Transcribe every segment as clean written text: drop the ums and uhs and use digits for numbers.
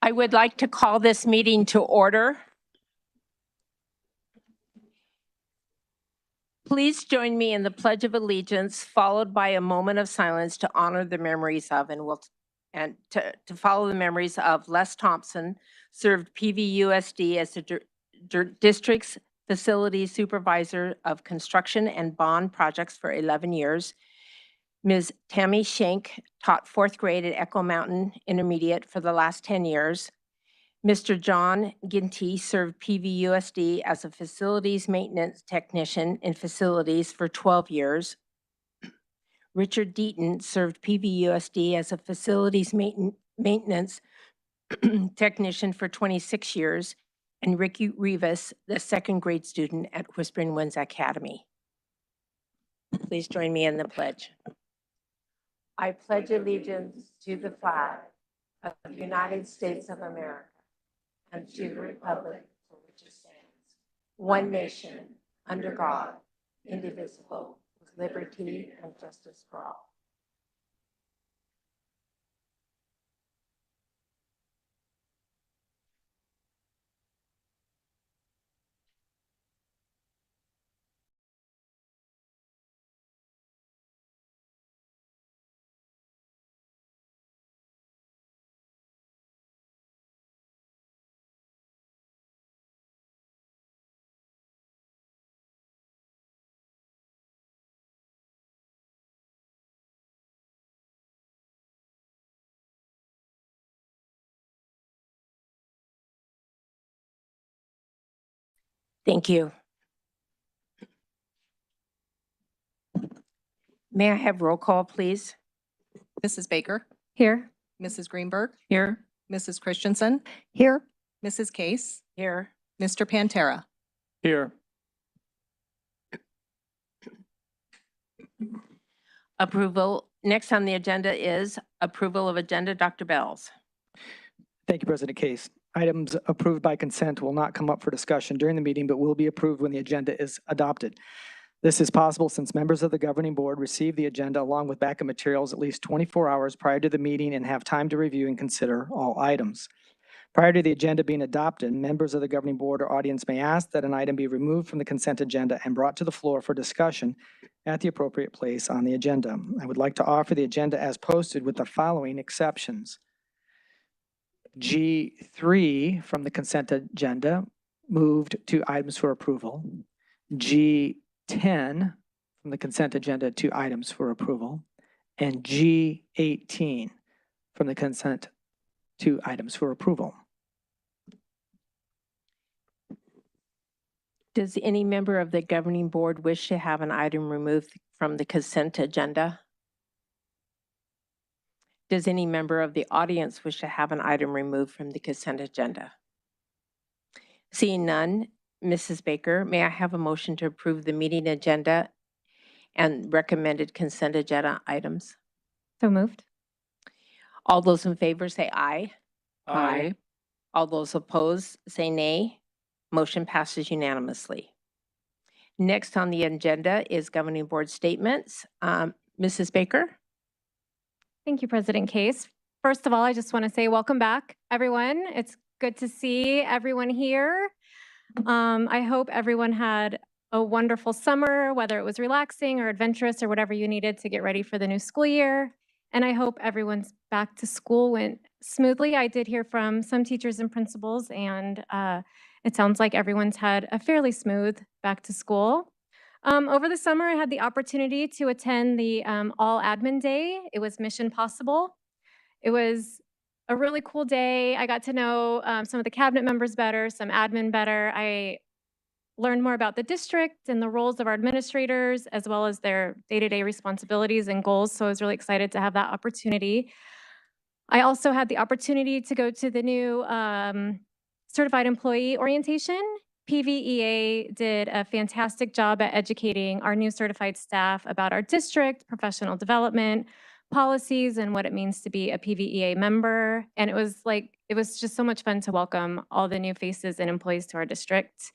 I would like to call this meeting to order. Please join me in the Pledge of Allegiance, followed by a moment of silence to honor the memories of and to follow the memories of Les Thompson, served PVUSD as the district's facility supervisor of construction and bond projects for 11 years. Ms. Tammy Schenk taught 4th grade at Echo Mountain Intermediate for the last 10 years. Mr. John Ginty served PVUSD as a facilities maintenance technician in facilities for 12 years. Richard Deaton served PVUSD as a facilities maintenance technician for 26 years. And Ricky Rivas, the 2nd grade student at Whispering Winds Academy. Please join me in the pledge. I pledge allegiance to the flag of the United States of America and to the republic for which it stands, one nation, under God, indivisible, with liberty and justice for all. Thank you. May I have roll call, please? Mrs. Baker, Here. Mrs. Greenberg, Here. Mrs. Christensen, Here. Mrs. Case, Here. Mr. Pantera. Here. Approval. Next on the agenda is approval of agenda. Dr. Bells. Thank you, President Case. Items approved by consent will not come up for discussion during the meeting, but will be approved when the agenda is adopted. This is possible since members of the governing board receive the agenda along with backup materials at least 24 hours prior to the meeting and have time to review and consider all items. Prior to the agenda being adopted, members of the governing board or audience may ask that an item be removed from the consent agenda and brought to the floor for discussion at the appropriate place on the agenda. I would like to offer the agenda as posted with the following exceptions. G3 from the consent agenda moved to items for approval. G10 from the consent agenda to items for approval. And G18 from the consent to items for approval. Does any member of the governing board wish to have an item removed from the consent agenda? Does any member of the audience wish to have an item removed from the consent agenda? Seeing none, Mrs. Baker, may I have a motion to approve the meeting agenda and recommended consent agenda items? So moved. All those in favor say aye. Aye. All those opposed say nay. Motion passes unanimously. Next on the agenda is governing board statements. Mrs. Baker? Thank you, President Case. First of all, I just want to say welcome back, everyone. It's good to see everyone here. I hope everyone had a wonderful summer, whether it was relaxing or adventurous or whatever you needed to get ready for the new school year. And I hope everyone's back to school went smoothly. I did hear from some teachers and principals, and it sounds like everyone's had a fairly smooth back to school. Over the summer, I had the opportunity to attend the All Admin Day. It was Mission Possible. It was a really cool day. I got to know some of the cabinet members better, some admin better. I learned more about the district and the roles of our administrators, as well as their day-to-day responsibilities and goals. So I was really excited to have that opportunity. I also had the opportunity to go to the new Certified Employee Orientation. PVEA did a fantastic job at educating our new certified staff about our district, professional development, policies, and what it means to be a PVEA member. And it was just so much fun to welcome all the new faces and employees to our district.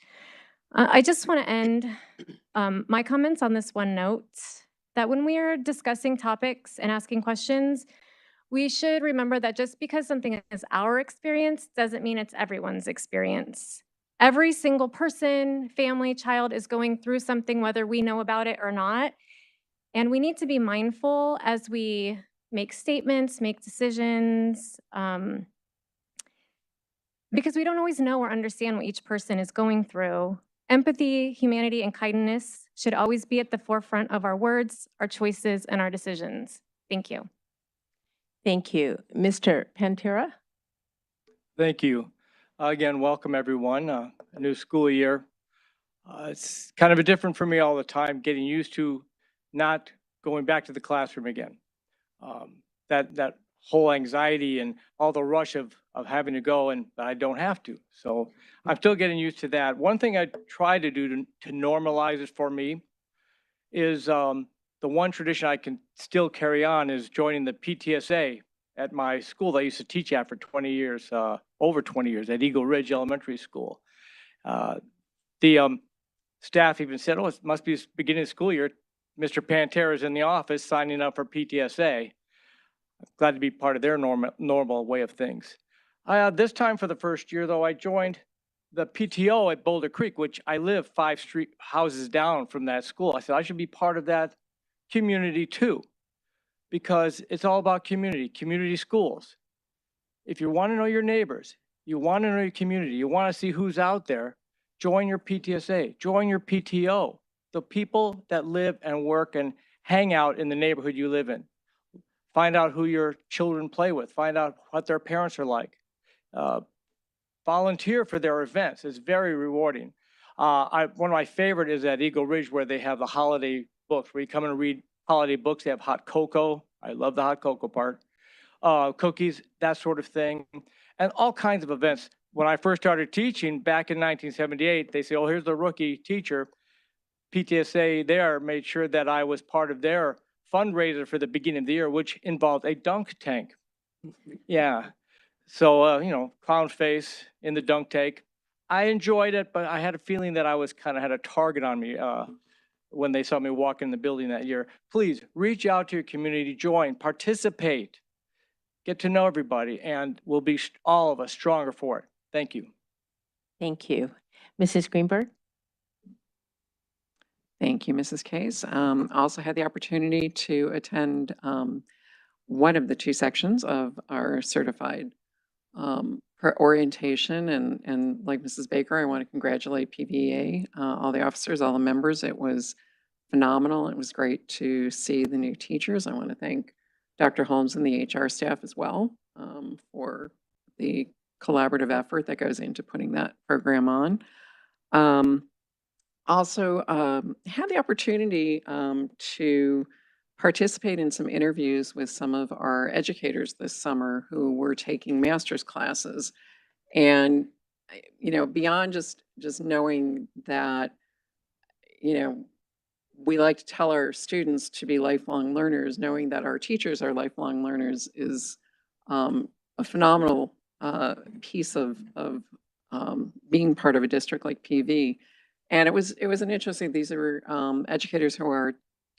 I just want to end my comments on this one note, that when we are discussing topics and asking questions, We should remember that just because something is our experience doesn't mean it's everyone's experience. Every single person, family, child is going through something, whether we know about it or not. And we need to be mindful as we make statements, make decisions, because we don't always know or understand what each person is going through. Empathy, humanity, and kindness should always be at the forefront of our words, our choices, and our decisions. Thank you. Thank you. Mr. Pantera? Thank you. Again, welcome everyone. A new school year. It's kind of a different for me all the time, getting used to not going back to the classroom again. That whole anxiety and all the rush of having to go, and I don't have to. So I'm still getting used to that. One thing I try to do to normalize it for me is the one tradition I can still carry on is joining the PTSA at my school that I used to teach at for 20 years, over 20 years at Eagle Ridge Elementary School. The staff even said, oh, it must be beginning of school year. Mr. Pantera is in the office signing up for PTSA. I'm glad to be part of their normal way of things. This time for the first year, though, I joined the PTO at Boulder Creek, which I live 5 street houses down from that school. I said, I should be part of that community too, because it's all about community schools. If you want to know your neighbors, you want to know your community, you want to see who's out there, join your PTSA, join your PTO, the people that live and work and hang out in the neighborhood you live in. Find out who your children play with, find out what their parents are like. Volunteer for their events. It's very rewarding. One of my favorite is at Eagle Ridge, where they have the holiday books, where you come and read holiday books. They have hot cocoa. I love the hot cocoa part. Cookies, that sort of thing, and all kinds of events. When I first started teaching back in 1978, they say, oh, here's the rookie teacher. PTSA there made sure that I was part of their fundraiser for the beginning of the year, which involved a dunk tank. Yeah. So, you know, clown face in the dunk tank. I enjoyed it, but I had a feeling that I was kind of had a target on me when they saw me walk in the building that year. Please reach out to your community, join, participate, get to know everybody, and we'll be all of us stronger for it. Thank you. Thank you. Mrs. Greenberg? Thank you, Mrs. Case. I also had the opportunity to attend one of the 2 sections of our certified orientation. And like Mrs. Baker, I want to congratulate PVA, all the officers, all the members. It was phenomenal. It was great to see the new teachers. I want to thank Dr. Holmes and the HR staff as well for the collaborative effort that goes into putting that program on. Also had the opportunity to participate in some interviews with some of our educators this summer who were taking master's classes. And, you know, beyond just knowing that, you know, we like to tell our students to be lifelong learners, knowing that our teachers are lifelong learners is a phenomenal piece of being part of a district like PV. And it was an interesting, these are educators who are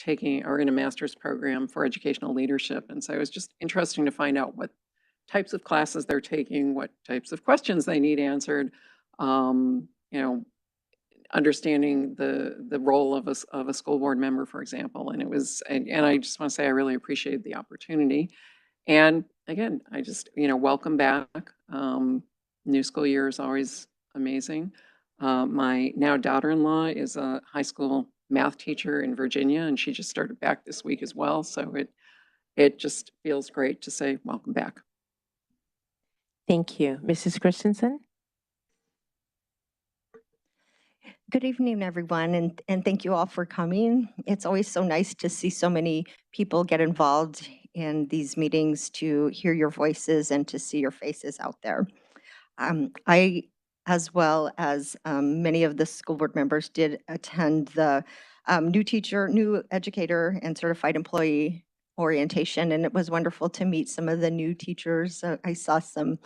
in a master's program for educational leadership. And so it was just interesting to find out what types of classes they're taking, what types of questions they need answered, you know, understanding the role of a school board member, for example. And it was, and I just want to say I really appreciated the opportunity. And again, I just, you know, welcome back. New school year is always amazing. My now daughter-in-law is a high school math teacher in Virginia, and she just started back this week as well. So it just feels great to say welcome back. Thank you. Mrs. Christensen? Good evening, everyone, and thank you all for coming. It's always so nice to see so many people get involved in these meetings, to hear your voices and to see your faces out there. I, as well as many of the school board members, did attend the new educator and certified employee orientation, and it was wonderful to meet some of the new teachers. I saw some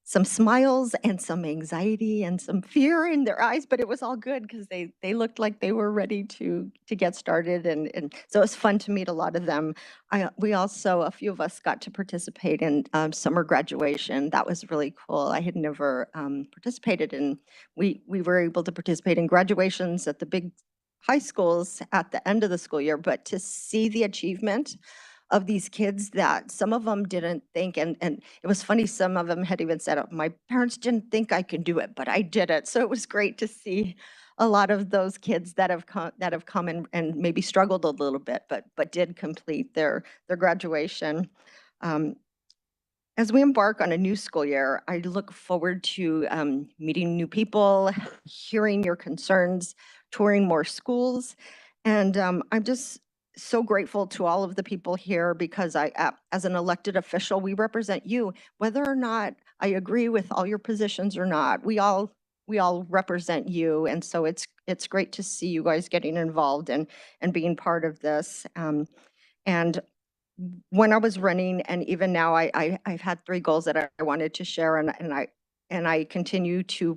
some smiles and some anxiety and some fear in their eyes, but it was all good because they looked like they were ready to get started. And so it was fun to meet a lot of them. We also, a few of us got to participate in summer graduation. That was really cool. I had never participated in, we were able to participate in graduations at the big high schools at the end of the school year, but to see the achievement of these kids that some of them didn't think, and it was funny, some of them had even said, "Oh, my parents didn't think I could do it, but I did it." So it was great to see a lot of those kids that have come and maybe struggled a little bit, but did complete their graduation. As we embark on a new school year, I look forward to meeting new people, hearing your concerns, touring more schools, and I'm just so grateful to all of the people here because as an elected official, we represent you, whether or not I agree with all your positions or not. We all represent you, and so it's great to see you guys getting involved and being part of this. And when I was running, and even now, I've had 3 goals that I wanted to share, and I continue to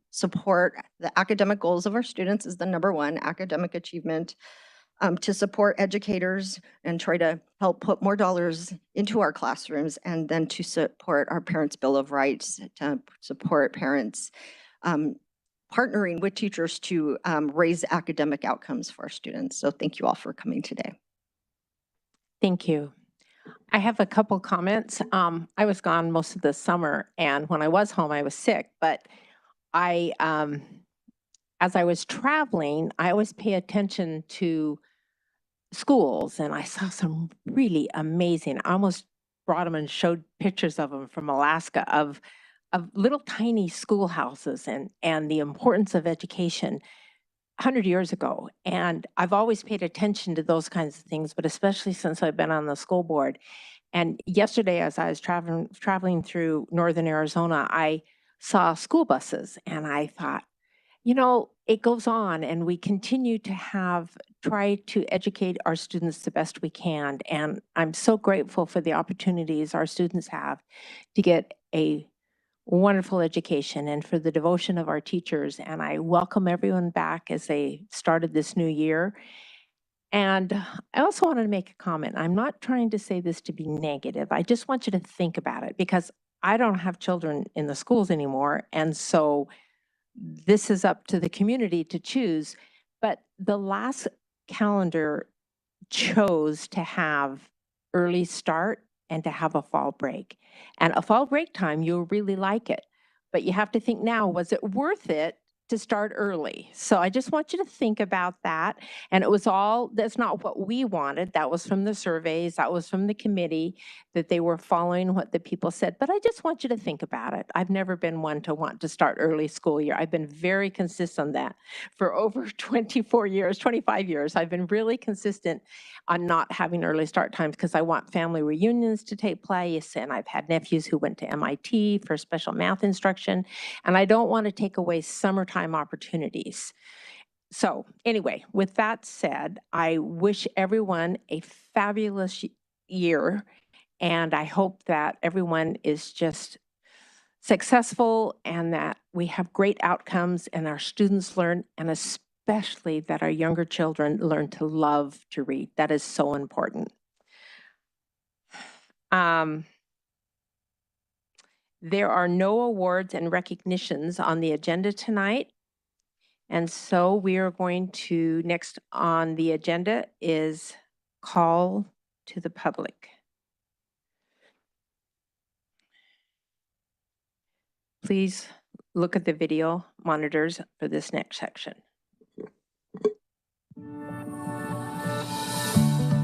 support the academic goals of our students is the number 1, academic achievement. To support educators and try to help put more dollars into our classrooms, and then to support our Parents' Bill of Rights, to support parents partnering with teachers to raise academic outcomes for our students. So thank you all for coming today. Thank you. I have a couple comments. I was gone most of the summer, and when I was home, I was sick, but as I was traveling, I always pay attention to schools, and I saw some really amazing, I almost brought them and showed pictures of them from Alaska of little tiny schoolhouses and the importance of education 100 years ago. And I've always paid attention to those kinds of things, but especially since I've been on the school board. And yesterday, as I was traveling through northern Arizona, I saw school buses, and I thought, you know, it goes on, and we continue to try to educate our students the best we can. And I'm so grateful for the opportunities our students have to get a wonderful education and for the devotion of our teachers. And I welcome everyone back as they started this new year. And I also wanted to make a comment. I'm not trying to say this to be negative. I just want you to think about it, because I don't have children in the schools anymore. And so this is up to the community to choose. But the last calendar chose to have early start and to have a fall break. And a fall break time, you'll really like it. But you have to think now, was it worth it to start early? So I just want you to think about that. And it was that's not what we wanted. That was from the surveys. That was from the committee, that they were following what the people said. But I just want you to think about it. I've never been one to want to start early school year. I've been very consistent on that for over 25 years. I've been really consistent on not having early start times because I want family reunions to take place. And I've had nephews who went to MIT for special math instruction. And I don't want to take away summertime opportunities. So anyway, with that said, I wish everyone a fabulous year, and I hope that everyone is just successful and that we have great outcomes and our students learn, and especially that our younger children learn to love to read. That is so important. There are no awards and recognitions on the agenda tonight. And so we are going to, next on the agenda is call to the public. Please look at the video monitors for this next section.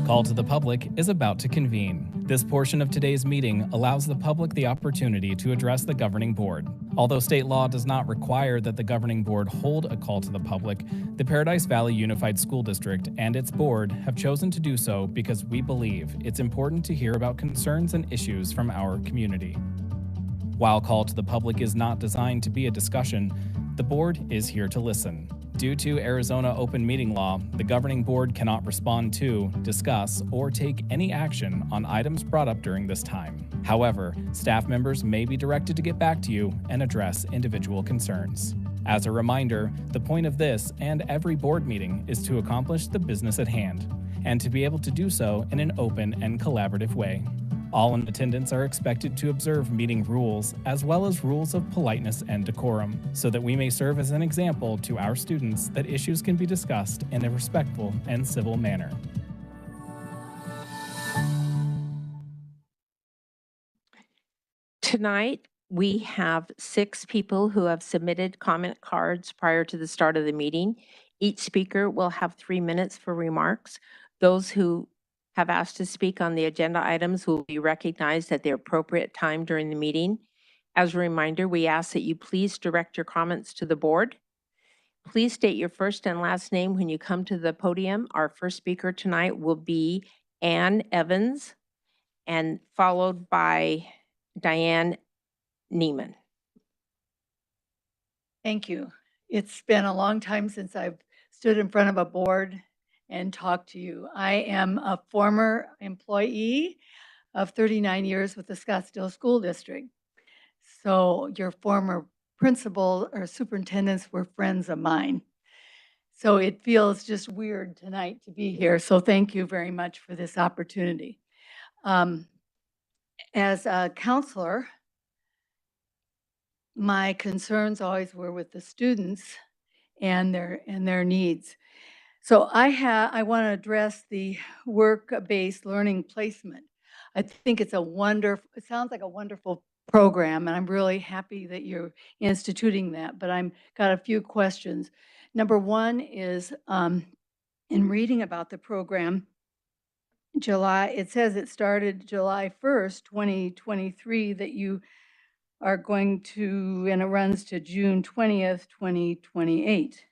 Call to the Public is about to convene. This portion of today's meeting allows the public the opportunity to address the governing board. Although state law does not require that the governing board hold a call to the public, the Paradise Valley Unified School District and its board have chosen to do so because we believe it's important to hear about concerns and issues from our community. While Call to the Public is not designed to be a discussion, the board is here to listen. Due to Arizona open meeting law, the governing board cannot respond to, discuss, or take any action on items brought up during this time. However, staff members may be directed to get back to you and address individual concerns. As a reminder, the point of this and every board meeting is to accomplish the business at hand, and to be able to do so in an open and collaborative way. All in attendance are expected to observe meeting rules as well as rules of politeness and decorum, so that we may serve as an example to our students that issues can be discussed in a respectful and civil manner. Tonight, we have 6 people who have submitted comment cards prior to the start of the meeting. Each speaker will have 3 minutes for remarks. Those who have asked to speak on the agenda items will be recognized at the appropriate time during the meeting. As a reminder, we ask that you please direct your comments to the board. Please state your first and last name when you come to the podium. Our first speaker tonight will be Ann Evans, and followed by Diane Neiman. Thank you. It's been a long time since I've stood in front of a board and talked to you. I am a former employee of 39 years with the Scottsdale School District. So your former principal or superintendents were friends of mine. So it feels just weird tonight to be here. So thank you very much for this opportunity. As a counselor, my concerns always were with the students and their needs. So I want to address the work-based learning placement. I think it sounds like a wonderful program, and I'm really happy that you're instituting that, but I'm got a few questions. Number one is, in reading about the program, it says it started July 1st, 2023, that you are going to, and it runs to June 20th, 2028.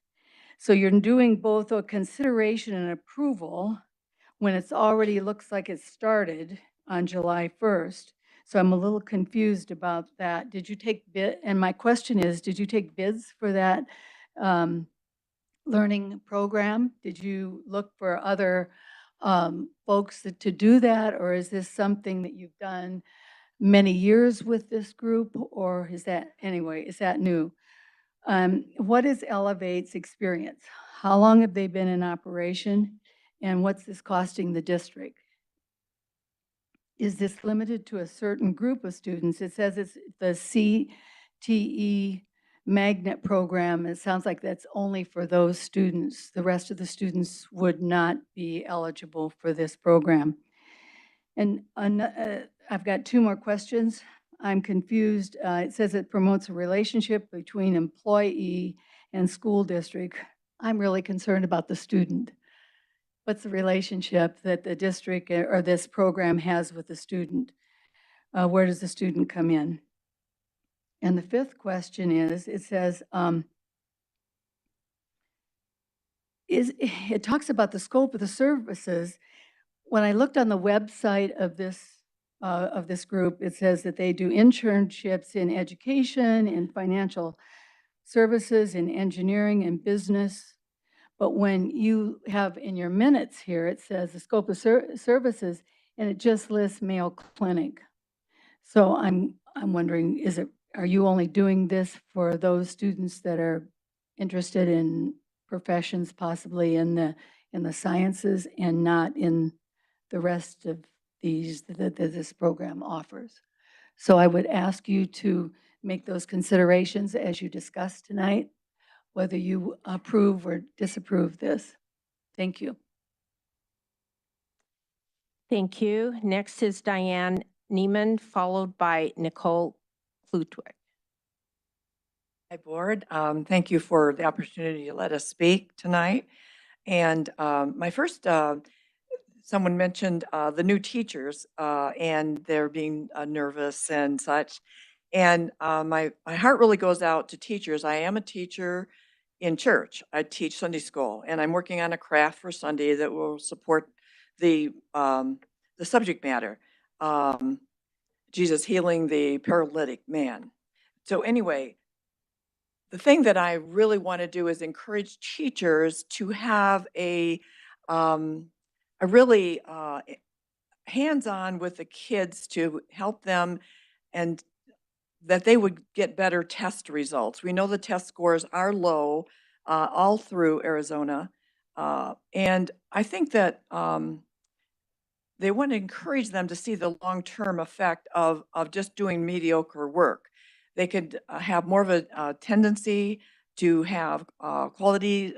So you're doing both a consideration and approval when it's already looks like it started on July 1st. So I'm a little confused about that. Did you take bid? And my question is, did you take bids for that learning program? Did you look for other folks to do that? Or is this something that you've done many years with this group? Or is that new? What is Elevate's experience? How long have they been in operation? And what's this costing the district? Is this limited to a certain group of students? It says it's the CTE magnet program. It sounds like that's only for those students. The rest of the students would not be eligible for this program. And I've got 2 more questions. I'm confused. It says it promotes a relationship between employee and school district. I'm really concerned about the student. What's the relationship that the district or this program has with the student? Where does the student come in? And the 5th question is, it says, it talks about the scope of the services. When I looked on the website of this group, it says that they do internships in education, in financial services, in engineering and business. But when you have in your minutes here, it says the scope of services, and it just lists Mayo Clinic. So I'm wondering, are you only doing this for those students that are interested in professions, possibly in the sciences, and not in the rest of these that this program offers? So I would ask you to make those considerations as you discuss tonight, whether you approve or disapprove this. Thank you. Thank you. Next is Diane Neiman, followed by Nicole Flutwick. Hi, board. Thank you for the opportunity to let us speak tonight. And my first, someone mentioned the new teachers and they're being nervous and such. And my heart really goes out to teachers. I am a teacher in church. I teach Sunday school, and I'm working on a craft for Sunday that will support the subject matter, Jesus healing the paralytic man. So anyway, the thing that I really want to do is encourage teachers to have a really hands-on with the kids to help them, and that they would get better test results. We know the test scores are low all through Arizona. And I think that they want to encourage them to see the long-term effect of just doing mediocre work. They could have more of a tendency to have quality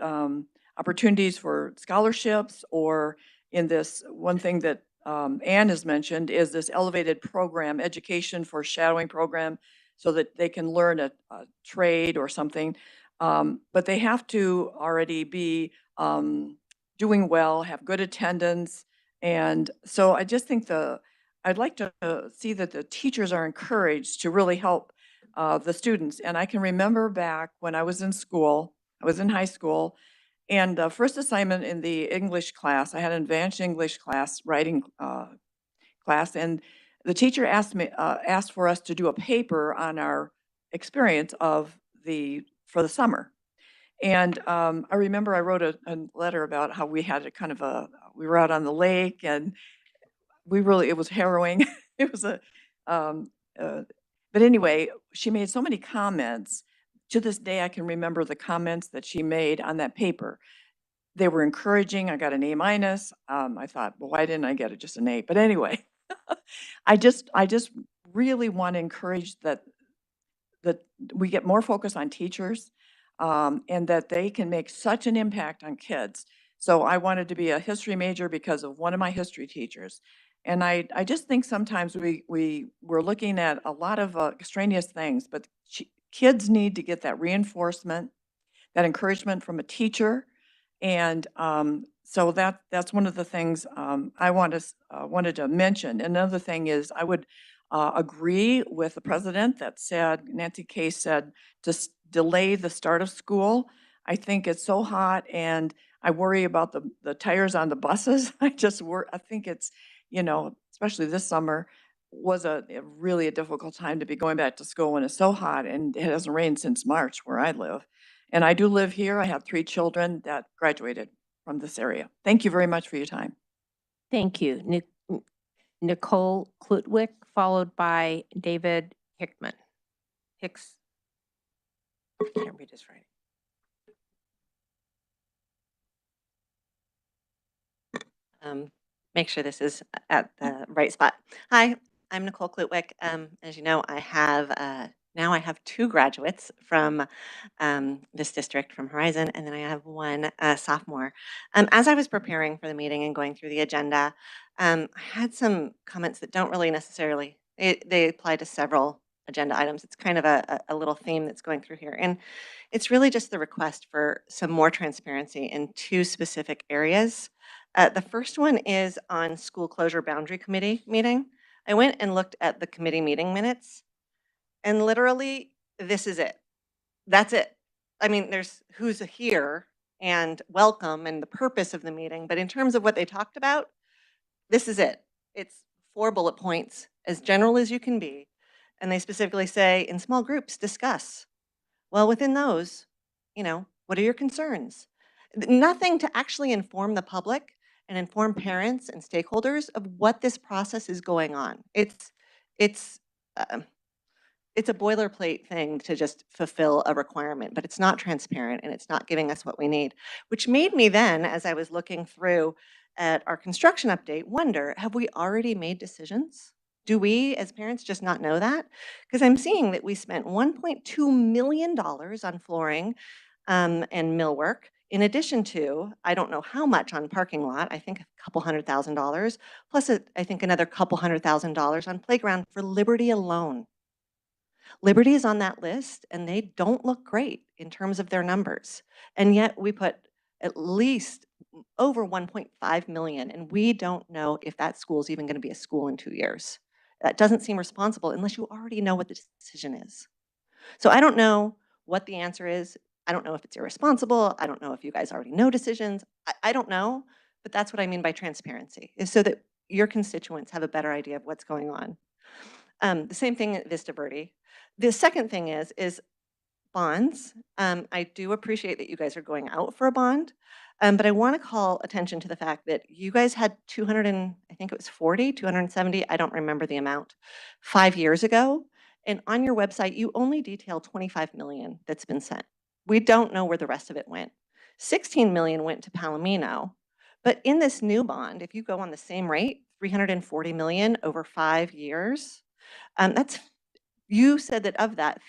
opportunities for scholarships, or in this one thing that Ann has mentioned is this elevated program, education for shadowing program, so that they can learn a trade or something. But they have to already be doing well, have good attendance. And so I just think I'd like to see that the teachers are encouraged to really help the students. And I can remember back when I was in school, I was in high school, and the first assignment in the English class, I had an advanced English class, writing class, and the teacher asked for us to do a paper on our experience for the summer. And I remember I wrote a letter about how we had we were out on the lake, and it was harrowing. It was but anyway, she made so many comments. To this day, I can remember the comments that she made on that paper. They were encouraging. I got an A minus. I thought, well, why didn't I get just an A? But anyway, I just really want to encourage that we get more focus on teachers, and that they can make such an impact on kids. So I wanted to be a history major because of one of my history teachers. And I just think sometimes we're looking at a lot of extraneous things, but kids need to get that reinforcement, that encouragement from a teacher. And so that's one of the things I wanted to mention. Another thing is I would agree with the president that said, Nancy Case said, to delay the start of school. I think it's so hot, and I worry about the tires on the buses. I think it's, especially this summer, was really a difficult time to be going back to school when it's so hot, and it hasn't rained since March where I live. And I do live here. I have 3 children that graduated from this area. Thank you very much for your time. Thank you. Nicole Klutwick, followed by David Hickman. Hicks. I can't read his writing. Make sure this is at the right spot. Hi, I'm Nicole Klutwick. As you know, now I have 2 graduates from this district, from Horizon, and then I have 1 sophomore. As I was preparing for the meeting and going through the agenda, I had some comments that don't really necessarily, they apply to several agenda items. It's kind of a little theme that's going through here. And it's really just the request for some more transparency in 2 specific areas. The first one is on school closure boundary committee meeting. I went and looked at the committee meeting minutes, and literally this is it. That's it. I mean, there's who's here and welcome and the purpose of the meeting, but in terms of what they talked about, this is it. It's 4 bullet points, as general as you can be. And they specifically say, in small groups, discuss. Well, within those, what are your concerns? Nothing to actually inform the public and inform parents and stakeholders of what this process is going on. It's a boilerplate thing to just fulfill a requirement, but it's not transparent and it's not giving us what we need, which made me then, as I was looking through at our construction update, wonder, have we already made decisions? Do we as parents just not know that? Because I'm seeing that we spent $1.2 million on flooring and millwork, in addition to, I don't know how much on parking lot, I think a couple $100,000, plus I think another couple $100,000 on playground for Liberty alone. Liberty is on that list, and they don't look great in terms of their numbers. And yet we put at least over 1.5 million, and we don't know if that school is even going to be a school in 2 years. That doesn't seem responsible unless you already know what the decision is. So I don't know what the answer is. I don't know if it's irresponsible. I don't know if you guys already know decisions. I don't know, but that's what I mean by transparency, is so that your constituents have a better idea of what's going on. The same thing at Vista Verde. The second thing is bonds. I do appreciate that you guys are going out for a bond. But I want to call attention to the fact that you guys had 200 and I think it was 40, 270, I don't remember the amount, 5 years ago. And on your website, you only detail 25 million that's been sent. We don't know where the rest of it went. 16 million went to Palomino. But in this new bond, if you go on the same rate, 340 million over 5 years, you said that of that,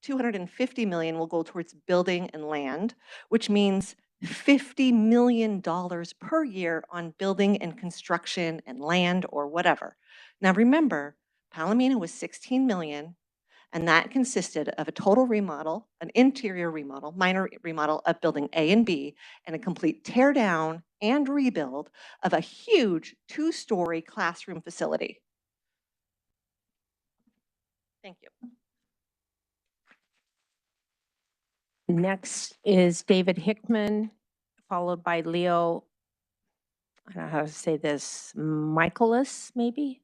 250 million will go towards building and land, which means $50 million per year on building and construction and land or whatever. Now remember, Palomino was 16 million, and that consisted of a total remodel, an interior remodel, minor remodel of building A and B, and a complete tear down and rebuild of a huge 2-story classroom facility. Thank you. Next is David Hickman, followed by Leo, I don't know how to say this, Michaelis, maybe?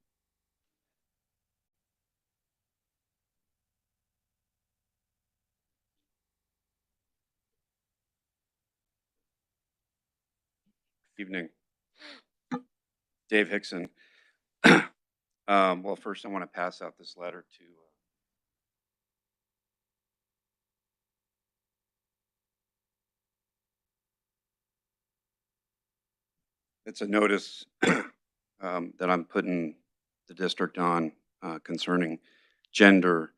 Evening. Dave Hickson. Well, first I want to pass out this letter to it's a notice that I'm putting the district on concerning gender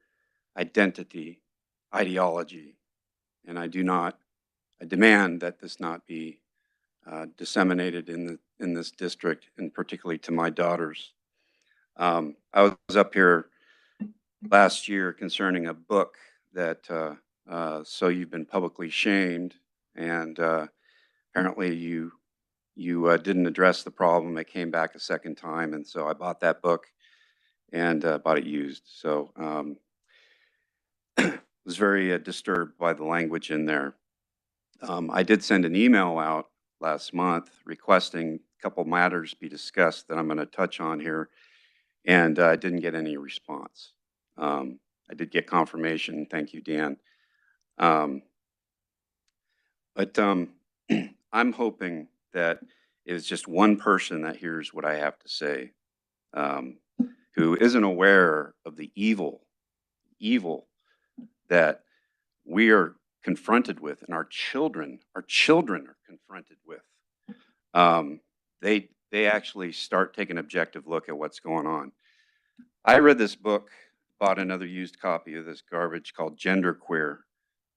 identity ideology, and I demand that this not be disseminated in this district, and particularly to my daughters. I was up here last year concerning a book that So You've Been Publicly Shamed, and apparently you didn't address the problem. It came back a second time, and so I bought that book and bought it used. So was very disturbed by the language in there. I did send an email out last month requesting a couple matters be discussed that I'm going to touch on here, and I didn't get any response. I did get confirmation. Thank you, Dan. But I'm hoping that it is just one person that hears what I have to say, who isn't aware of the evil that we are confronted with, and our children are confronted with. They actually start taking an objective look at what's going on. I read this book, bought another used copy of this garbage called Genderqueer.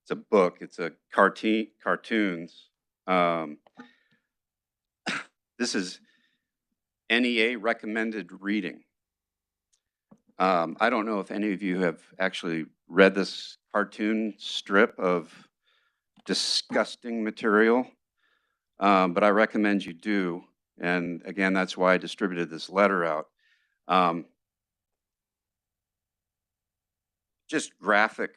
It's a book. It's a cartoons. This is NEA recommended reading. I don't know if any of you have actually read this cartoon strip of disgusting material, but I recommend you do. And again, that's why I distributed this letter out. Just graphic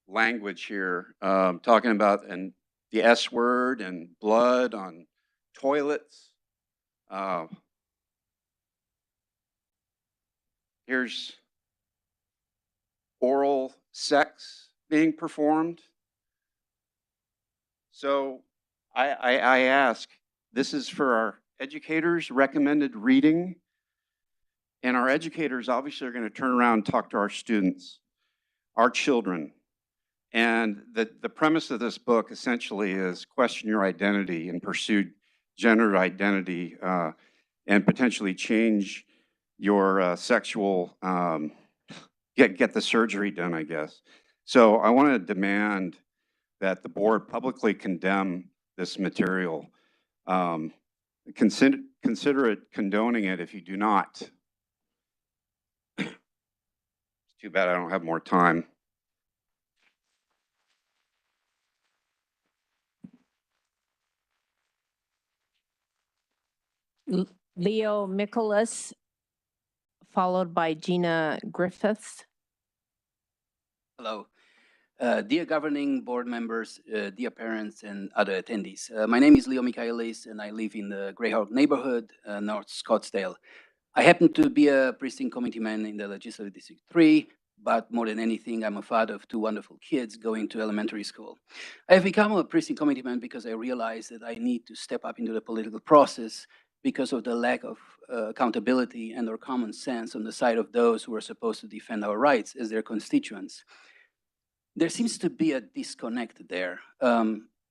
language here, talking about the S word and blood on toilets. Here's oral sex being performed. So I ask, this is for our educators' recommended reading, and our educators obviously are going to turn around and talk to our students, our children. And the premise of this book essentially is question your identity and pursue gender identity and potentially change your sexual, get the surgery done, I guess. So I want to demand that the board publicly condemn this material. Consider it condoning it if you do not. It's too bad I don't have more time. Leo Michaelis, followed by Gina Griffiths. Hello. Dear governing board members, dear parents, and other attendees. My name is Leo Michaelis, and I live in the Greyhawk neighborhood, North Scottsdale. I happen to be a precinct committee man in the Legislative District 3, but more than anything, I'm a father of two wonderful kids going to elementary school. I have become a precinct committee man because I realized that I need to step up into the political process because of the lack of accountability and or common sense on the side of those who are supposed to defend our rights as their constituents. There seems to be a disconnect there.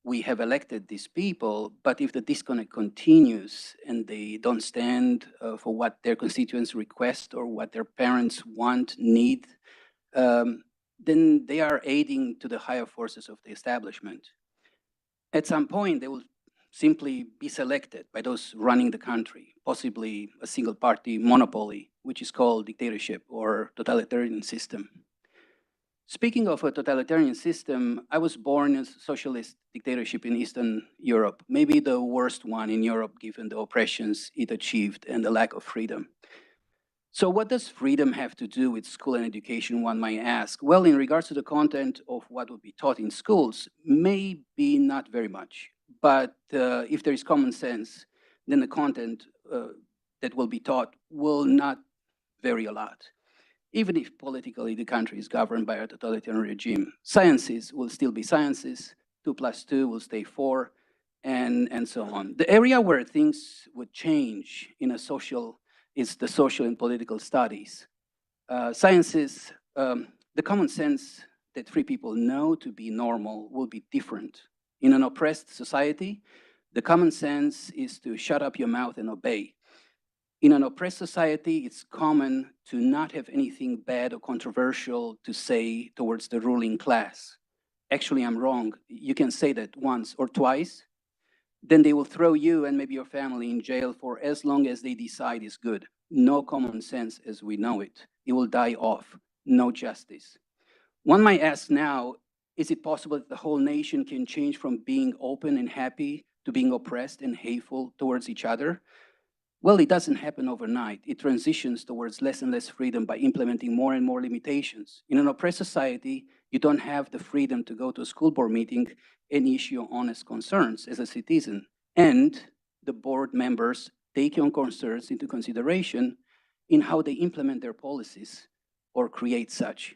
We have elected these people, but if the disconnect continues and they don't stand for what their constituents request or what their parents want, need, then they are aiding to the higher forces of the establishment. At some point, they will simply be selected by those running the country, possibly a single party monopoly, which is called dictatorship or totalitarian system. Speaking of a totalitarian system, I was born in a socialist dictatorship in Eastern Europe, maybe the worst one in Europe given the oppressions it achieved and the lack of freedom. So what does freedom have to do with school and education, one might ask? Well, in regards to the content of what would be taught in schools, maybe not very much. But if there is common sense, then the content that will be taught will not vary a lot. Even if politically the country is governed by a totalitarian regime, sciences will still be sciences, 2 + 2 will stay 4, and so on. The area where things would change in a social is the social and political studies. Sciences, the common sense that free people know to be normal will be different. In an oppressed society, the common sense is to shut up your mouth and obey. In an oppressed society, it's common to not have anything bad or controversial to say towards the ruling class. Actually, I'm wrong. You can say that once or twice, then they will throw you and maybe your family in jail for as long as they decide is good. No common sense as we know it. It will die off. No justice. One might ask now, is it possible that the whole nation can change from being open and happy to being oppressed and hateful towards each other? Well, it doesn't happen overnight. It transitions towards less and less freedom by implementing more and more limitations. In an oppressed society, you don't have the freedom to go to a school board meeting and issue honest concerns as a citizen. And the board members take your concerns into consideration in how they implement their policies or create such.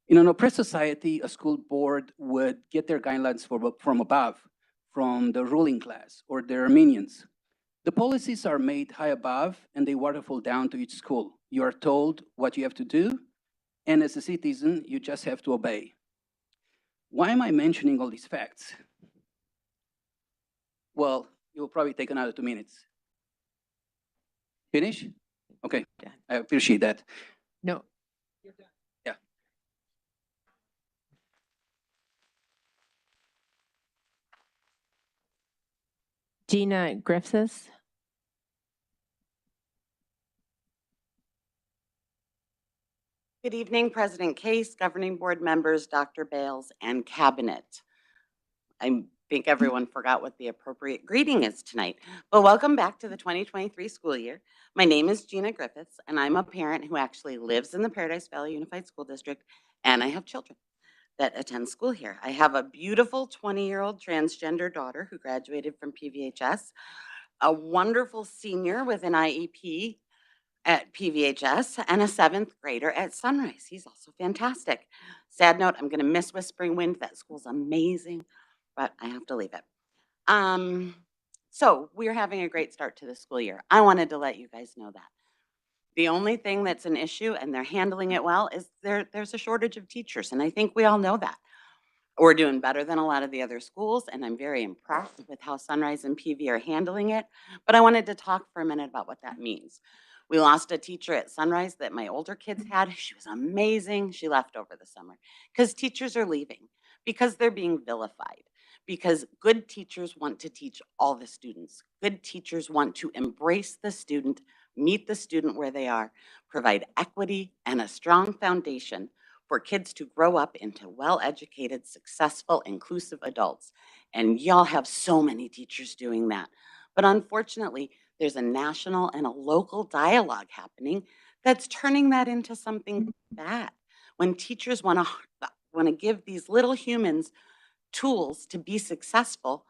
In an oppressed society, a school board would get their guidelines from above, from the ruling class or their minions. The policies are made high above and they waterfall down to each school. You are told what you have to do, and as a citizen, you just have to obey. Why am I mentioning all these facts? Well, it will probably take another 2 minutes. Finish? Okay, I appreciate that. No. Yeah. Gina Griffiths. Good evening, President Case, Governing Board members, Dr. Bales, and Cabinet. I think everyone forgot what the appropriate greeting is tonight, but welcome back to the 2023 school year. My name is Gina Griffiths, and I'm a parent who actually lives in the Paradise Valley Unified School District, and I have children that attend school here. I have a beautiful 20-year-old transgender daughter who graduated from PVHS, a wonderful senior with an IEP at PVHS, and a 7th grader at Sunrise. He's also fantastic. Sad note, I'm going to miss Whispering Wind. That school's amazing, but I have to leave it. So we're having a great start to the school year. I wanted to let you guys know that. The only thing that's an issue, and they're handling it well, is there's a shortage of teachers, and I think we all know that. We're doing better than a lot of the other schools, and I'm very impressed with how Sunrise and PV are handling it, but I wanted to talk for a minute about what that means. We lost a teacher at Sunrise that my older kids had. She was amazing. She left over the summer because teachers are leaving, because they're being vilified, because good teachers want to teach all the students. Good teachers want to embrace the student, meet the student where they are, provide equity and a strong foundation for kids to grow up into well-educated, successful, inclusive adults. And y'all have so many teachers doing that. But unfortunately, there's a national and a local dialogue happening that's turning that into something bad. When teachers want to give these little humans tools to be successful,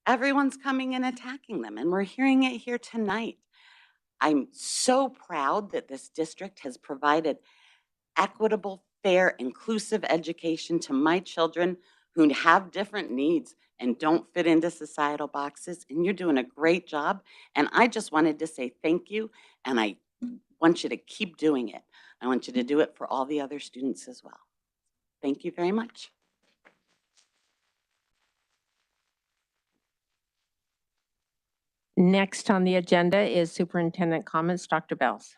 everyone's coming and attacking them. And we're hearing it here tonight. I'm so proud that this district has provided equitable, fair, inclusive education to my children who have different needs and don't fit into societal boxes. And you're doing a great job. And I just wanted to say thank you. And I want you to keep doing it. I want you to do it for all the other students as well. Thank you very much. Next on the agenda is superintendent comments. Dr. Bells.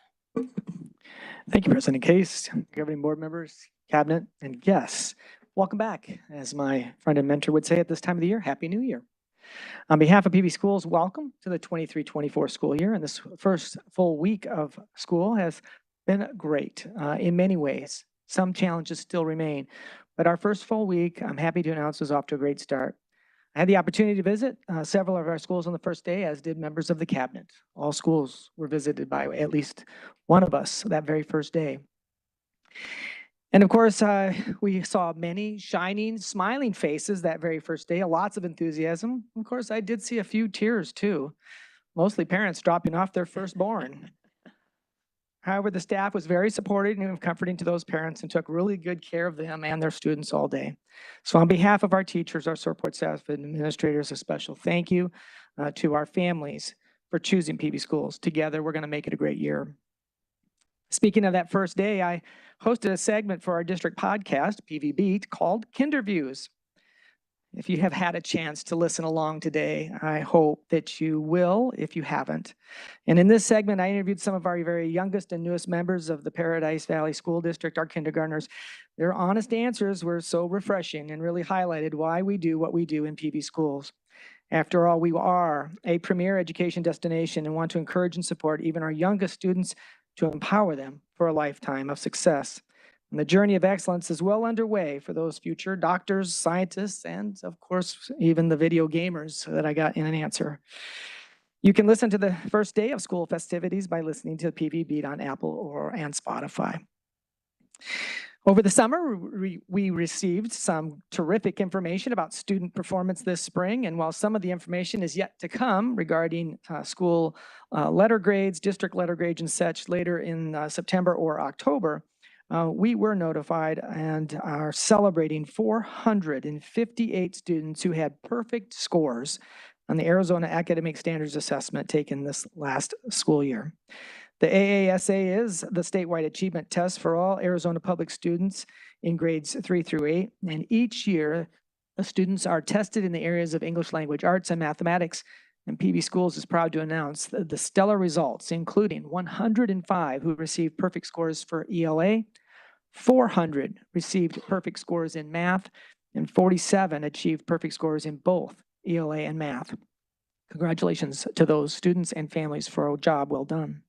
Thank you, President Case, governing board members, cabinet, and guests. Welcome back. As my friend and mentor would say at this time of the year, Happy New Year. On behalf of PV Schools, welcome to the 23-24 school year. And this first full week of school has been great in many ways. Some challenges still remain, but our first full week, I'm happy to announce, was off to a great start. I had the opportunity to visit several of our schools on the first day, as did members of the cabinet. All schools were visited by at least one of us that very first day. And of course, we saw many shining, smiling faces that very first day, lots of enthusiasm. Of course, I did see a few tears too, mostly parents dropping off their firstborn. However, the staff was very supportive and comforting to those parents and took really good care of them and their students all day. So on behalf of our teachers, our support staff, and administrators, a special thank you to our families for choosing PV Schools. Together, we're going to make it a great year. Speaking of that first day, I hosted a segment for our district podcast, PV Beat, called Kinderviews. If you have had a chance to listen along today, I hope that you will if you haven't. And in this segment, I interviewed some of our very youngest and newest members of the Paradise Valley School District, our kindergartners. Their honest answers were so refreshing and really highlighted why we do what we do in PV Schools. After all, we are a premier education destination and want to encourage and support even our youngest students to empower them for a lifetime of success. And the journey of excellence is well underway for those future doctors, scientists, and of course, even the video gamers that I got in an answer. You can listen to the first day of school festivities by listening to PV Beat on Apple and Spotify. Over the summer, we received some terrific information about student performance this spring, and while some of the information is yet to come regarding school letter grades, district letter grades and such later in September or October, we were notified and are celebrating 458 students who had perfect scores on the Arizona Academic Standards Assessment taken this last school year. The AASA is the statewide achievement test for all Arizona public students in grades 3 through 8. And each year, the students are tested in the areas of English language arts and mathematics. And PV Schools is proud to announce the stellar results, including 105 who received perfect scores for ELA, 400 received perfect scores in math, and 47 achieved perfect scores in both ELA and math. Congratulations to those students and families for a job well done.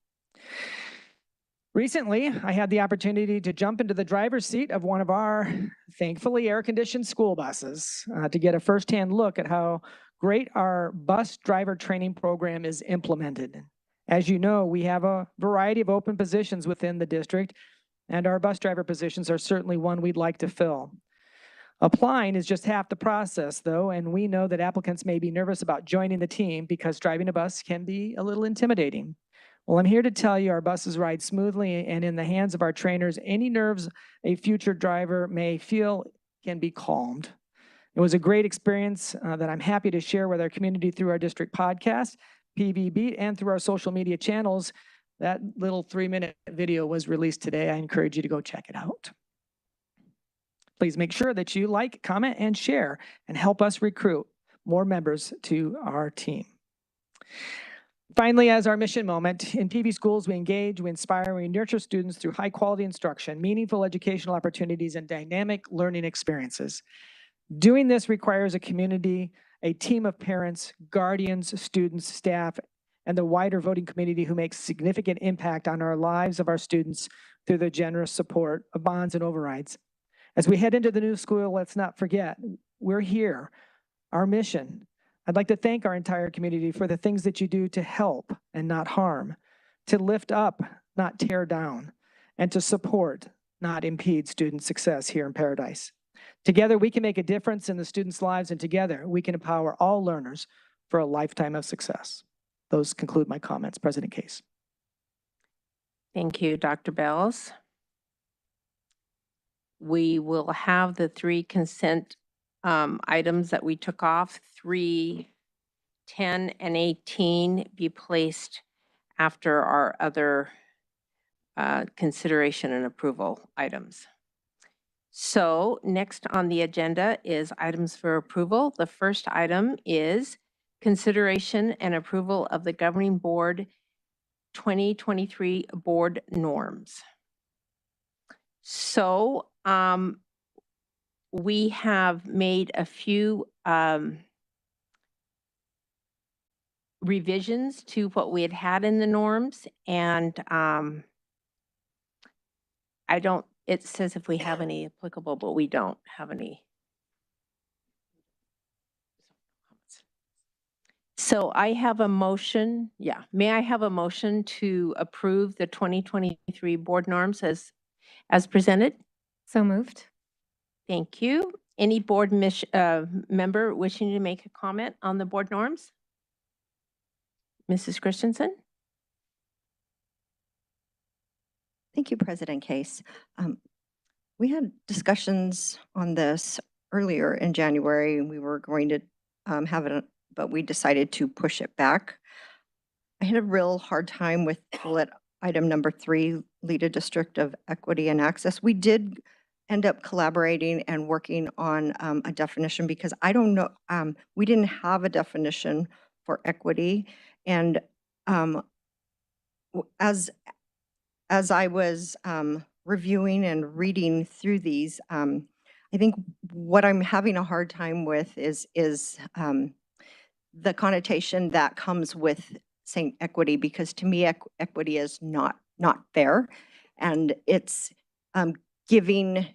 Recently, I had the opportunity to jump into the driver's seat of one of our, thankfully, air-conditioned school buses to get a firsthand look at how great our bus driver training program is implemented. As you know, we have a variety of open positions within the district, and our bus driver positions are certainly one we'd like to fill. Applying is just half the process, though, and we know that applicants may be nervous about joining the team because driving a bus can be a little intimidating. Well, I'm here to tell you our buses ride smoothly, and in the hands of our trainers, any nerves a future driver may feel can be calmed. It was a great experience that I'm happy to share with our community through our district podcast, PV Beat, and through our social media channels. That little 3-minute video was released today. I encourage you to go check it out. Please make sure that you like, comment, and share, and help us recruit more members to our team. Finally, as our mission moment, in PV Schools, we engage, we inspire, we nurture students through high-quality instruction, meaningful educational opportunities, and dynamic learning experiences. Doing this requires a community, a team of parents, guardians, students, staff, and the wider voting community who makes significant impact on our lives of our students through the generous support of bonds and overrides. As we head into the new school, let's not forget, we're here, our mission. I'd like to thank our entire community for the things that you do to help and not harm, to lift up, not tear down, and to support, not impede student success here in Paradise. Together, we can make a difference in the students' lives, and together, we can empower all learners for a lifetime of success. Those conclude my comments. President Case. Thank you, Dr. Bells. we will have the 3 consent items that we took off, 3, 10, and 18 be placed after our other consideration and approval items. So next on the agenda is items for approval. The first item is consideration and approval of the governing board 2023 board norms. So we have made a few revisions to what we had in the norms, and it says if we have any applicable, but we don't have any. So I have a motion, may I have a motion to approve the 2023 board norms as presented? So moved. Thank you. Any board member wishing to make a comment on the board norms? Mrs. Christensen? Thank you, President Case. We had discussions on this earlier in January. We were going to have it, but we decided to push it back. I had a real hard time with bullet item number 3, lead a district of equity and access. We did end up collaborating and working on a definition because I don't know, we didn't have a definition for equity. And as I was reviewing and reading through these, I think what I'm having a hard time with is the connotation that comes with saying equity, because to me, equity is not fair, and it's giving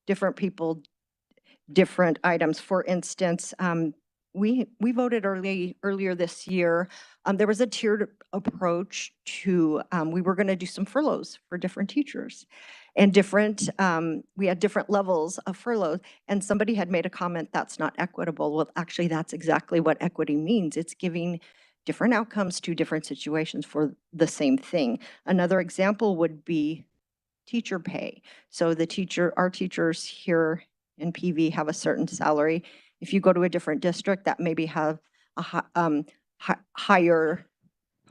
different people different items. For instance, we voted earlier this year. There was a tiered approach to, we were going to do some furloughs for different teachers, and we had different levels of furloughs. And somebody had made a comment, that's not equitable. Well, actually, that's exactly what equity means. It's giving different outcomes to different situations for the same thing. Another example would be teacher pay. So our teachers here in PV have a certain salary. If you go to a different district that maybe have a higher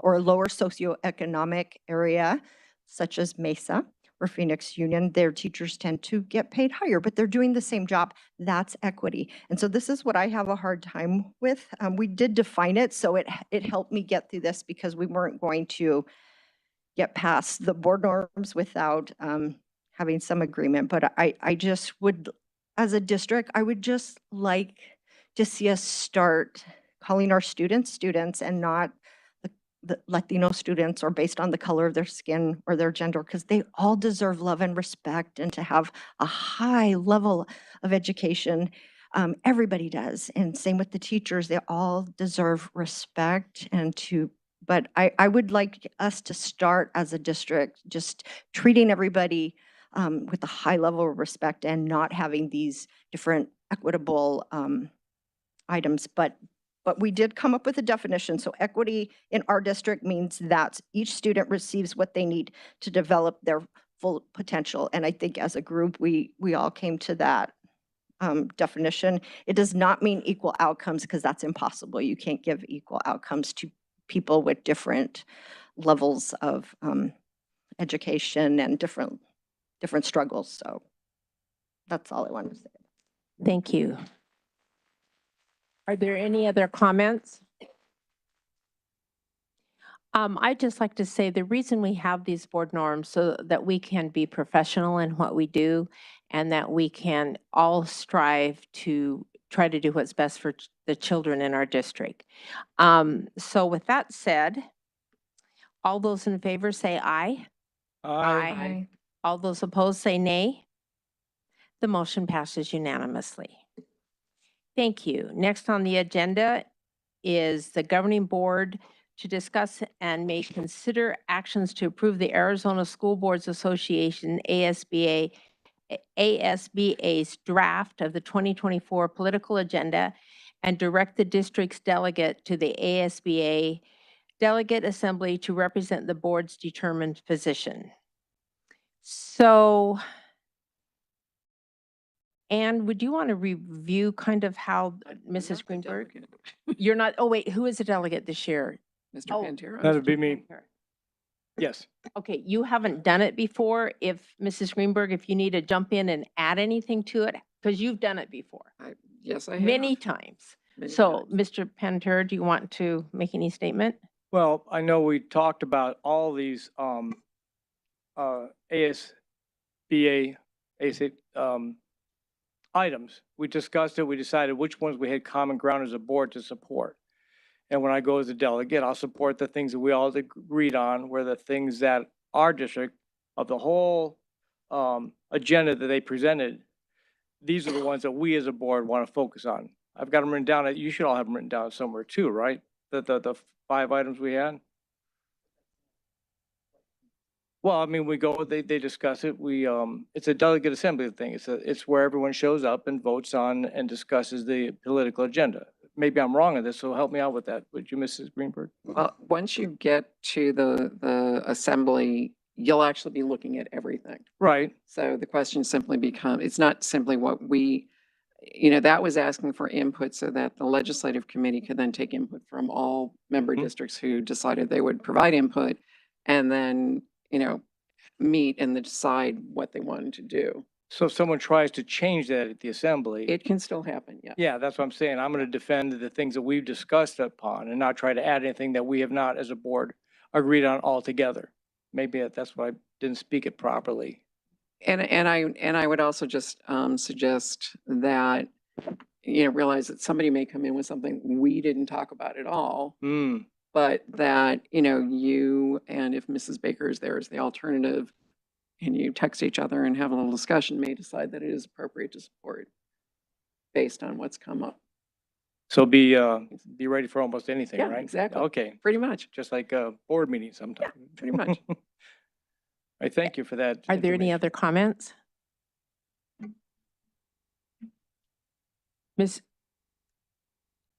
or lower socioeconomic area, such as Mesa or Phoenix Union, their teachers tend to get paid higher, but they're doing the same job. That's equity. And so this is what I have a hard time with. We did define it, so it helped me get through this, because we weren't going to get past the board norms without having some agreement. But I just would, as a district, I would just like to see us start calling our students and not the Latino students, or based on the color of their skin or their gender, because they all deserve love and respect, and to have a high level of education. Everybody does. And same with the teachers. They all deserve respect, but I would like us to start as a district just treating everybody with a high level of respect, and not having these different equitable items. But we did come up with a definition. So equity in our district means that each student receives what they need to develop their full potential. And I think as a group, we all came to that definition. It does not mean equal outcomes, because that's impossible. You can't give equal outcomes to people with different levels of education and different struggles. So that's all I wanted to say. Thank you. Are there any other comments? I'd just like to say the reason we have these board norms so that we can be professional in what we do, and that we can all strive to try to do what's best for the children in our district. So with that said, all those in favor say aye. Aye. All those opposed say nay. The motion passes unanimously. Thank you. Next on the agenda is the governing board to discuss and may consider actions to approve the Arizona School Boards Association, ASBA's draft of the 2024 political agenda, and direct the district's delegate to the ASBA Delegate Assembly to represent the board's determined position. So And would you want to review kind of how I'm Mrs. not the Greenberg? delegate. You're not, oh wait, who is the delegate this year? Mr. Oh, Pantera. That would be Mr. me. Pantera. Yes. Okay, you haven't done it before. If Mrs. Greenberg, if you need to jump in and add anything to it, because you've done it before, Yes, I have. many times. Many So, times. Mr. Pantera, do you want to make any statement? Well, I know we talked about all these ASBA, items. We discussed it. We decided which ones we had common ground as a board to support. And when I go as a delegate, I'll support the things that we all agreed on, were the things that our district of the whole agenda that they presented. These are the ones that we as a board want to focus on. I've got them written down. You should all have them written down somewhere too, right? The 5 items we had. Well, I mean, they discuss it. It's a delegate assembly thing. It's where everyone shows up and votes on and discusses the political agenda. Maybe I'm wrong on this, so help me out with that. Would you, Mrs. Greenberg? Well, once you get to the assembly, you'll actually be looking at everything. Right. So the question simply becomes, it's not simply what that was asking for input so that the legislative committee could then take input from all member districts who decided they would provide input and then, meet and then decide what they wanted to do. So if someone tries to change that at the assembly. It can still happen, yeah. Yeah, that's what I'm saying. I'm going to defend the things that we've discussed upon and not try to add anything that we have not as a board agreed on altogether. Maybe that's why I didn't speak it properly. And I would also just suggest that, realize that somebody may come in with something we didn't talk about at all, but that, you and if Mrs. Baker is there as the alternative and you text each other and have a little discussion, may decide that it is appropriate to support based on what's come up. So be ready for almost anything, Yeah, right? exactly. Okay. Pretty much. Just like a board meeting sometimes. Pretty much. I thank you for that. Are there any information. other comments?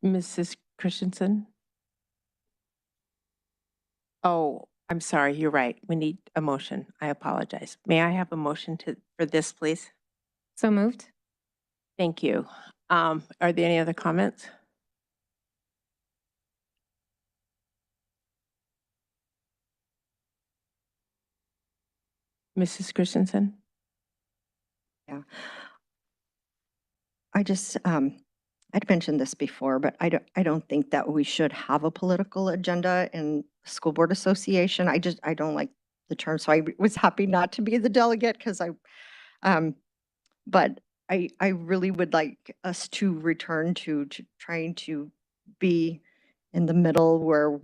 Mrs. Christensen? Oh, I'm sorry, you're right. We need a motion. I apologize. May I have a motion for this, please? So moved. Thank you. Are there any other comments? Mrs. Christensen? Yeah. I just, I'd mentioned this before, but I don't think that we should have a political agenda in school board association. I don't like the term, so I was happy not to be the delegate because but I really would like us to return to trying to be in the middle where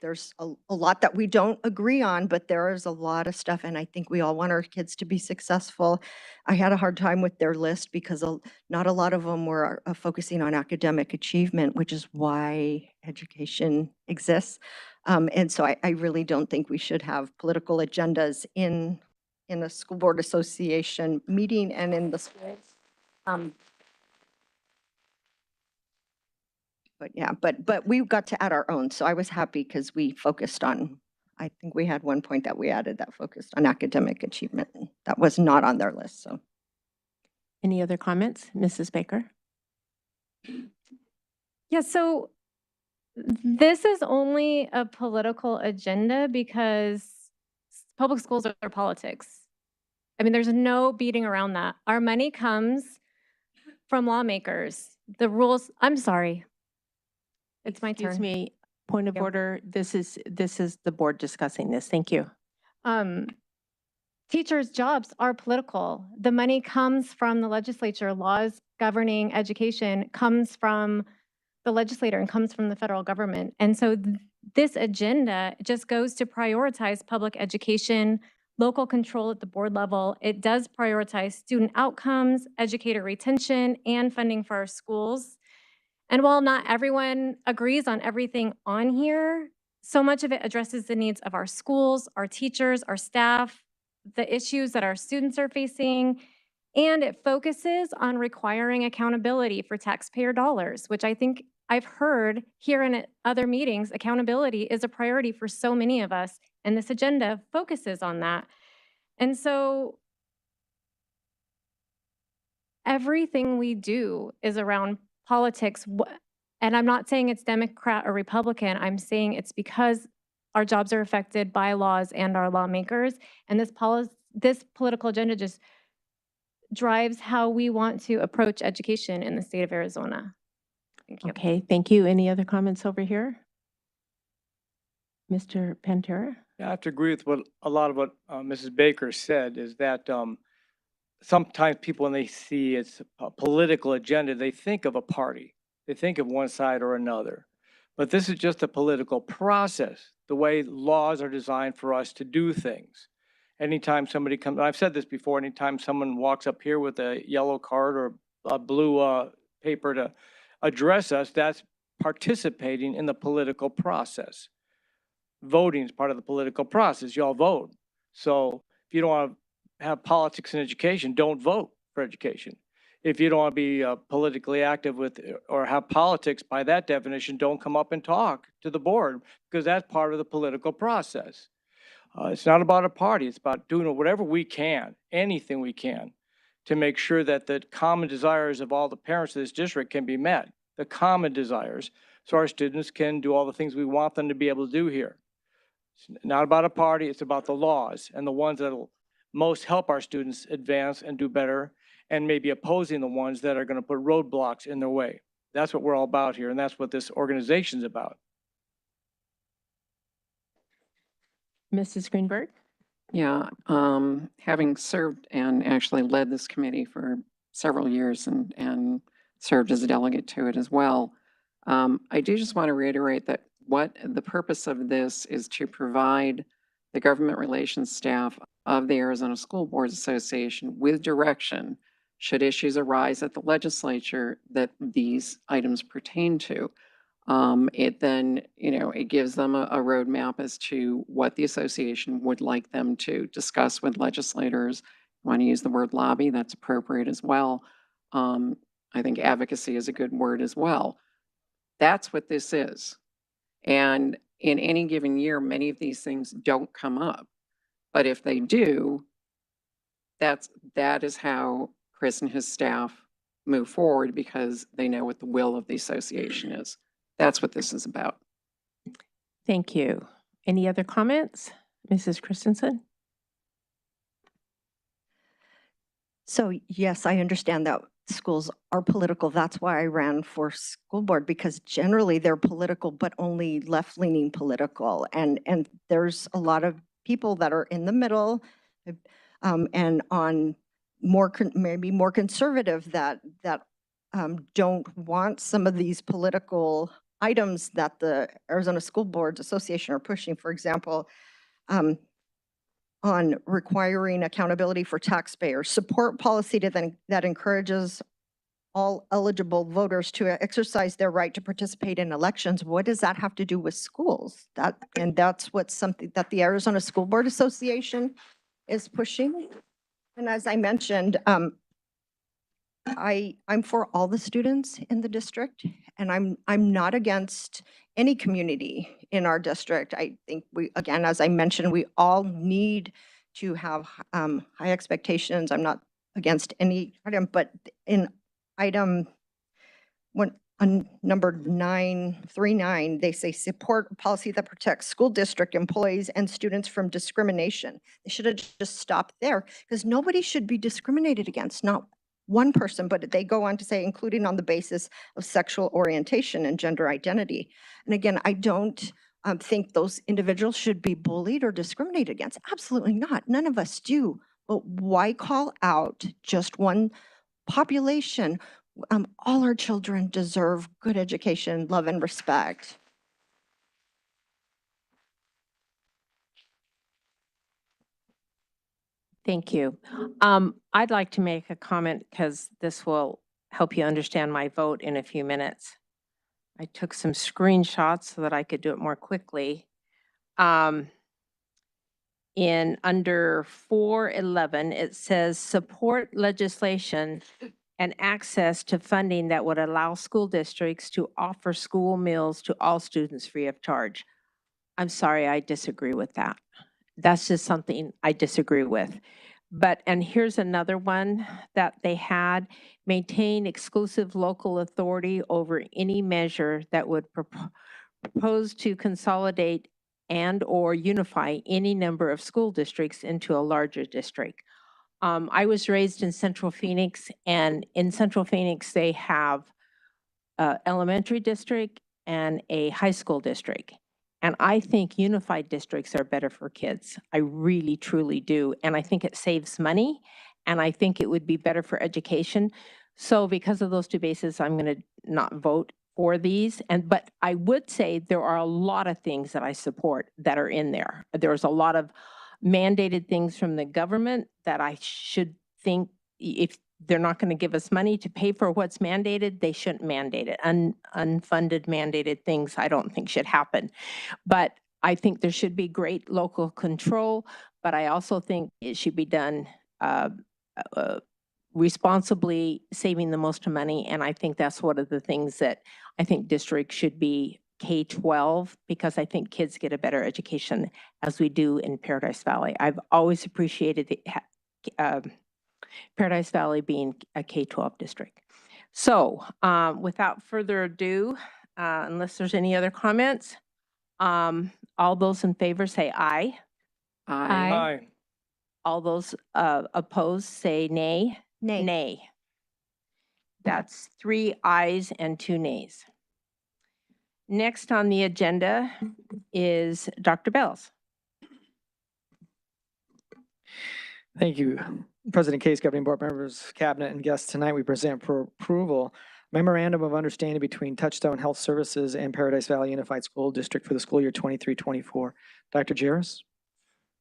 there's a lot that we don't agree on, but there is a lot of stuff, and I think we all want our kids to be successful. I had a hard time with their list because not a lot of them were focusing on academic achievement, which is why education exists. And so I really don't think we should have political agendas in a school board association meeting and in the schools. But yeah, but we got to add our own. So I was happy because we focused on, I think we had one point that we added that focused on academic achievement. That was not on their list, so. Any other comments? Mrs. Baker? Yeah, so this is only a political agenda because public schools are politics. I mean, there's no beating around that. Our money comes from lawmakers. The rules, I'm sorry. It's my turn. Excuse me, point of Yeah. order. This is the board discussing this. Thank you. Teachers' jobs are political. The money comes from the legislature. Laws governing education comes from the legislator and comes from the federal government. And so this agenda just goes to prioritize public education, local control at the board level. It does prioritize student outcomes, educator retention, and funding for our schools. And while not everyone agrees on everything on here, so much of it addresses the needs of our schools, our teachers, our staff, the issues that our students are facing, and it focuses on requiring accountability for taxpayer dollars, which I think I've heard here and at other meetings. Accountability is a priority for so many of us, and this agenda focuses on that. And so everything we do is around politics. And I'm not saying it's Democrat or Republican. I'm saying it's because our jobs are affected by laws and our lawmakers. And this political agenda just drives how we want to approach education in the state of Arizona. Thank you. Okay, thank you. Any other comments over here? Mr. Pantera? Yeah, I have to agree with a lot of what Mrs. Baker said, is that sometimes people, when they see it's a political agenda, they think of a party. They think of one side or another. But this is just a political process, the way laws are designed for us to do things. Anytime somebody comes, I've said this before, anytime someone walks up here with a yellow card or a blue paper to address us, that's participating in the political process. Voting is part of the political process. You all vote. So if you don't want to have politics in education, don't vote for education. If you don't want to be politically active with or have politics, by that definition, don't come up and talk to the board, because that's part of the political process. It's not about a party. It's about doing whatever we can, anything we can, to make sure that the common desires of all the parents of this district can be met, the common desires, so our students can do all the things we want them to be able to do here. It's not about a party. It's about the laws, and the ones that will most help our students advance and do better, and maybe opposing the ones that are going to put roadblocks in their way. That's what we're all about here, and that's what this organization's about. Mrs. Greenberg? Yeah, having served and actually led this committee for several years and served as a delegate to it as well, I do just want to reiterate that what the purpose of this is to provide the government relations staff of the Arizona School Boards Association with direction should issues arise at the legislature that these items pertain to. It then, it gives them a roadmap as to what the association would like them to discuss with legislators. Want to use the word lobby, that's appropriate as well. I think advocacy is a good word as well. That's what this is. And in any given year, many of these things don't come up. But if they do, that is how Chris and his staff move forward, because they know what the will of the association is. That's what this is about. Thank you. Any other comments? Mrs. Christensen? So yes, I understand that schools are political. That's why I ran for school board, because generally they're political, but only left-leaning political. And there's a lot of people that are in the middle and on maybe more conservative that don't want some of these political items that the Arizona School Boards Association are pushing. For example, on requiring accountability for taxpayers, support policy that encourages all eligible voters to exercise their right to participate in elections. What does that have to do with schools? That's something that the Arizona School Board Association is pushing. And as I mentioned, I'm for all the students in the district, and I'm not against any community in our district. I think again, as I mentioned, we all need to have high expectations. I'm not against any item, but in item on number 939, they say support a policy that protects school district employees and students from discrimination. They should have just stopped there, because nobody should be discriminated against, not one person, but they go on to say, including on the basis of sexual orientation and gender identity. And again, I don't think those individuals should be bullied or discriminated against. Absolutely not. None of us do. But why call out just one population? All our children deserve good education, love, and respect. Thank you. I'd like to make a comment, because this will help you understand my vote in a few minutes. I took some screenshots so that I could do it more quickly. In under 411, it says support legislation and access to funding that would allow school districts to offer school meals to all students free of charge. I'm sorry, I disagree with that. That's just something I disagree with. But, and here's another one that they had, maintain exclusive local authority over any measure that would propose to consolidate and/or unify any number of school districts into a larger district. I was raised in Central Phoenix, and in Central Phoenix, they have a elementary district and a high school district. And I think unified districts are better for kids. I really, truly do. And I think it saves money, and I think it would be better for education. So because of those two bases, I'm going to not vote for these. But I would say there are a lot of things that I support that are in there. There's a lot of mandated things from the government that I should think, if they're not going to give us money to pay for what's mandated, they shouldn't mandate it. Unfunded mandated things I don't think should happen. But I think there should be great local control, but I also think it should be done responsibly, saving the most money. And I think that's one of the things that I think districts should be K-12, because I think kids get a better education as we do in Paradise Valley. I've always appreciated the, Paradise Valley being a K-12 district. So without further ado, unless there's any other comments, all those in favor say aye. Aye. Aye. All those opposed say nay. Nay. Nay. That's 3 ayes and 2 nays. Next on the agenda is Dr. Bells. Thank you, President Case, Governing Board members, Cabinet, and guests. Tonight, we present for approval Memorandum of Understanding between Touchstone Health Services and Paradise Valley Unified School District for the school year 23-24. Dr. Jaros?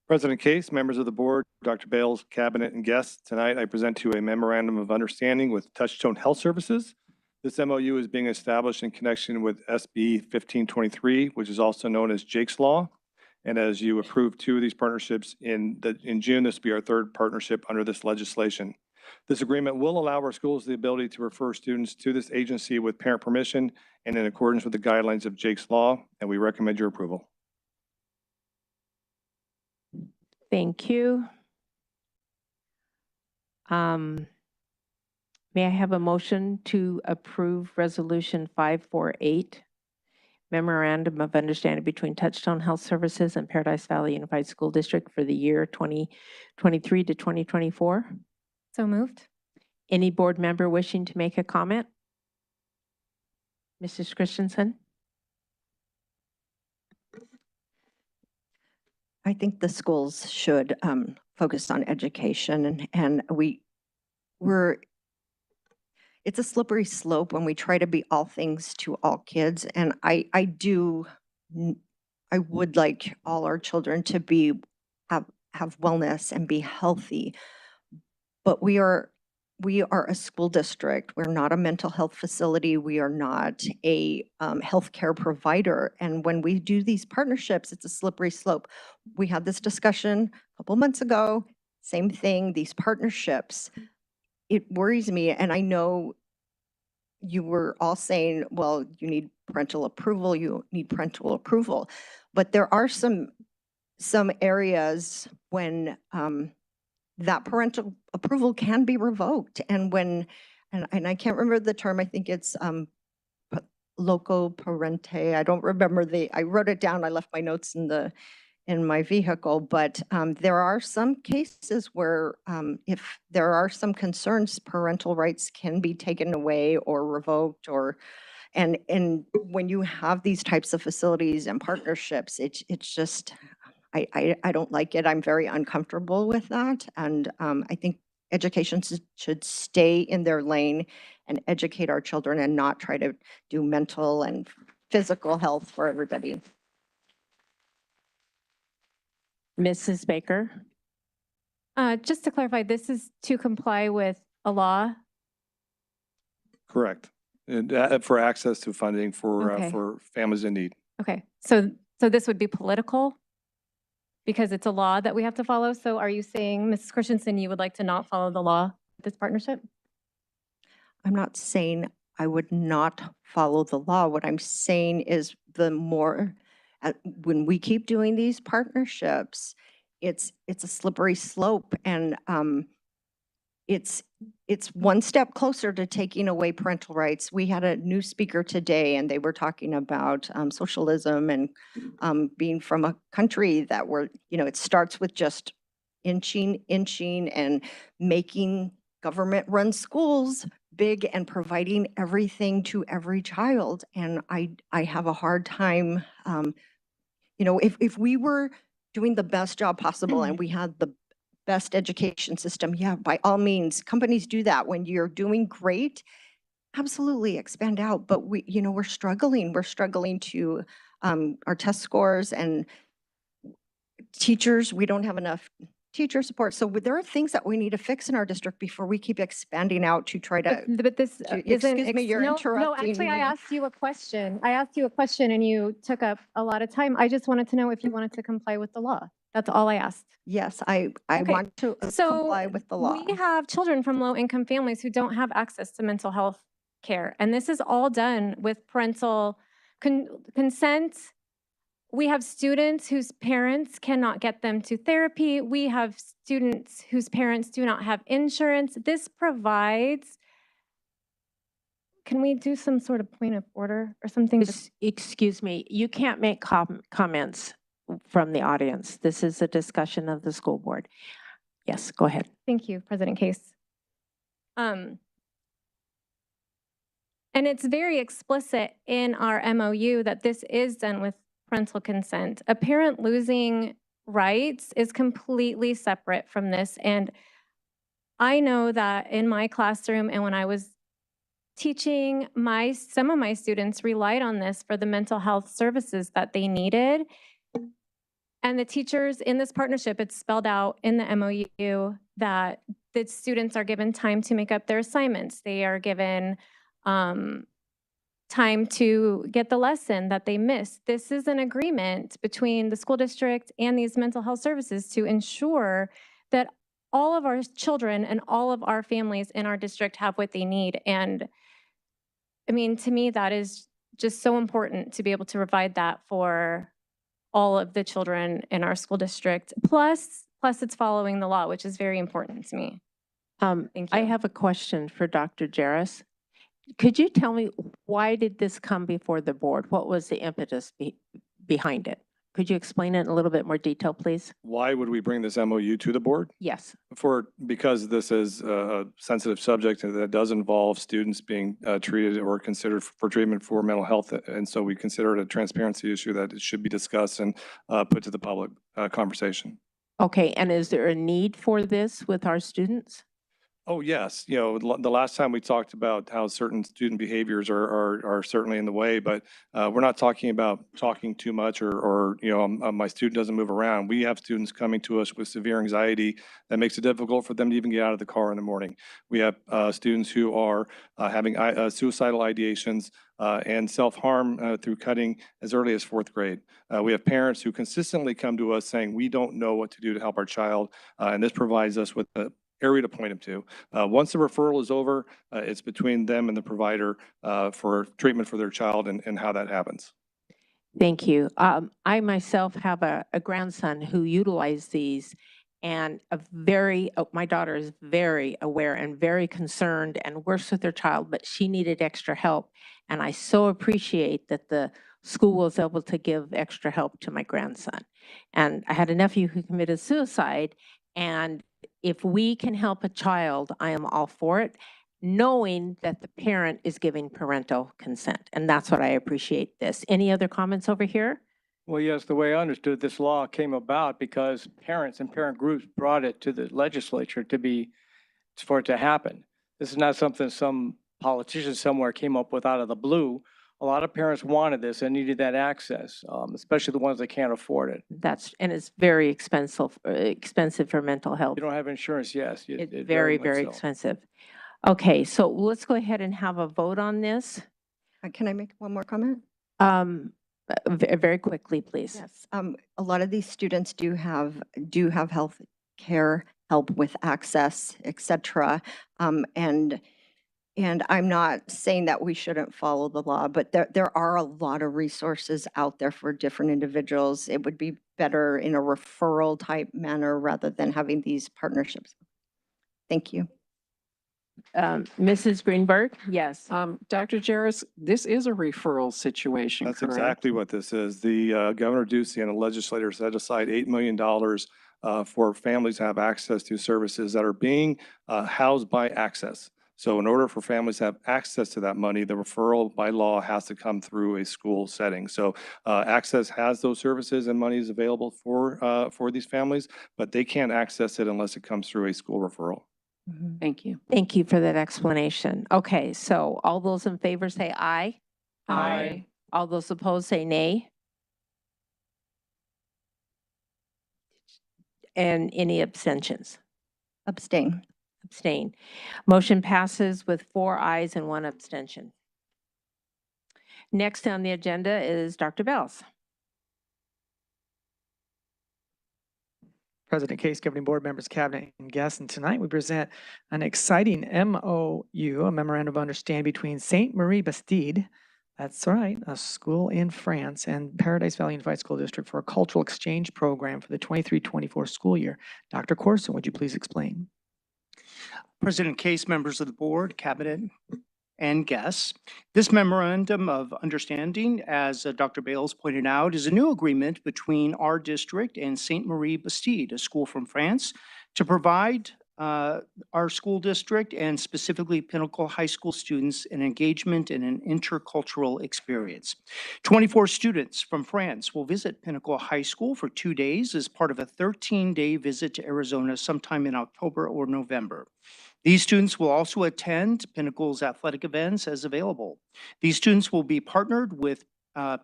President Case, members of the board, Dr. Bales, Cabinet, and guests, tonight I present to you a Memorandum of Understanding with Touchstone Health Services. This MOU is being established in connection with SB 1523, which is also known as Jake's Law. And as you approve 2 of these partnerships in June, this will be our 3rd partnership under this legislation. This agreement will allow our schools the ability to refer students to this agency with parent permission and in accordance with the guidelines of Jake's Law, and we recommend your approval. Thank you. May I have a motion to approve Resolution 548, Memorandum of Understanding between Touchstone Health Services and Paradise Valley Unified School District for the year 2023 to 2024? So moved. Any board member wishing to make a comment? Mrs. Christensen? I think the schools should focus on education, and it's a slippery slope when we try to be all things to all kids. And I would like all our children to have wellness and be healthy. But we are a school district. We're not a mental health facility. We are not a healthcare provider. And when we do these partnerships, it's a slippery slope. We had this discussion a couple months ago. Same thing, these partnerships. It worries me. And I know you were all saying, well, you need parental approval. But there are some areas when that parental approval can be revoked. And and I can't remember the term, I think it's loco parente. I don't remember I wrote it down. I left my notes in my vehicle, but there are some cases where if there are some concerns, parental rights can be taken away or revoked, and when you have these types of facilities and partnerships, it's just, I don't like it. I'm very uncomfortable with that. And I think education should stay in their lane and educate our children and not try to do mental and physical health for everybody. Mrs. Baker? Just to clarify, this is to comply with a law? Correct. And, for access to funding for families in need. Okay, so this would be political? Because it's a law that we have to follow? So are you saying, Mrs. Christensen, you would like to not follow the law, this partnership? I'm not saying I would not follow the law. What I'm saying is when we keep doing these partnerships, it's a slippery slope, and it's one step closer to taking away parental rights. We had a new speaker today, and they were talking about socialism and being from a country that it starts with just inching, and making government-run schools big and providing everything to every child. And I have a hard time, if we were doing the best job possible and we had the best education system, yeah, by all means, companies do that. When you're doing great, absolutely expand out. But we're struggling. We're struggling to our test scores and teachers. We don't have enough teacher support. So there are things that we need to fix in our district before we keep expanding out to try to. But this isn't. Excuse me, you're No, interrupting actually, I me. asked you a question. I asked you a question and you took up a lot of time. I just wanted to know if you wanted to comply with the law. That's all I asked. Yes, I Okay. want to comply with the law. We have children from low-income families who don't have access to mental health care, and this is all done with parental consent. We have students whose parents cannot get them to therapy. We have students whose parents do not have insurance. This provides. Can we do some sort of point of order or something? Excuse me, you can't make comments from the audience. This is a discussion of the school board. Yes, go ahead. Thank you, President Case. And it's very explicit in our MOU that this is done with parental consent. A parent losing rights is completely separate from this. And I know that in my classroom and when I was teaching, some of my students relied on this for the mental health services that they needed. And the teachers in this partnership, it's spelled out in the MOU that the students are given time to make up their assignments. They are given time to get the lesson that they missed. This is an agreement between the school district and these mental health services to ensure that all of our children and all of our families in our district have what they need. And I mean, to me, that is just so important to be able to provide that for all of the children in our school district. Plus it's following the law, which is very important to me. Thank you. I have a question for Dr. Jarris. Could you tell me, why did this come before the board? What was the impetus behind it? Could you explain it in a little bit more detail, please? Why would we bring this MOU to the board? Yes. Because this is a sensitive subject and that does involve students being treated or considered for treatment for mental health. And so we consider it a transparency issue that it should be discussed and put to the public conversation. Okay, and is there a need for this with our students? Oh, yes. The last time we talked about how certain student behaviors are certainly in the way, but we're not talking about talking too much or my student doesn't move around. We have students coming to us with severe anxiety that makes it difficult for them to even get out of the car in the morning. We have students who are having suicidal ideations and self-harm through cutting as early as 4th grade. We have parents who consistently come to us saying, we don't know what to do to help our child, and this provides us with a area to point them to. Once the referral is over, it's between them and the provider for treatment for their child and how that happens. Thank you. I myself have a grandson who utilized these, and my daughter is very aware and very concerned and works with her child, but she needed extra help. And I so appreciate that the school was able to give extra help to my grandson. And I had a nephew who committed suicide, and if we can help a child, I am all for it, knowing that the parent is giving parental consent. And that's what I appreciate this. Any other comments over here? Well, yes, the way I understood this law came about because parents and parent groups brought it to the legislature for it to happen. This is not something some politician somewhere came up with out of the blue. A lot of parents wanted this and needed that access, especially the ones that can't afford it. And it's very expensive for mental health. You don't have insurance, yes. It's very, very expensive. Okay, so let's go ahead and have a vote on this. Can I make one more comment? Very quickly, please. Yes. A lot of these students do have health care help with access, et cetera. And And I'm not saying that we shouldn't follow the law, but there are a lot of resources out there for different individuals. It would be better in a referral type manner rather than having these partnerships. Thank you. Mrs. Greenberg? Yes. Dr. Jarris, this is a referral situation, That's correct? exactly what this is. The Governor Ducey and the legislators set aside $8 million for families to have access to services that are being housed by Access. So in order for families to have access to that money, the referral by law has to come through a school setting. So Access has those services and money is available for these families, but they can't access it unless it comes through a school referral. Thank you. Thank you for that explanation. Okay, so all those in favor say aye. Aye. All those opposed say nay. And any abstentions? Abstain. Abstain. Motion passes with 4 ayes and 1 abstention. Next on the agenda is Dr. Bells. President Case, Governing Board members, Cabinet, and guests, and tonight we present an exciting MOU, a Memorandum of Understanding between Sainte Marie Bastide, that's right, a school in France, and Paradise Valley Unified School District for a cultural exchange program for the 23-24 school year. Dr. Corson, would you please explain? President Case, members of the board, cabinet, and guests. This memorandum of understanding, as Dr. Bales pointed out, is a new agreement between our district and Sainte Marie Bastide, a school from France, to provide our school district and specifically Pinnacle High School students an engagement in an intercultural experience. 24 students from France will visit Pinnacle High School for 2 days as part of a 13-day visit to Arizona sometime in October or November. These students will also attend Pinnacle's athletic events as available. These students will be partnered with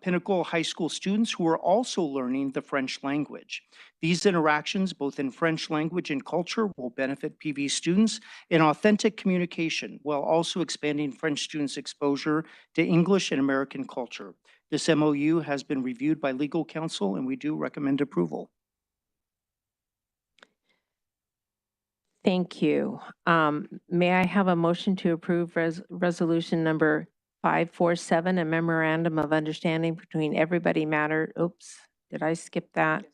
Pinnacle High School students who are also learning the French language. These interactions, both in French language and culture, will benefit PV students in authentic communication while also expanding French students' exposure to English and American culture. This MOU has been reviewed by legal counsel and we do recommend approval. Thank you. May I have a motion to approve resolution number 547, a memorandum of understanding between Everybody Matter. Oops, did I skip that?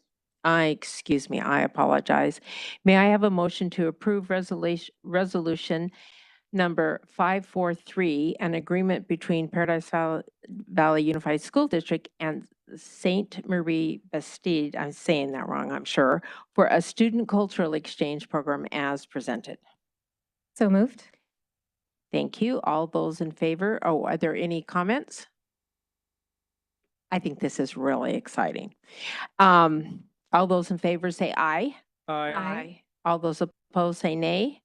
Excuse me, I apologize. May I have a motion to approve resolution number 543, an agreement between Paradise Valley Unified School District and Sainte Marie Bastide, I'm saying that wrong, I'm sure, for a student cultural exchange program as presented. So moved. Thank you. All those in favor? Oh, are there any comments? I think this is really exciting. All those in favor say aye. Aye. All those opposed say nay.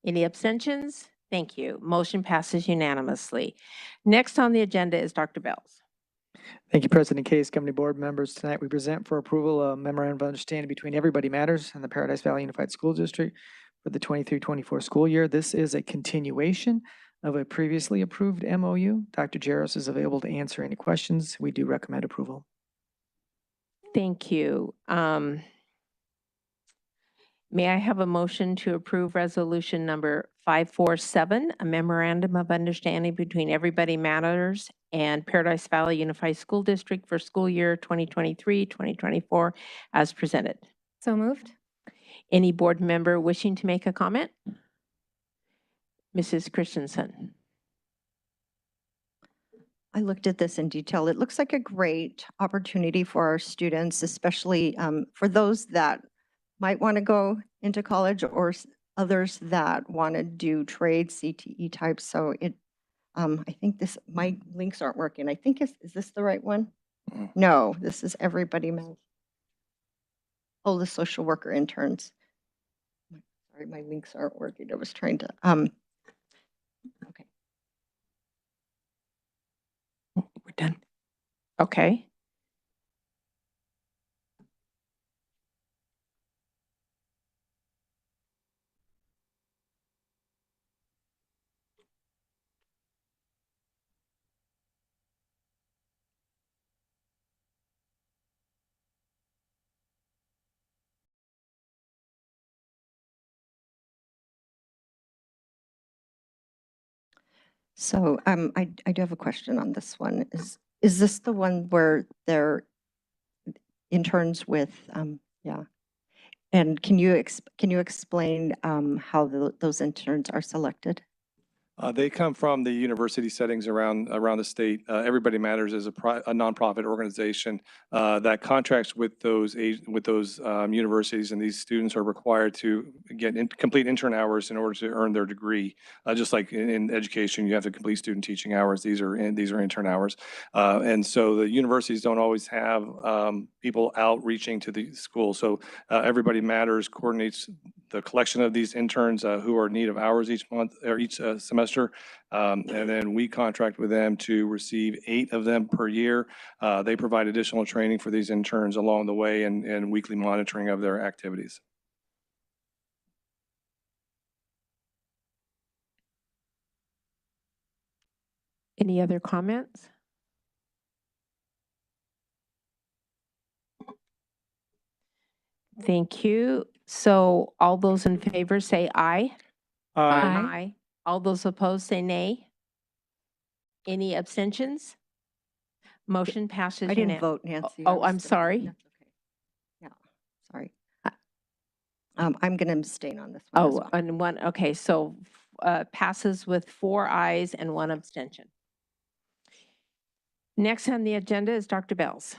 Any abstentions? Thank you. Motion passes unanimously. Next on the agenda is Dr. Bells. Thank you, President Case, Governing Board members. Tonight we present for approval a memorandum of understanding between Everybody Matters and the Paradise Valley Unified School District for the 23-24 school year. This is a continuation of a previously approved MOU. Dr. Jarris is available to answer any questions. We do recommend approval. Thank you. May I have a motion to approve resolution number 547, a memorandum of understanding between Everybody Matters and Paradise Valley Unified School District for school year 2023-2024 as presented? So moved. Any board member wishing to make a comment? Mrs. Christensen. I looked at this in detail. It looks like a great opportunity for our students, especially for those that might want to go into college or others that want to do trade CTE types. So it, I think this, my links aren't working. I think, is this the right one? No, this is Everybody Matters. Oh, the social worker interns. Sorry, my links aren't working. I was trying to, okay. We're done. Okay. So I do have a question on this one. Is this the one where they're interns with, yeah? And can you explain how those interns are selected? They come from the university settings around the state. Everybody Matters is a nonprofit organization that contracts with those universities, and these students are required to get complete intern hours in order to earn their degree. Just like in education, you have to complete student teaching hours. These are intern hours, and so the universities don't always have people outreaching to the school. So Everybody Matters coordinates the collection of these interns who are in need of hours each month or each semester. And then we contract with them to receive 8 of them per year. They provide additional training for these interns along the way and weekly monitoring of their activities. Any other comments? Thank you. So all those in favor say aye. Aye. All those opposed say nay. Any abstentions? Motion passes. I didn't vote, Nancy. I Oh, was I'm still- sorry. That's okay. Yeah, sorry. I'm going to abstain on this one as Oh, well. and one, okay, so passes with 4 ayes and 1 abstention. Next on the agenda is Dr. Bells.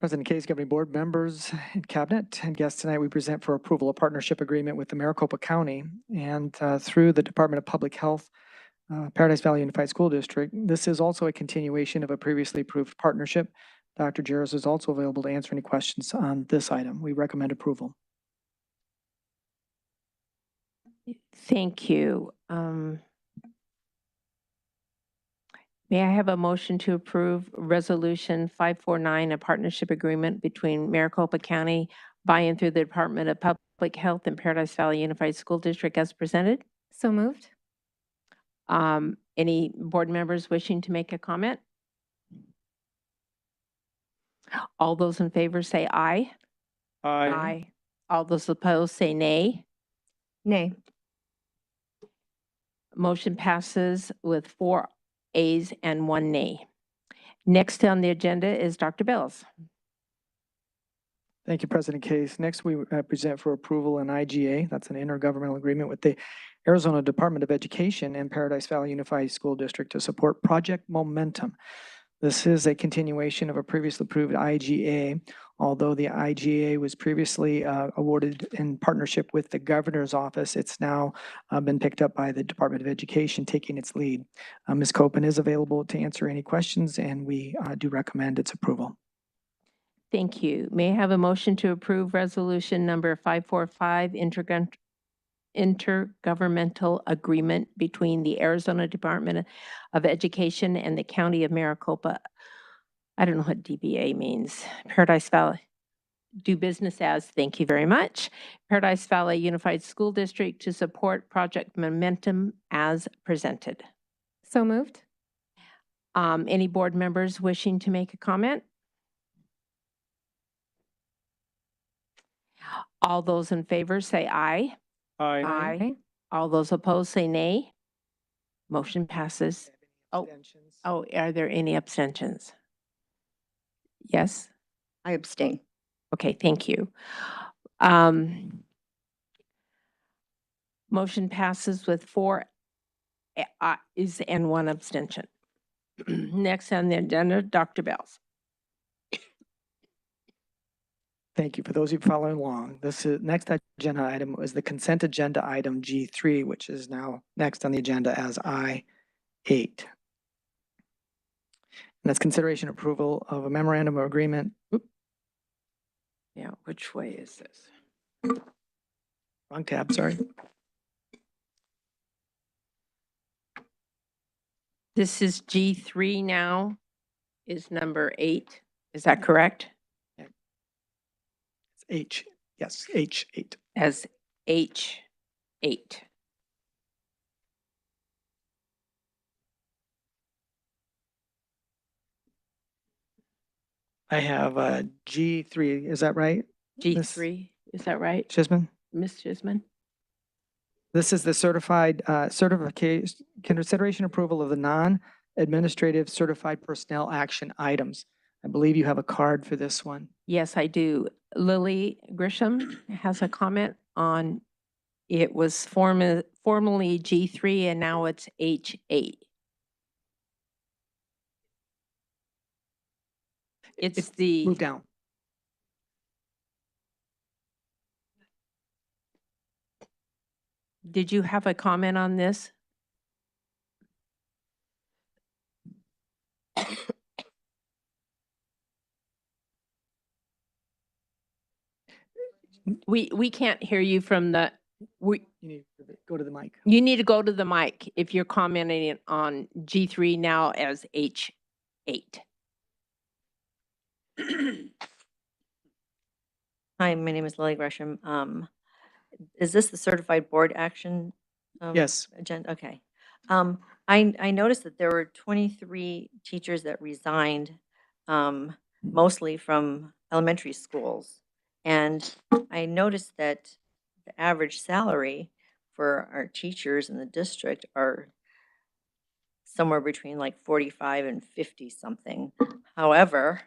President Case, Governing Board members and Cabinet and guests, tonight we present for approval a partnership agreement with the Maricopa County and through the Department of Public Health, Paradise Valley Unified School District. This is also a continuation of a previously approved partnership. Dr. Jaros is also available to answer any questions on this item. We recommend approval. Thank you. May I have a motion to approve Resolution 549, a partnership agreement between Maricopa County by and through the Department of Public Health and Paradise Valley Unified School District as presented? So moved. Any board members wishing to make a comment? All those in favor say aye. Aye. All those opposed say nay. Nay. Motion passes with 4 ayes and 1 nay. Next on the agenda is Dr. Bells. Thank you, President Case. Next, we present for approval an IGA. That's an intergovernmental agreement with the Arizona Department of Education and Paradise Valley Unified School District to support Project Momentum. This is a continuation of a previously approved IGA, although the IGA was previously awarded in partnership with the governor's office. It's now been picked up by the Department of Education, taking its lead. Ms. Copen is available to answer any questions, and we do recommend its approval. Thank you. May I have a motion to approve resolution number 545, intergovernmental agreement between the Arizona Department of Education and the County of Maricopa? I don't know what DBA means. Paradise Valley. Do business as, thank you very much. Paradise Valley Unified School District to support Project Momentum as presented. So moved. Any board members wishing to make a comment? All those in favor say aye. Aye. All those opposed say nay. Motion passes. Oh, are there any abstentions? Yes? I abstain. Okay, thank you. Motion passes with 4 ayes and 1 abstention. Next on the agenda, Dr. Bells. Thank you. For those of you following along, this is next agenda item is the consent agenda item G3, which is now next on the agenda as I8. And that's consideration approval of a memorandum of agreement. Yeah, which way is this? Wrong tab, sorry. This is G3 now, is number 8. Is that correct? It's H, yes, H8. As H8. I have G3, is that right? G3, is that right? Chisholm? Ms. Chisholm? This is the certified certification, consideration approval of the non-administrative certified personnel action items. I believe you have a card for this one. Yes, I do. Lily Grisham has a comment on, it was formerly G3 and now it's H8. It's the. Move down. Did you have a comment on this? We can't hear you from the, You need to go to the mic. you need to go to the mic if you're commenting on G3 now as H8. Hi, my name is Lily Gresham. Is this the certified board action? Yes. Agenda, okay. I noticed that there were 23 teachers that resigned, mostly from elementary schools. And I noticed that the average salary for our teachers in the district are somewhere between like 45 and 50 something. However,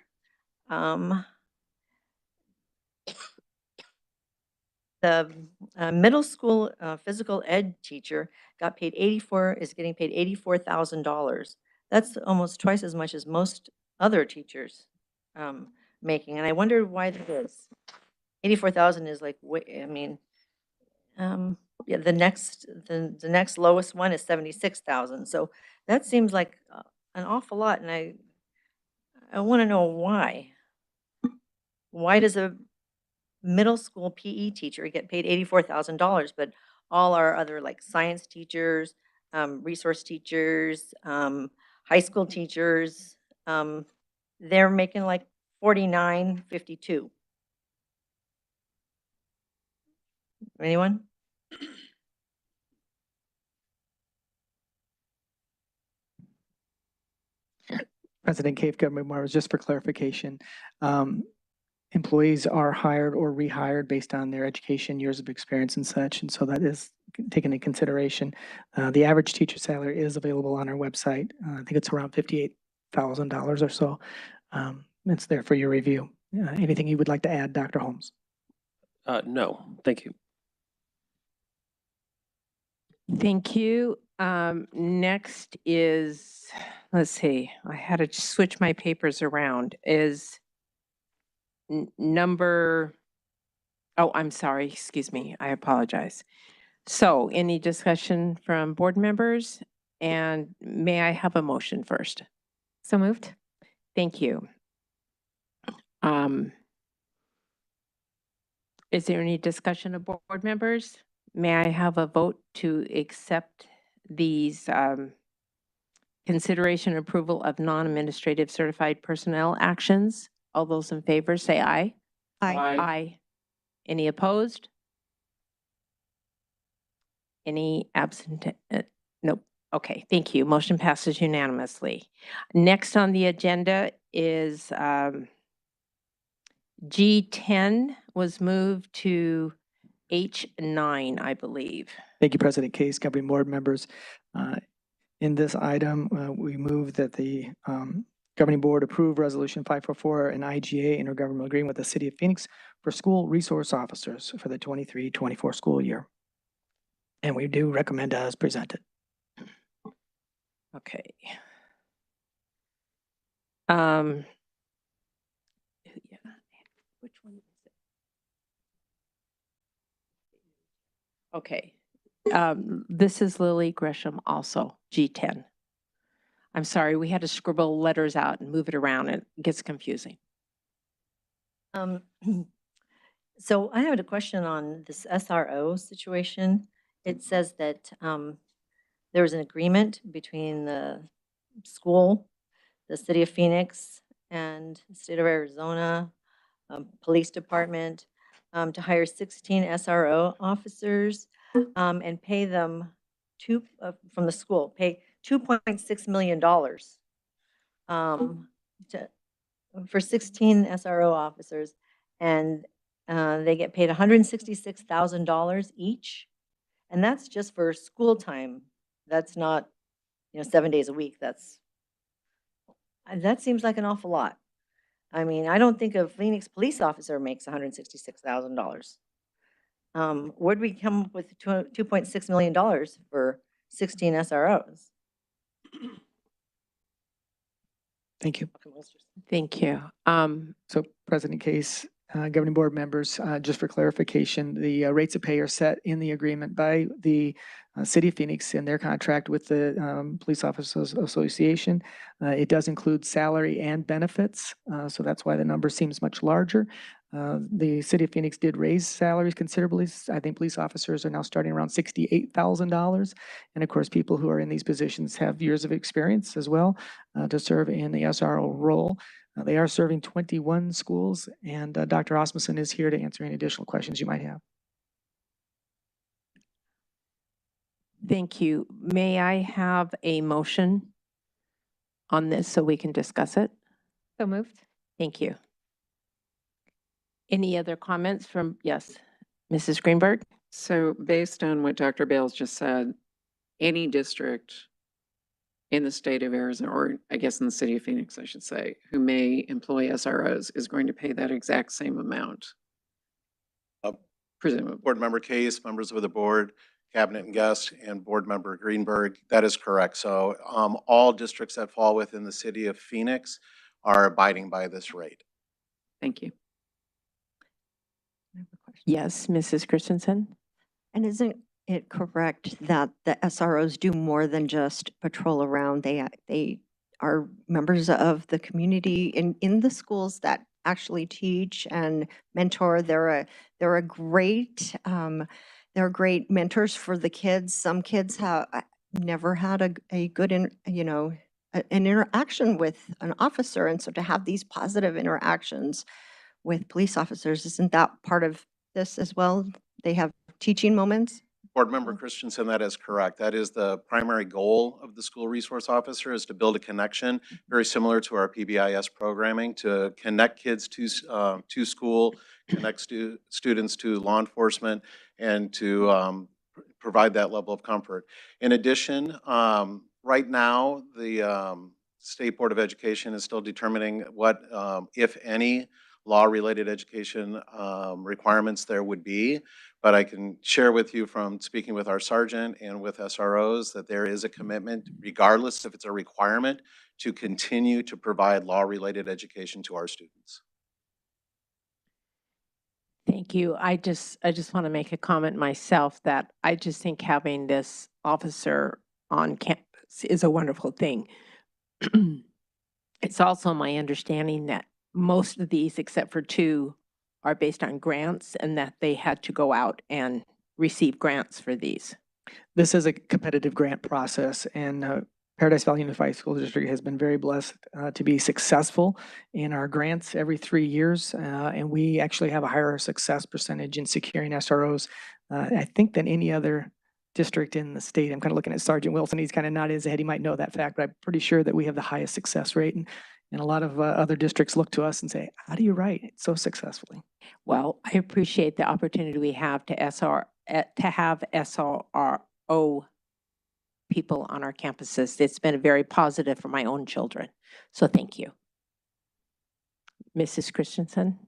the middle school physical ed teacher is getting paid $84,000. That's almost twice as much as most other teachers making, and I wonder why that is. 84,000 is like way, I mean, yeah, the next lowest one is 76,000. So that seems like an awful lot, and I want to know why. Why does a middle school PE teacher get paid $84,000, but all our other like science teachers, resource teachers, high school teachers, they're making like $49.52. Anyone? President Cave, Government Morris, just for clarification, employees are hired or rehired based on their education, years of experience and such, and so that is taken into consideration. The average teacher salary is available on our website. I think it's around $58,000 or so. It's there for your review. Anything you would like to add, Dr. Holmes? No, thank you. Thank you. Next is, let's see, I had to switch my papers around, is number, oh, I'm sorry, excuse me, I apologize. So any discussion from board members? And may I have a motion first? So moved. Thank you. Is there any discussion of board members? May I have a vote to accept these consideration and approval of non-administrative certified personnel actions? All those in favor say aye. Aye. Aye. Any opposed? Any absent? Nope. Okay, thank you. Motion passes unanimously. Next on the agenda is G10 was moved to H9, I believe. Thank you, President Case, Governing Board members. In this item, we move that the Governing Board approve Resolution 544, an IGA intergovernmental agreement with the City of Phoenix for school resource officers for the 23-24 school year. And we do recommend as presented. Okay. Yeah. Which one is it? Okay. This is Lily Gresham also, G10. I'm sorry, we had to scribble letters out and move it around. It gets confusing. So I had a question on this SRO situation. It says that there was an agreement between the school, the City of Phoenix, and the State of Arizona Police Department to hire 16 SRO officers and pay them from the school, pay $2.6 million for 16 SRO officers, and they get paid $166,000 each, And that's just for school time. That's not, 7 days a week. That seems like an awful lot. I mean, I don't think a Phoenix police officer makes $166,000. Where'd we come up with $2.6 million for 16 SROs? Thank you. Thank you. So President Case, governing board members, just for clarification, the rates of pay are set in the agreement by the City of Phoenix in their contract with the Police Officers Association. It does include salary and benefits, so that's why the number seems much larger. The City of Phoenix did raise salaries considerably. I think police officers are now starting around $68,000. And of course, people who are in these positions have years of experience as well to serve in the SRO role. They are serving 21 schools, and Dr. Osmussen is here to answer any additional questions you might have. Thank you. May I have a motion on this so we can discuss it? So moved. Thank you. Any other comments from, yes, Mrs. Greenberg? So based on what Dr. Bales just said, any district in the state of Arizona, or I guess in the city of Phoenix, I should say, who may employ SROs is going to pay that exact same amount. Presumably. Board Member Case, members of the board, cabinet and guests, and Board Member Greenberg, that is correct. So all districts that fall within the city of Phoenix are abiding by this rate. Thank you. Yes, Mrs. Christensen? And isn't it correct that the SROs do more than just patrol around? They are members of the community in the schools that actually teach and mentor. They're a great mentors for the kids. Some kids have never had a good an interaction with an officer, and so to have these positive interactions with police officers, isn't that part of this as well? They have teaching moments. Board Member Christensen, that is correct. That is the primary goal of the school resource officer, is to build a connection, very similar to our PBIS programming, to connect kids to school, connect students to law enforcement, and to provide that level of comfort. In addition, right now, the State Board of Education is still determining what, if any, law-related education requirements there would be. But I can share with you from speaking with our sergeant and with SROs that there is a commitment, regardless if it's a requirement, to continue to provide law-related education to our students. Thank you. I just want to make a comment myself that I just think having this officer on campus is a wonderful thing. It's also my understanding that most of these, except for 2, are based on grants and that they had to go out and receive grants for these. This is a competitive grant process, and Paradise Valley Unified School District has been very blessed to be successful in our grants every 3 years, and we actually have a higher success percentage in securing SROs, I think, than any other district in the state. I'm kind of looking at Sergeant Wilson. He's kind of nodding his head. He might know that fact, but I'm pretty sure that we have the highest success rate. And a lot of other districts look to us and say, how do you write it so successfully? Well, I appreciate the opportunity we have to have SRO people on our campuses. It's been very positive for my own children. So thank you. Mrs. Christensen?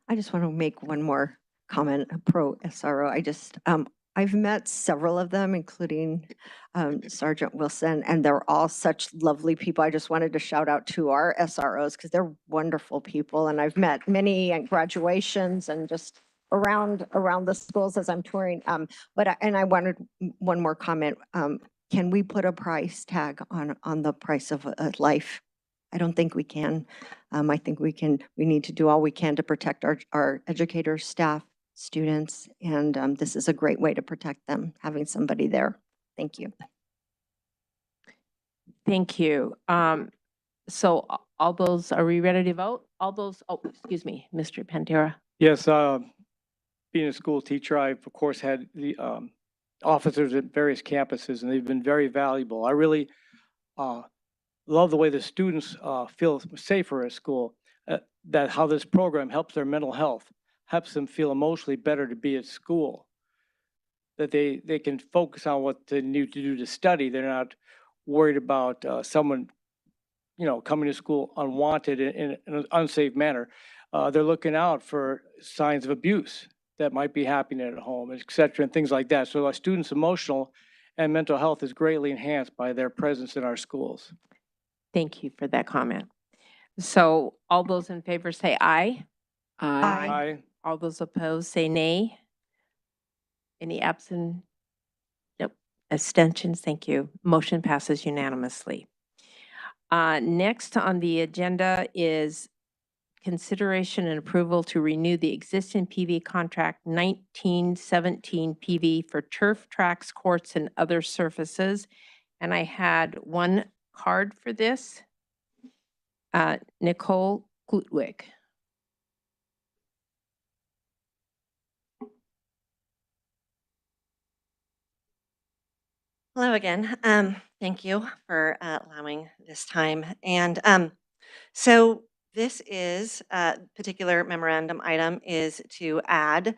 I just want to make one more comment pro SRO. I've met several of them, including Sergeant Wilson, and they're all such lovely people. I just wanted to shout out to our SROs because they're wonderful people. And I've met many at graduations and just around the schools as I'm touring. And I wanted one more comment. Can we put a price tag on the price of a life? I don't think we can. I think we need to do all we can to protect our educators, staff, students, and this is a great way to protect them, having somebody there. Thank you. Thank you. So all those, are we ready to vote? All those, oh, excuse me, Mr. Pantera. Yes, being a school teacher, I've of course had the officers at various campuses, and they've been very valuable. I really love the way the students feel safer at school, that how this program helps their mental health, helps them feel emotionally better to be at school. that they can focus on what they need to do to study. They're not worried about someone, coming to school unwanted in an unsafe manner. They're looking out for signs of abuse that might be happening at home, et cetera, and things like that. So our students' emotional and mental health is greatly enhanced by their presence in our schools. Thank you for that comment. So all those in favor say aye. Aye. All those opposed say nay. Any absent? Nope. Abstentions? Thank you. Motion passes unanimously. Next on the agenda is consideration and approval to renew the existing PV contract 1917 PV for turf tracks, courts, and other surfaces. And I had one card for this. Nicole Glutwick. Hello again. Thank you for allowing this time. And so this is particular memorandum item is to add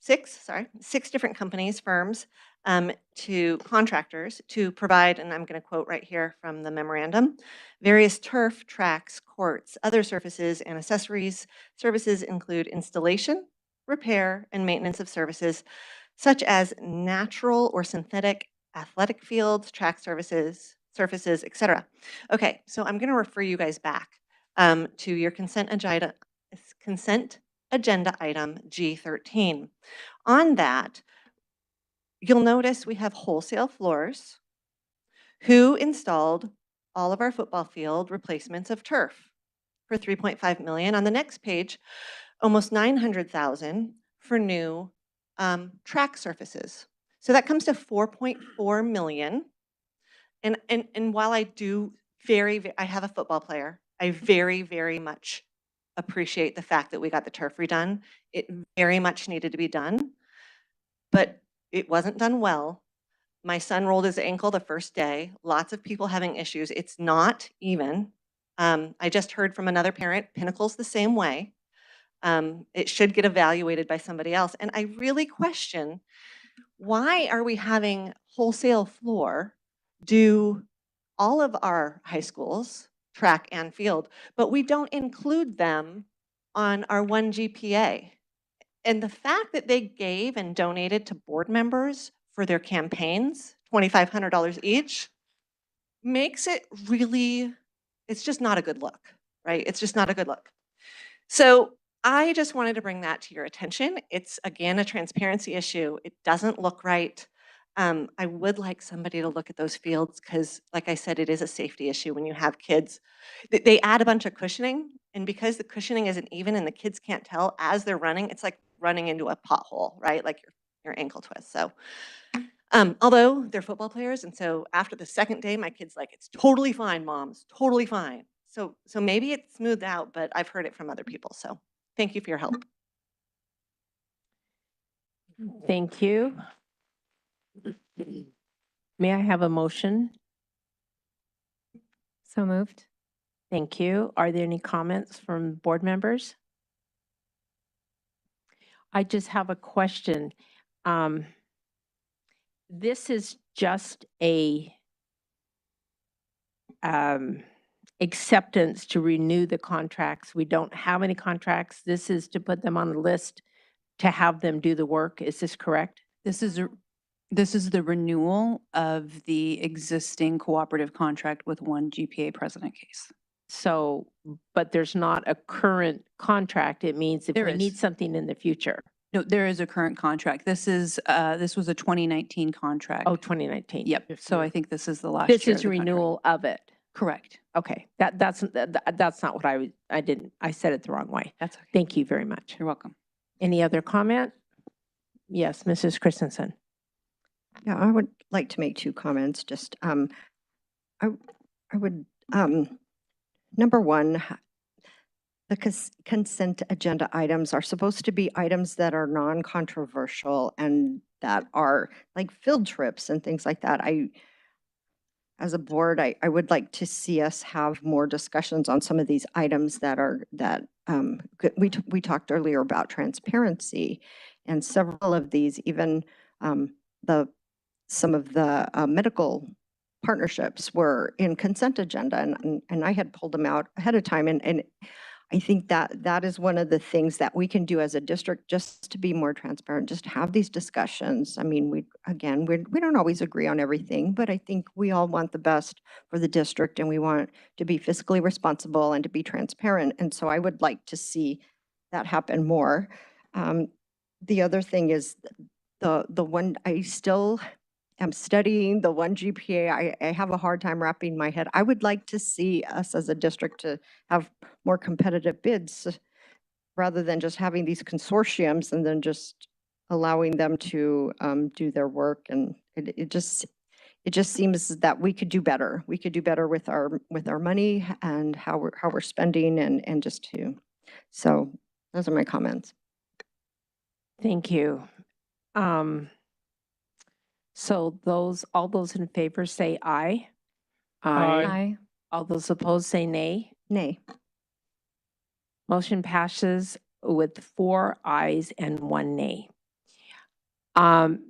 six different companies, firms, to contractors to provide, and I'm going to quote right here from the memorandum, various turf, tracks, courts, other surfaces, and accessories. Services include installation, repair, and maintenance of services such as natural or synthetic athletic fields, track surfaces, etc. Okay, so I'm going to refer you guys back to your consent agenda item G13. On that, you'll notice we have Wholesale Floors, who installed all of our football field replacements of turf for $3.5 million. On the next page, almost $900,000 for new track surfaces. So that comes to $4.4 million. And while I do I have a football player, I very, very much appreciate the fact that we got the turf redone. It very much needed to be done, but it wasn't done well. My son rolled his ankle the first day, lots of people having issues. It's not even. I just heard from another parent, Pinnacle's the same way. It should get evaluated by somebody else. And I really question, why are we having Wholesale Floor do all of our high schools, track and field, but we don't include them on our 1 GPA? And the fact that they gave and donated to board members for their campaigns, $2,500 each, makes it really, it's just not a good look, right? It's just not a good look. So I just wanted to bring that to your attention. It's, again, a transparency issue. It doesn't look right. I would like somebody to look at those fields because, like I said, it is a safety issue when you have kids. They add a bunch of cushioning, and because the cushioning isn't even and the kids can't tell as they're running, it's like running into a pothole, right? Like your ankle twist. So although they're football players, and so after the second day, my kid's like, it's totally fine, Mom, it's totally fine. So maybe it's smoothed out, but I've heard it from other people. So thank you for your help. Thank you. May I have a motion? So moved. Thank you. Are there any comments from board members? I just have a question. This is just a acceptance to renew the contracts. We don't have any contracts. This is to put them on the list to have them do the work. Is this correct? This is the renewal of the existing cooperative contract with 1 GPA President Case. So, but there's not a current contract. It means if There we need is. something in the future. No, there is a current contract. This was a 2019 contract. Oh, 2019. Yep. So I think this is the last This year is of the contract. renewal of it. Correct. Okay, that's not what I said it the wrong way. That's okay. Thank you very much. You're welcome. Any other comment? Yes, Mrs. Christensen. Yeah, I would like to make two comments. Just, I would, number one, the consent agenda items are supposed to be items that are non-controversial and that are like field trips and things like that. As a board, I would like to see us have more discussions on some of these items that we talked earlier about transparency, and several of these, even some of the medical partnerships were in consent agenda, and I had pulled them out ahead of time, and I think that that is one of the things that we can do as a district, just to be more transparent, just have these discussions. I mean, we don't always agree on everything, but I think we all want the best for the district, and we want to be fiscally responsible and to be transparent. And so I would like to see that happen more. The other thing is the one I still am studying, the one GPA. I have a hard time wrapping my head. I would like to see us as a district to have more competitive bids rather than just having these consortiums and then just allowing them to do their work. And it just seems that we could do better. We could do better with our money and how we're spending and just to. So those are my comments. Thank you. So all those in favor say aye. Aye. All those opposed say nay. Nay. Motion passes with 4 ayes and 1 nay.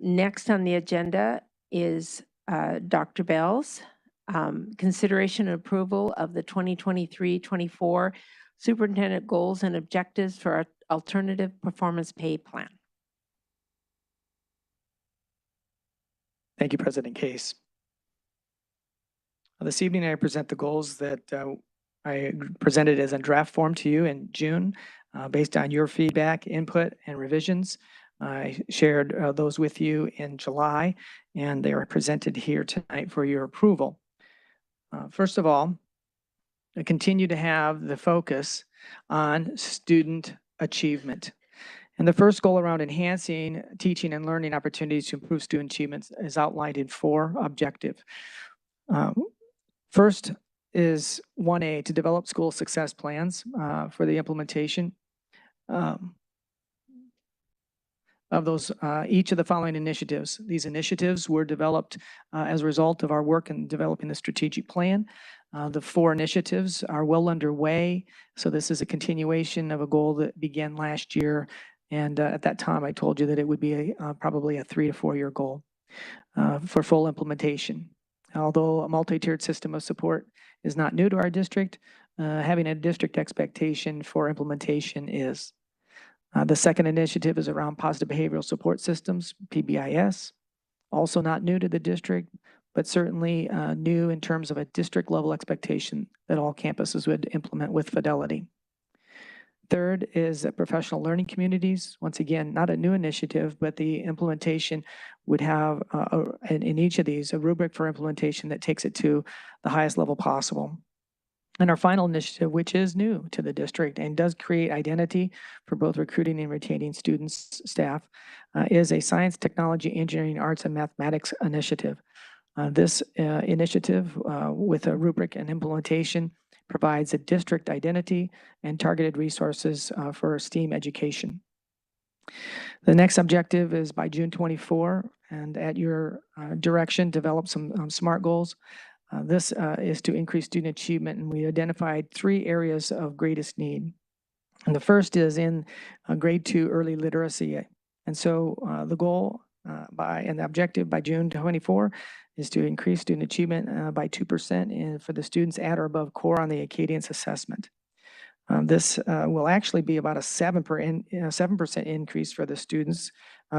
Next on the agenda is Dr. Bales. Consideration and approval of the 2023-24 Superintendent Goals and Objectives for our Alternative Performance Pay Plan. Thank you, President Case. This evening, I present the goals that I presented as a draft form to you in June, based on your feedback, input, and revisions. I shared those with you in July, and they are presented here tonight for your approval. First of all, I continue to have the focus on student achievement. And the first goal around enhancing teaching and learning opportunities to improve student achievements is outlined in 4 objectives. First is 1A, to develop school success plans for the implementation of those, each of the following initiatives. These initiatives were developed as a result of our work in developing the strategic plan. The 4 initiatives are well underway. So this is a continuation of a goal that began last year. And at that time, I told you that it would be probably a 3 to 4 year goal for full implementation. Although a multi-tiered system of support is not new to our district, having a district expectation for implementation is. The second initiative is around positive behavioral support systems, PBIS. Also not new to the district, but certainly new in terms of a district level expectation that all campuses would implement with fidelity. Third is professional learning communities. Once again, not a new initiative, but the implementation would have in each of these a rubric for implementation that takes it to the highest level possible. And our final initiative, which is new to the district and does create identity for both recruiting and retaining students, staff, is a science, technology, engineering, arts, and mathematics initiative. This initiative with a rubric and implementation provides a district identity and targeted resources for STEAM education. The next objective is by June 24, and at your direction, develop some SMART goals. This is to increase student achievement, and we identified 3 areas of greatest need. And the first is in grade 2 early literacy. And so the goal and the objective by June 24 is to increase student achievement by 2% for the students at or above core on the Acadience assessment. This will actually be about a 7% increase for the students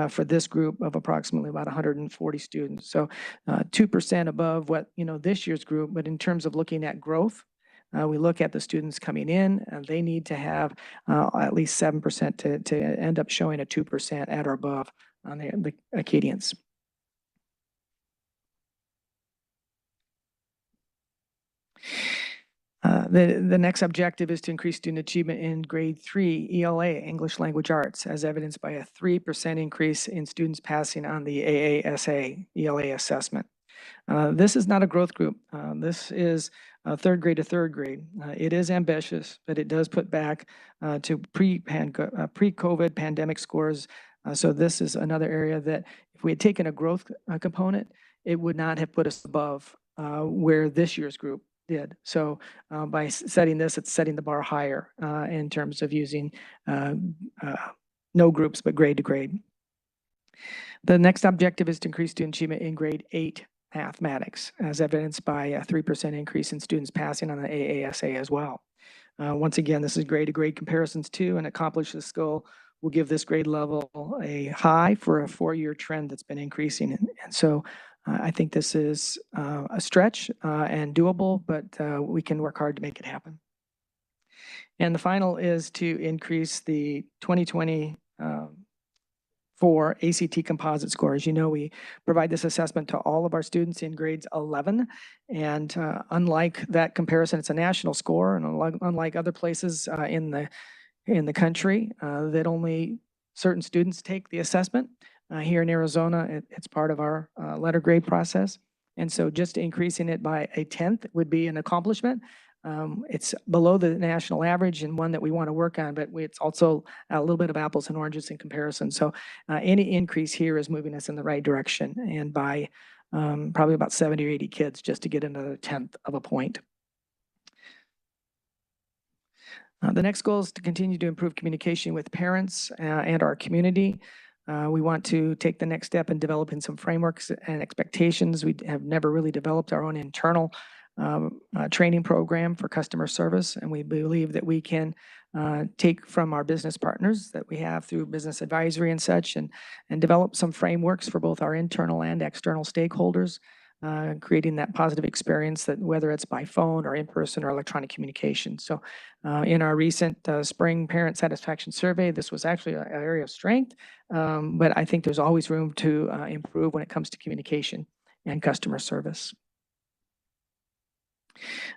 for this group of approximately about 140 students. So 2% above what this year's group, but in terms of looking at growth, we look at the students coming in, and they need to have at least 7% to end up showing a 2% at or above on the Acadience. The next objective is to increase student achievement in grade 3 ELA, English Language Arts, as evidenced by a 3% increase in students passing on the AASA ELA assessment. This is not a growth group. This is 3rd grade to 3rd grade. It is ambitious, but it does put back to pre-COVID pandemic scores. So this is another area that if we had taken a growth component, it would not have put us above where this year's group did. So by setting this, it's setting the bar higher in terms of using no groups, but grade to grade. The next objective is to increase student achievement in grade 8 mathematics, as evidenced by a 3% increase in students passing on the AASA as well. Once again, this is grade to grade comparisons too, and accomplish this goal will give this grade level a high for a 4-year trend that's been increasing. And so I think this is a stretch and doable, but we can work hard to make it happen. And the final is to increase the 2020 for ACT composite score. As you know, we provide this assessment to all of our students in grades 11. And unlike that comparison, it's a national score, and unlike other places in the country that only certain students take the assessment, here in Arizona, it's part of our letter grade process. And so just increasing it by a 1/10 would be an accomplishment. It's below the national average and one that we want to work on, but it's also a little bit of apples and oranges in comparison. So any increase here is moving us in the right direction, and by probably about 70 or 80 kids just to get another 1/10 of a point. The next goal is to continue to improve communication with parents and our community. We want to take the next step in developing some frameworks and expectations. We have never really developed our own internal training program for customer service, and we believe that we can take from our business partners that we have through business advisory and such, and develop some frameworks for both our internal and external stakeholders, creating that positive experience, that whether it's by phone or in person or electronic communication. So in our recent spring parent satisfaction survey, this was actually an area of strength, but I think there's always room to improve when it comes to communication and customer service.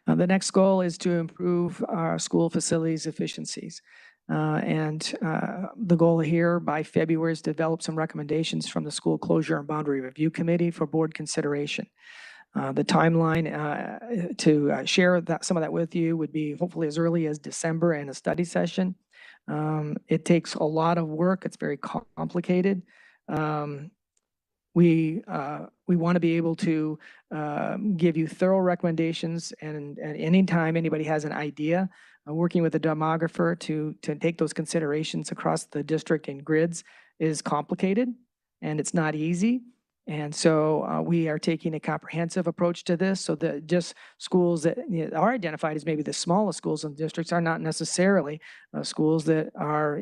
The next goal is to improve our school facilities efficiencies. The goal here by February is to develop some recommendations from the School Closure and Boundary Review Committee for board consideration. The timeline to share some of that with you would be hopefully as early as December in a study session. It takes a lot of work. It's very complicated. We want to be able to give you thorough recommendations, and anytime anybody has an idea, working with a demographer to take those considerations across the district and grids is complicated, and it's not easy. And so we are taking a comprehensive approach to this, so that just schools that are identified as maybe the smallest schools in the districts are not necessarily schools that are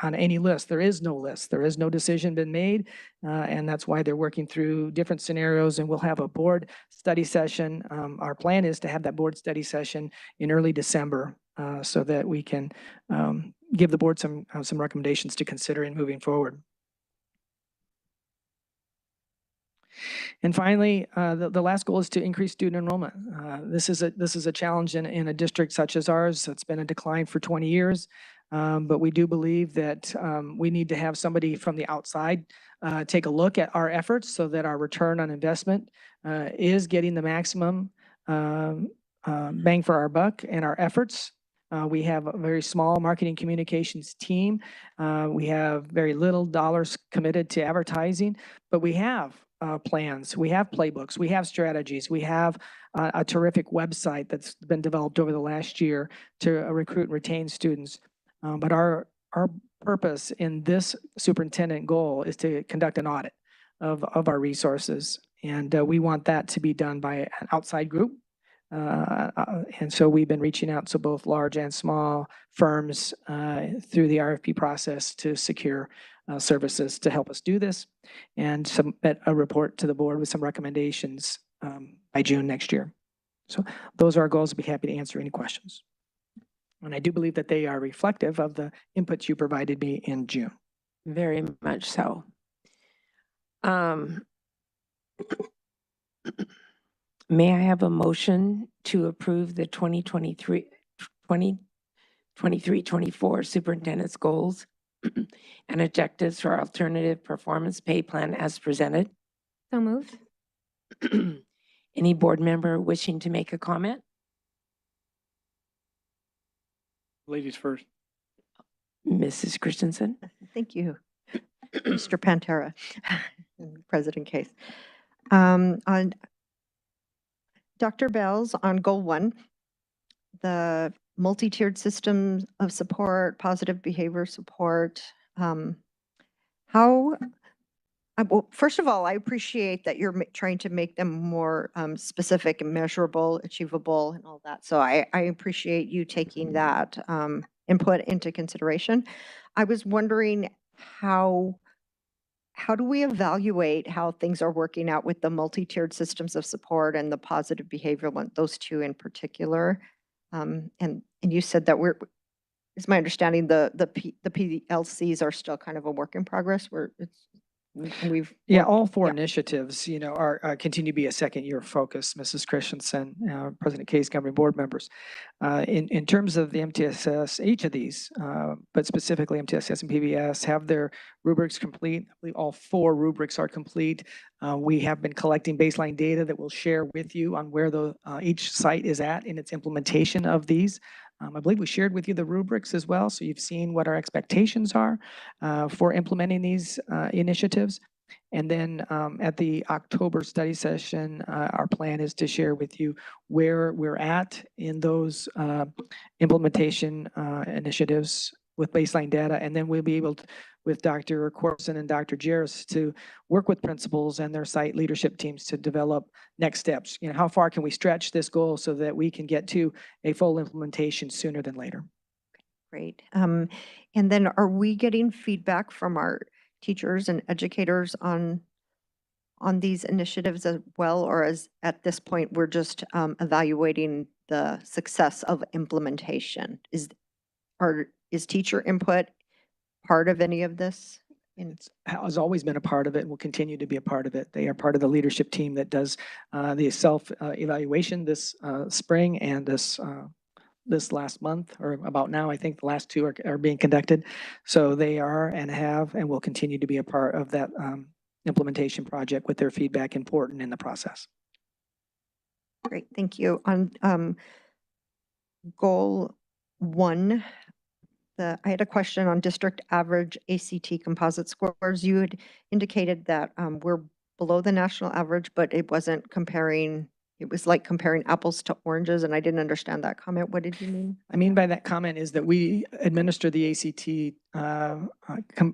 on any list. There is no list. There is no decision been made, and that's why they're working through different scenarios, and we'll have a board study session. Our plan is to have that board study session in early December so that we can give the board some recommendations to consider in moving forward. And finally, the last goal is to increase student enrollment. This is a challenge in a district such as ours. It's been a decline for 20 years, but we do believe that we need to have somebody from the outside take a look at our efforts so that our return on investment is getting the maximum bang for our buck and our efforts. We have a very small marketing communications team. We have very little dollars committed to advertising, but we have plans, we have playbooks, we have strategies, we have a terrific website that's been developed over the last year to recruit and retain students. But our purpose in this superintendent goal is to conduct an audit of our resources. And we want that to be done by an outside group. And so we've been reaching out to both large and small firms through the RFP process to secure services to help us do this, and submit a report to the board with some recommendations by June next year. So those are our goals. I'll be happy to answer any questions. And I do believe that they are reflective of the inputs you provided me in June. Very much so. May I have a motion to approve the 2023-24 superintendent's goals and objectives for alternative performance pay plan as presented? So moved. Any board member wishing to make a comment? Ladies first. Mrs. Christensen? Thank you, Mr. Pantera, and President Case. On Dr. Bales, on goal 1, the multi-tiered systems of support, positive behavior support, how, well, first of all, I appreciate that you're trying to make them more specific and measurable, achievable, and all that. So I appreciate you taking that input into consideration. I was wondering how do we evaluate how things are working out with the multi-tiered systems of support and the positive behavioral one, those two in particular? And you said that it's my understanding the PLCs are still kind of a work in progress where we've Yeah, all 4 initiatives, are continue to be a second-year focus, Mrs. Christensen, President Case, governing board members. In terms of the MTSS, each of these, but specifically MTSS and PBS, have their rubrics complete. I believe all 4 rubrics are complete. We have been collecting baseline data that we'll share with you on where each site is at in its implementation of these. I believe we shared with you the rubrics as well, so you've seen what our expectations are for implementing these initiatives. And then at the October study session, our plan is to share with you where we're at in those implementation initiatives with baseline data. And then we'll be able to, with Dr. Corson and Dr. Jarris, to work with principals and their site leadership teams to develop next steps. How far can we stretch this goal so that we can get to a full implementation sooner than later? Great. And then are we getting feedback from our teachers and educators on these initiatives as well, or at this point we're just evaluating the success of implementation? Is teacher input part of any of this? Has always been a part of it and will continue to be a part of it. They are part of the leadership team that does the self-evaluation this spring and this last month, or about now. I think the last 2 are being conducted. So they are and have and will continue to be a part of that implementation project with their feedback important in the process. Great, thank you. On goal 1, I had a question on district average ACT composite scores. You had indicated that we're below the national average, but it wasn't comparing. It was like comparing apples to oranges, and I didn't understand that comment. What did you mean? I mean by that comment is that we administer the ACT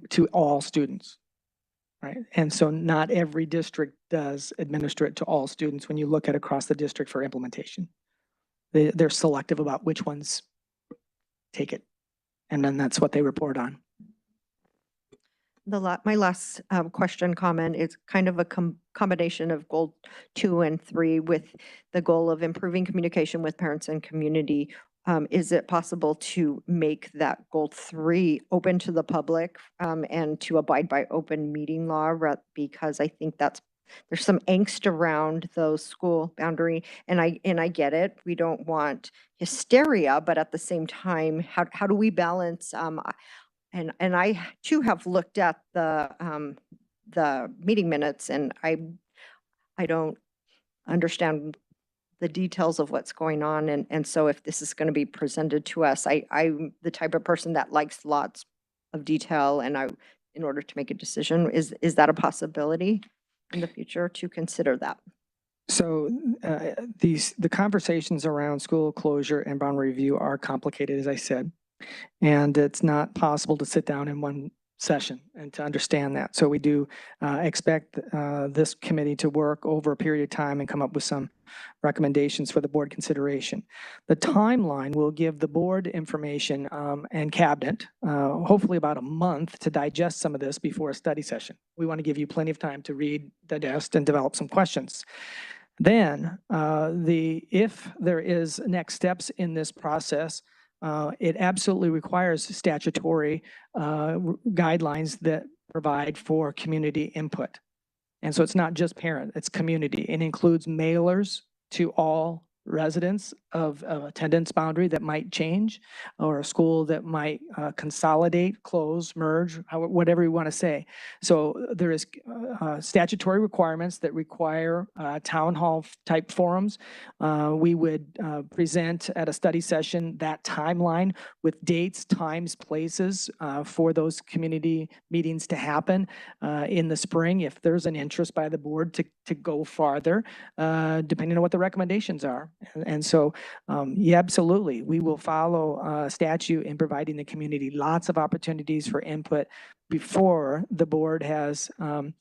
to all students, right? And so not every district does administer it to all students when you look at across the district for implementation. They're selective about which ones take it, and then that's what they report on. My last question comment is kind of a combination of goal 2 and 3 with the goal of improving communication with parents and community. Is it possible to make that goal 3 open to the public and to abide by open meeting law? Because I think there's some angst around those school boundary, and I get it. We don't want hysteria, but at the same time, how do we balance? And I too have looked at the meeting minutes, and I don't understand the details of what's going on. And so if this is going to be presented to us, I'm the type of person that likes lots of detail, and in order to make a decision, is that a possibility in the future to consider that? So the conversations around school closure and boundary review are complicated, as I said. And it's not possible to sit down in one session and to understand that. So we do expect this committee to work over a period of time and come up with some recommendations for the board consideration. The timeline will give the board information and cabinet, hopefully about a month to digest some of this before a study session. We want to give you plenty of time to read, digest, and develop some questions. Then if there is next steps in this process, it absolutely requires statutory guidelines that provide for community input. And so it's not just parent, it's community. It includes mailers to all residents of attendance boundary that might change, or a school that might consolidate, close, merge, whatever you want to say. So there is statutory requirements that require town hall type forums. We would present at a study session that timeline with dates, times, places for those community meetings to happen in the spring if there's an interest by the board to go farther, depending on what the recommendations are. And so, yeah, absolutely, we will follow statute in providing the community lots of opportunities for input before the board has an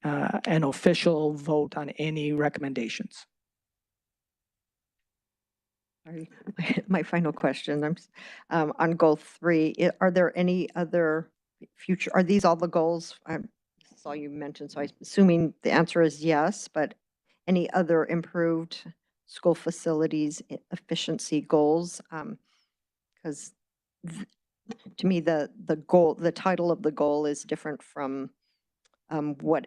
official vote on any recommendations. Sorry, my final question, on goal 3, are there any other future, are these all the goals? This is all you mentioned, so I'm assuming the answer is yes, but any other improved school facilities efficiency goals? Because to me, the goal, the title of the goal is different from what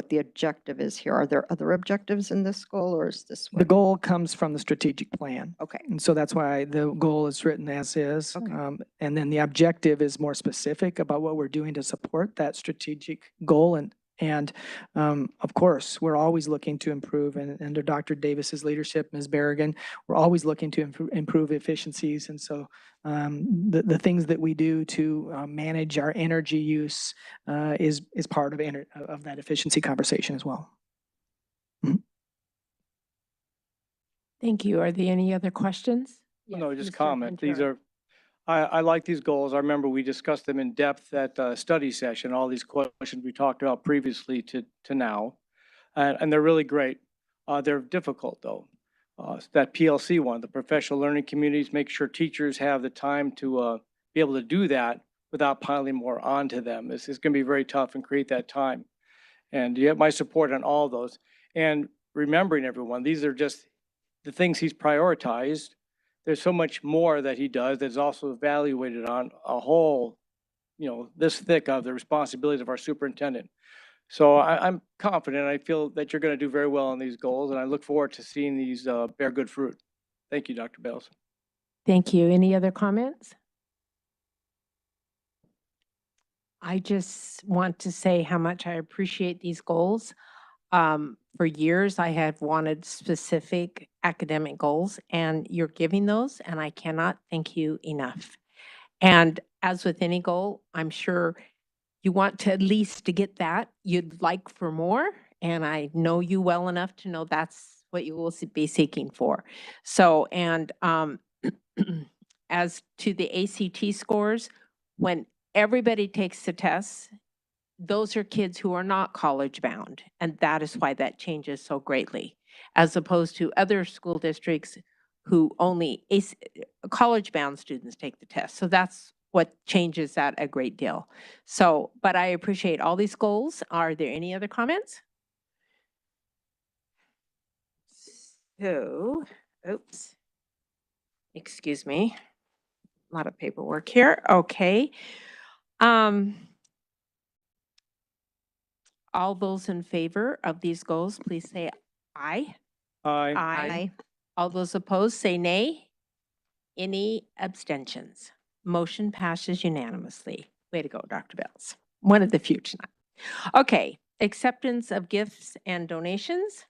the objective is here. Are there other objectives in this goal, or is this The what? goal comes from the strategic plan. Okay. And so that's why the goal is written as is. Okay. And then the objective is more specific about what we're doing to support that strategic goal. And of course, we're always looking to improve, and under Dr. Davis's leadership, Ms. Berrigan, we're always looking to improve efficiencies. And so the things that we do to manage our energy use is part of that efficiency conversation as well. Thank you. Are there any other questions? No, just Mr. comment. These Pantera. are, I like these goals. I remember we discussed them in depth at the study session, all these questions we talked about previously to now. And they're really great. They're difficult though. That PLC one, the professional learning communities, make sure teachers have the time to be able to do that without piling more onto them. This is going to be very tough and create that time. And you have my support on all those. And remembering everyone, these are just the things he's prioritized. There's so much more that he does that's also evaluated on a whole, this thick of the responsibilities of our superintendent. So I'm confident. I feel that you're going to do very well on these goals, and I look forward to seeing these bear good fruit. Thank you, Dr. Bales. Thank you. Any other comments? I just want to say how much I appreciate these goals. For years, I have wanted specific academic goals, and you're giving those, and I cannot thank you enough. And as with any goal, I'm sure you want to at least to get that. You'd like for more, and I know you well enough to know that's what you will be seeking for. So, and as to the ACT scores, when everybody takes the tests, those are kids who are not college bound, and that is why that changes so greatly, as opposed to other school districts who only college bound students take the test. So that's what changes that a great deal. So, but I appreciate all these goals. Are there any other comments? So, oops, excuse me, a lot of paperwork here. Okay. All those in favor of these goals, please say aye. Aye. Aye. All those opposed, say nay. Any abstentions? Motion passes unanimously. Way to go, Dr. Bales. One of the few tonight. Okay, acceptance of gifts and donations.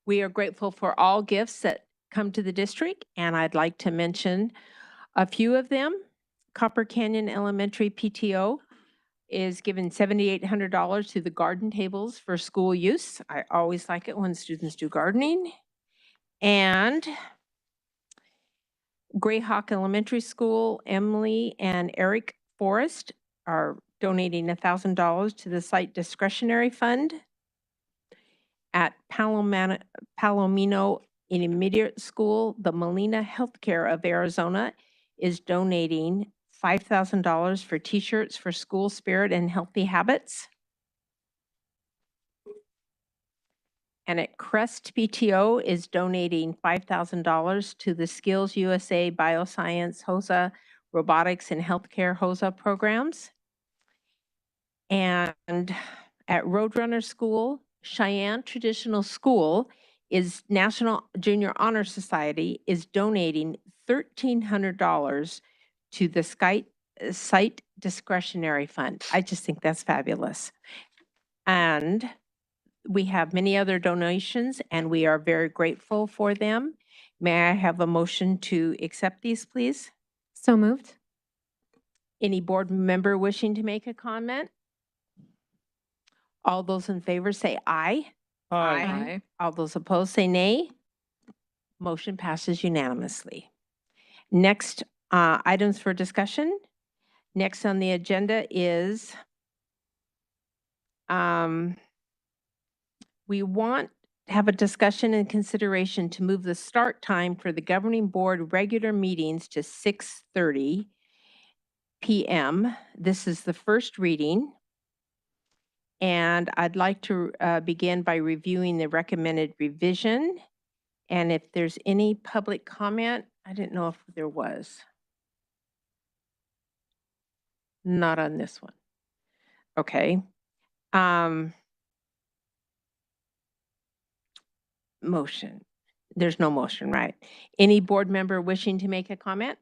We are grateful for all gifts that come to the district, and I'd like to mention a few of them. Copper Canyon Elementary PTO is given $7,800 to the garden tables for school use. I always like it when students do gardening. And Greyhawk Elementary School, Emily and Eric Forrest are donating $1,000 to the site discretionary fund. At Palomino Intermediate School, the Molina Healthcare of Arizona is donating $5,000 for t-shirts for school spirit and healthy habits. And at Crest PTO is donating $5,000 to the Skills USA Bioscience HOSA Robotics and Healthcare HOSA programs. And at Roadrunner School, Cheyenne Traditional School is National Junior Honor Society is donating $1,300 to the site discretionary fund. I just think that's fabulous. And we have many other donations, and we are very grateful for them. May I have a motion to accept these, please? So moved. Any board member wishing to make a comment? All those in favor say aye. Aye. All those opposed say nay. Motion passes unanimously. Next, items for discussion. Next on the agenda is we want to have a discussion and consideration to move the start time for the governing board regular meetings to 6:30 p.m. This is the first reading. And I'd like to begin by reviewing the recommended revision. And if there's any public comment, I didn't know if there was. Not on this one. Okay. Motion. There's no motion, right? Any board member wishing to make a comment?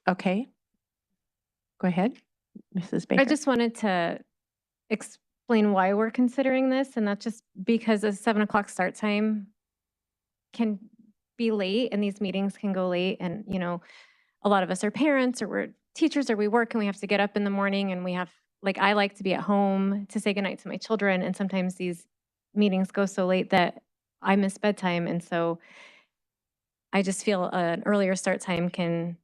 Okay. Go ahead, Mrs. Baker. I just wanted to explain why we're considering this, and that's just because a 7 o'clock start time can be late, and these meetings can go late, and a lot of us are parents, or we're teachers, or we work, and we have to get up in the morning, and we have, like, I like to be at home to say goodnight to my children, and sometimes these meetings go so late that I miss bedtime, and so I just feel an earlier start time can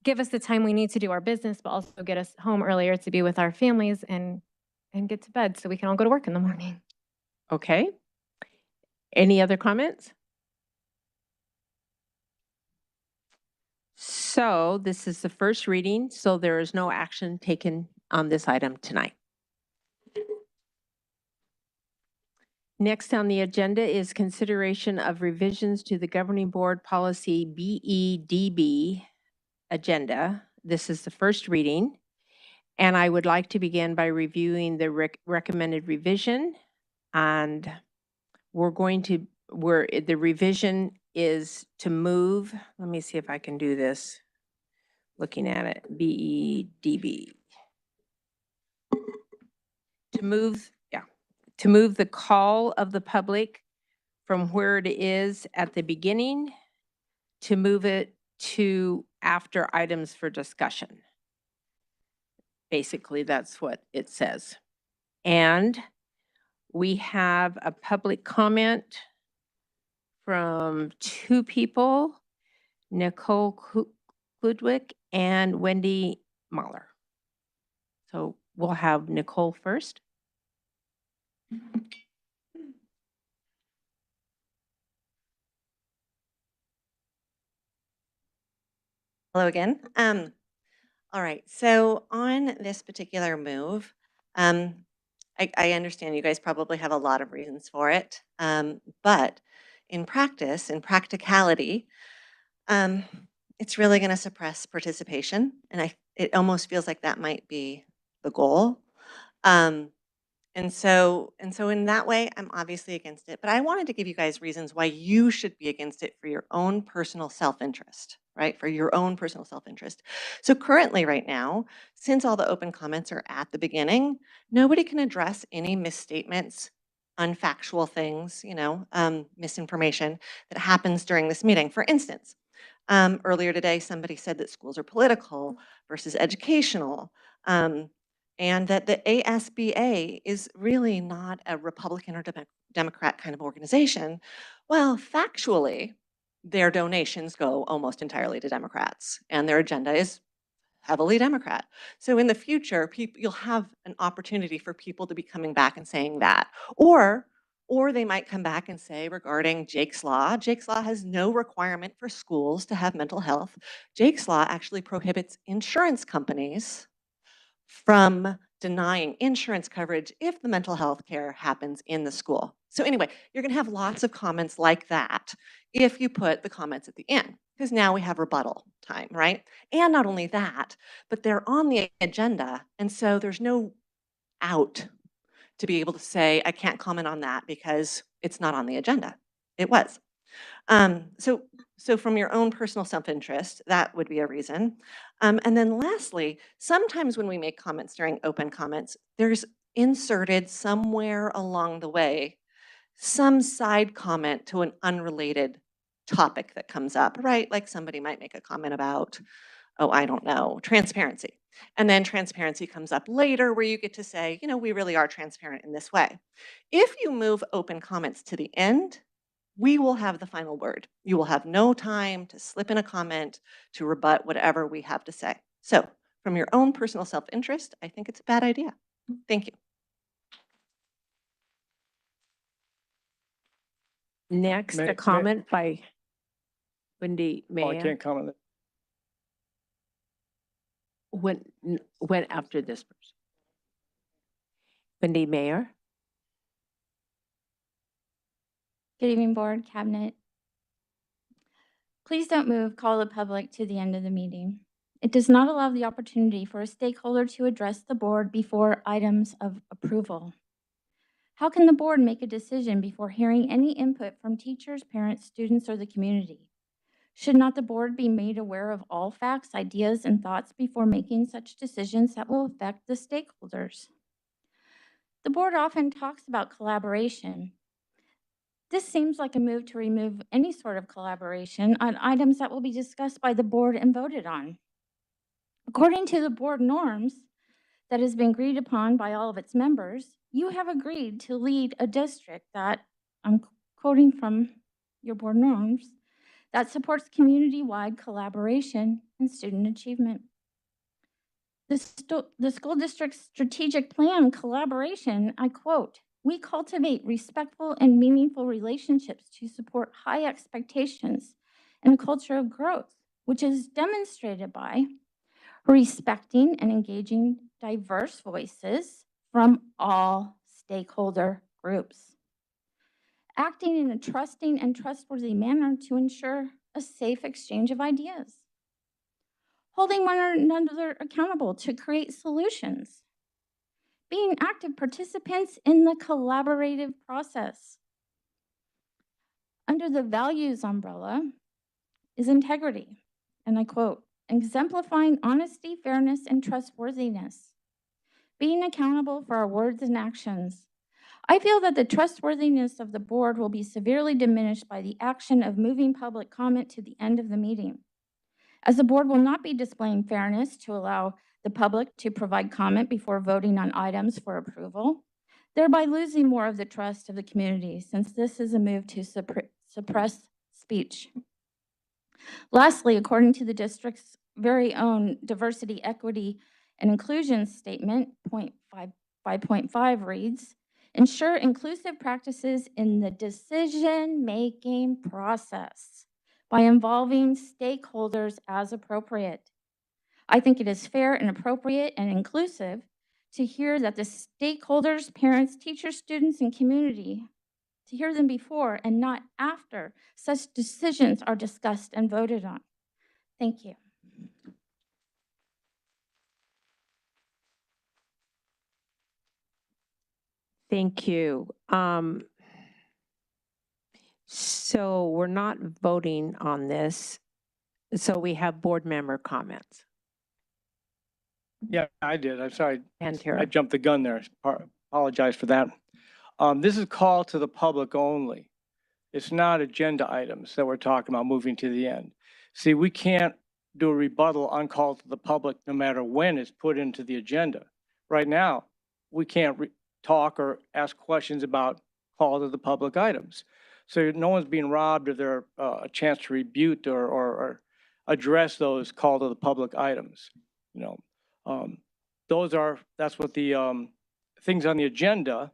give us the time we need to do our business, but also get us home earlier to be with our families and get to bed so we can all go to work in the morning. Okay. Any other comments? So this is the first reading, so there is no action taken on this item tonight. Next on the agenda is consideration of revisions to the governing board policy BEDB agenda. This is the first reading, and I would like to begin by reviewing the recommended revision. And the revision is to move, let me see if I can do this, looking at it, BEDB. To move the call of the public from where it is at the beginning, to move it to after items for discussion. Basically, that's what it says. And we have a public comment from two people, Nicole Kludwick and Wendy Mahler. So we'll have Nicole first. Hello again. All right, so on this particular move, I understand you guys probably have a lot of reasons for it, but in practice, in practicality, it's really going to suppress participation, and it almost feels like that might be the goal. And so in that way, I'm obviously against it, but I wanted to give you guys reasons why you should be against it for your own personal self-interest, right? For your own personal self-interest. So currently right now, since all the open comments are at the beginning, nobody can address any misstatements, unfactual things, misinformation that happens during this meeting. For instance, earlier today, somebody said that schools are political versus educational. And that the ASBA is really not a Republican or Democrat kind of organization. Well, factually, their donations go almost entirely to Democrats, and their agenda is heavily Democrat. So in the future, you'll have an opportunity for people to be coming back and saying that. Or they might come back and say regarding Jake's Law has no requirement for schools to have mental health. Jake's Law actually prohibits insurance companies from denying insurance coverage if the mental health care happens in the school. So anyway, you're going to have lots of comments like that if you put the comments at the end, because now we have rebuttal time, right? And not only that, but they're on the agenda, and so there's no out. to be able to say, I can't comment on that because it's not on the agenda. It was. So from your own personal self-interest, that would be a reason. And then lastly, sometimes when we make comments during open comments, there's inserted somewhere along the way some side comment to an unrelated topic that comes up, right? Like somebody might make a comment about, oh, I don't know, transparency. And then transparency comes up later where you get to say, you know, we really are transparent in this way. If you move open comments to the end, we will have the final word. You will have no time to slip in a comment to rebut whatever we have to say. So from your own personal self-interest, I think it's a bad idea. Thank you. Next, a comment by Wendy Oh, I Mayer. can't comment. When after this person. Wendy Mayer. Good evening, Board, Cabinet. Please don't move call the public to the end of the meeting. It does not allow the opportunity for a stakeholder to address the board before items of approval. How can the board make a decision before hearing any input from teachers, parents, students, or the community? Should not the board be made aware of all facts, ideas, and thoughts before making such decisions that will affect the stakeholders? The board often talks about collaboration. This seems like a move to remove any sort of collaboration on items that will be discussed by the board and voted on. According to the board norms that has been agreed upon by all of its members, you have agreed to lead a district that, I'm quoting from your board norms, that supports community-wide collaboration and student achievement. The school district's strategic plan collaboration, I quote, "We cultivate respectful and meaningful relationships to support high expectations and a culture of growth, which is demonstrated by respecting and engaging diverse voices from all stakeholder groups, acting in a trusting and trustworthy manner to ensure a safe exchange of ideas, holding one another accountable to create solutions, being active participants in the collaborative process." Under the values umbrella is integrity, and I quote, "exemplifying honesty, fairness, and trustworthiness, being accountable for our words and actions." I feel that the trustworthiness of the board will be severely diminished by the action of moving public comment to the end of the meeting, as the board will not be displaying fairness to allow the public to provide comment before voting on items for approval, thereby losing more of the trust of the community, since this is a move to suppress speech. Lastly, according to the district's very own diversity, equity, and inclusion statement, 5.5 reads, "Ensure inclusive practices in the decision-making process by involving stakeholders as appropriate." I think it is fair and appropriate and inclusive to hear that the stakeholders, parents, teachers, students, and community, to hear them before and not after such decisions are discussed and voted on. Thank you. Thank you. So we're not voting on this. So we have board member comments. Yeah, I did. I'm sorry. Pantera. I jumped the gun there. Apologize for that. This is call to the public only. It's not agenda items that we're talking about moving to the end. See, we can't do a rebuttal on call to the public no matter when it's put into the agenda. Right now, we can't talk or ask questions about call to the public items. So no one's being robbed of their a chance to rebut or address those call to the public items. You know, that's what the things on the agenda.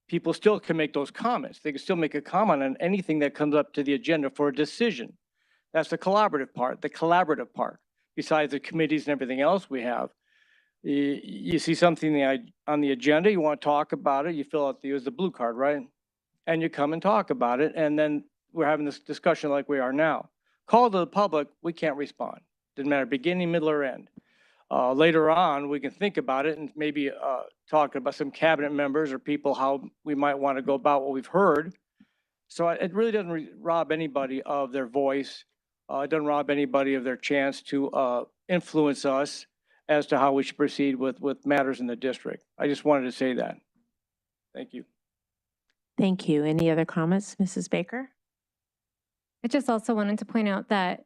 People still can make those comments. They can still make a comment on anything that comes up to the agenda for a decision. That's the collaborative part, besides the committees and everything else we have. You see something on the agenda, you want to talk about it, you fill out use the blue card, right? And you come and talk about it, and then we're having this discussion like we are now. Call to the public, we can't respond. Doesn't matter beginning, middle, or end. later on, we can think about it and maybe talk about some cabinet members or people, how we might want to go about what we've heard. So it really doesn't rob anybody of their voice. It doesn't rob anybody of their chance to influence us as to how we should proceed with matters in the district. I just wanted to say that. Thank you. Thank you. Any other comments, Mrs. Baker? I just also wanted to point out that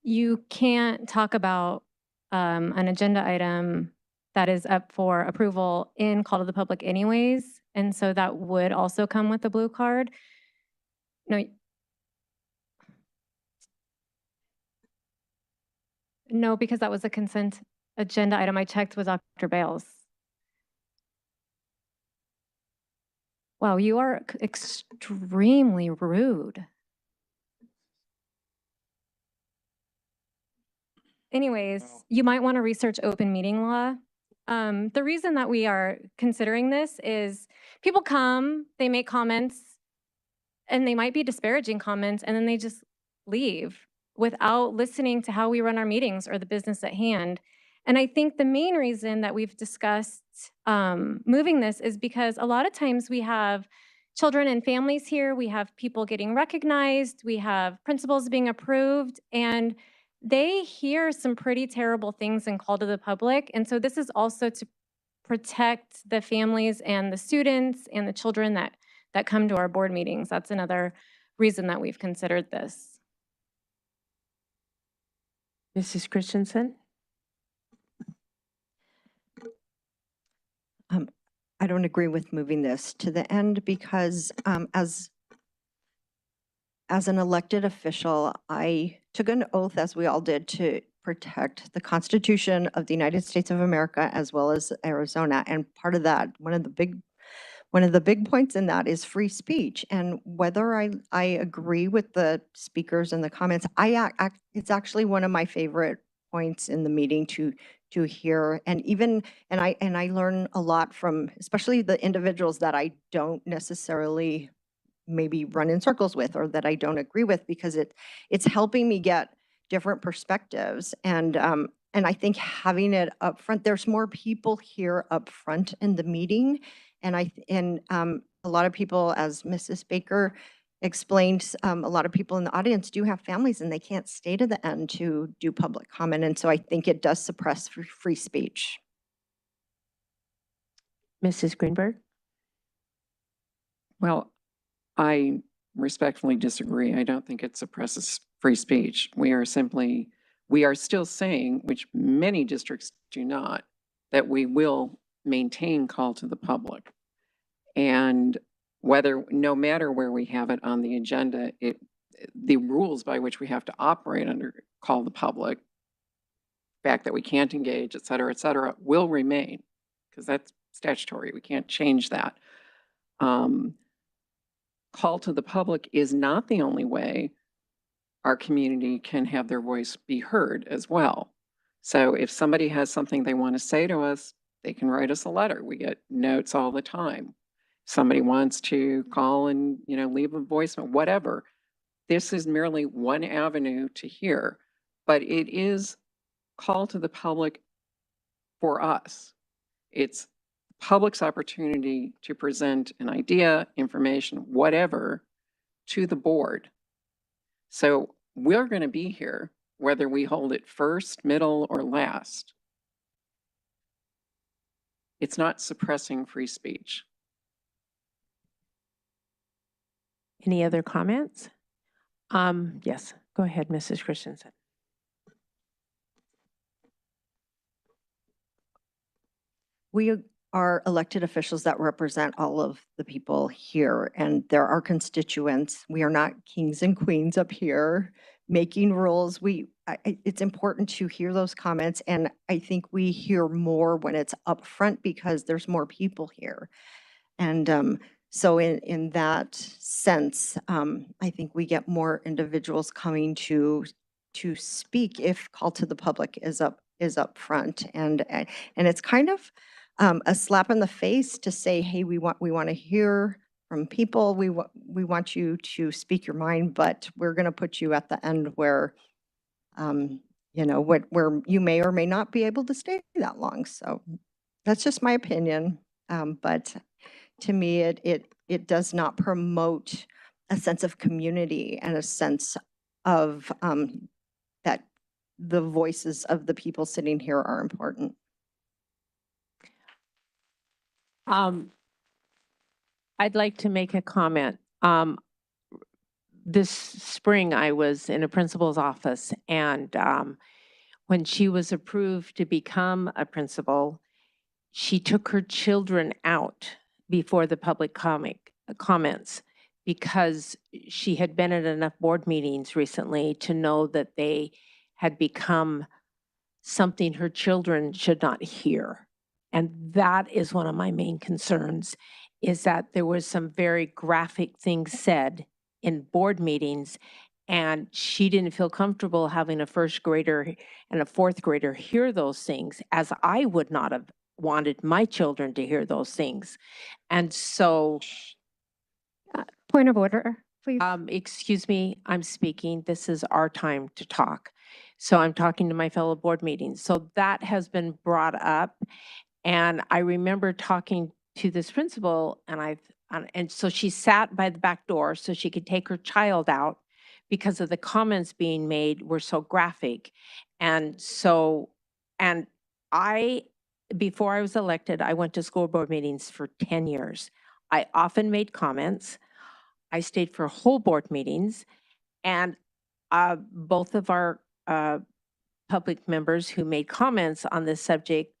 you can't talk about an agenda item that is up for approval in call to the public anyways. And so that would also come with the blue card. No, because that was a consent agenda item. I checked with Dr. Bales. Wow, you are extremely rude. Anyways, you might want to research open meeting law. The reason that we are considering this is people come, they make comments, and they might be disparaging comments, and then they just leave without listening to how we run our meetings or the business at hand. And I think the main reason that we've discussed moving this is because a lot of times we have children and families here, we have people getting recognized, we have principals being approved, and they hear some pretty terrible things in call to the public. And so this is also to protect the families and the students and the children that come to our board meetings. That's another reason that we've considered this. Mrs. Christensen? I don't agree with moving this to the end because as an elected official, I took an oath, as we all did, to protect the Constitution of the United States of America as well as Arizona. And part of that, one of the big points in that is free speech. And whether I agree with the speakers and the comments, it's actually one of my favorite points in the meeting to hear. And I learn a lot from, especially the individuals that I don't necessarily maybe run in circles with or that I don't agree with, because it's helping me get different perspectives. And I think having it up front, there's more people here up front in the meeting. And a lot of people, as Mrs. Baker explained, a lot of people in the audience do have families and they can't stay to the end to do public comment. And so I think it does suppress free speech. Mrs. Greenberg? Well, I respectfully disagree. I don't think it suppresses free speech. We are still saying, which many districts do not, that we will maintain call to the public. And no matter where we have it on the agenda, the rules by which we have to operate under call the public, fact that we can't engage, et cetera, will remain, because that's statutory. We can't change that. Call to the public is not the only way our community can have their voice be heard as well. So if somebody has something they want to say to us, they can write us a letter. We get notes all the time. Somebody wants to call and, leave a voicemail, whatever. This is merely one avenue to hear, but it is call to the public for us. It's public's opportunity to present an idea, information, whatever, to the board. So we're going to be here, whether we hold it first, middle, or last. It's not suppressing free speech. Any other comments? Yes, go ahead, Mrs. Christensen. We are elected officials that represent all of the people here, and they're our constituents. We are not kings and queens up here making rules. It's important to hear those comments, and I think we hear more when it's upfront because there's more people here. And so in that sense, I think we get more individuals coming to speak if call to the public is up front, and it's kind of a slap in the face to say, hey, we want to hear from people. We want you to speak your mind, but we're going to put you at the end where where you may or may not be able to stay that long. So that's just my opinion. But to me, it does not promote a sense of community and a sense of that the voices of the people sitting here are important. I'd like to make a comment. This spring, I was in a principal's office, and when she was approved to become a principal, she took her children out before the public comments because she had been at enough board meetings recently to know that they had become something her children should not hear. And that is one of my main concerns, is that there was some very graphic things said in board meetings, and she didn't feel comfortable having a first grader and a fourth grader hear those things, as I would not have wanted my children to hear those things. And so, Point of order, please. excuse me, I'm speaking. This is our time to talk. So I'm talking to my fellow board meetings. So that has been brought up. And I remember talking to this principal, and so she sat by the back door so she could take her child out because of the comments being made were so graphic. And so, and before I was elected, I went to school board meetings for 10 years. I often made comments. I stayed for whole board meetings, and both of our public members who made comments on this subject,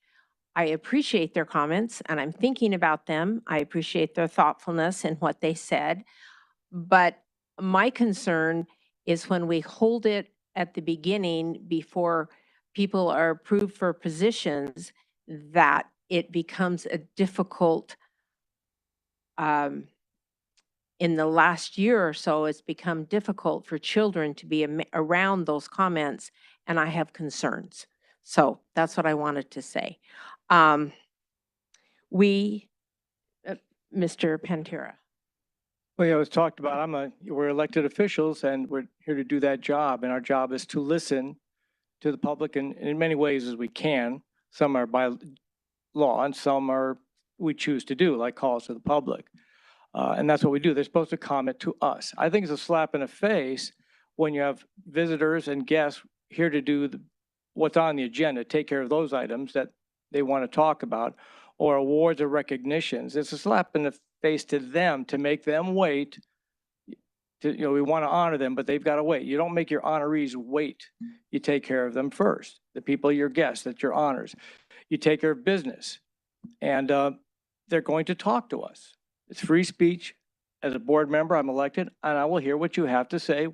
I appreciate their comments and I'm thinking about them. I appreciate their thoughtfulness and what they said. But my concern is when we hold it at the beginning before people are approved for positions, that it becomes a difficult, in the last year or so, it's become difficult for children to be around those comments, and I have concerns. So that's what I wanted to say. Mr. Pantera. Well, it was talked about, we're elected officials and we're here to do that job. And our job is to listen to the public in many ways as we can. Some are by law and some are we choose to do, like calls to the public. And that's what we do. They're supposed to comment to us. I think it's a slap in the face when you have visitors and guests here to do what's on the agenda, take care of those items that they want to talk about, or awards or recognitions. It's a slap in the face to them to make them wait. We want to honor them, but they've got to wait. You don't make your honorees wait. You take care of them first. The people, your guests, that's your honors. You take care of business, and they're going to talk to us. It's free speech. As a board member, I'm elected, and I will hear what you have to say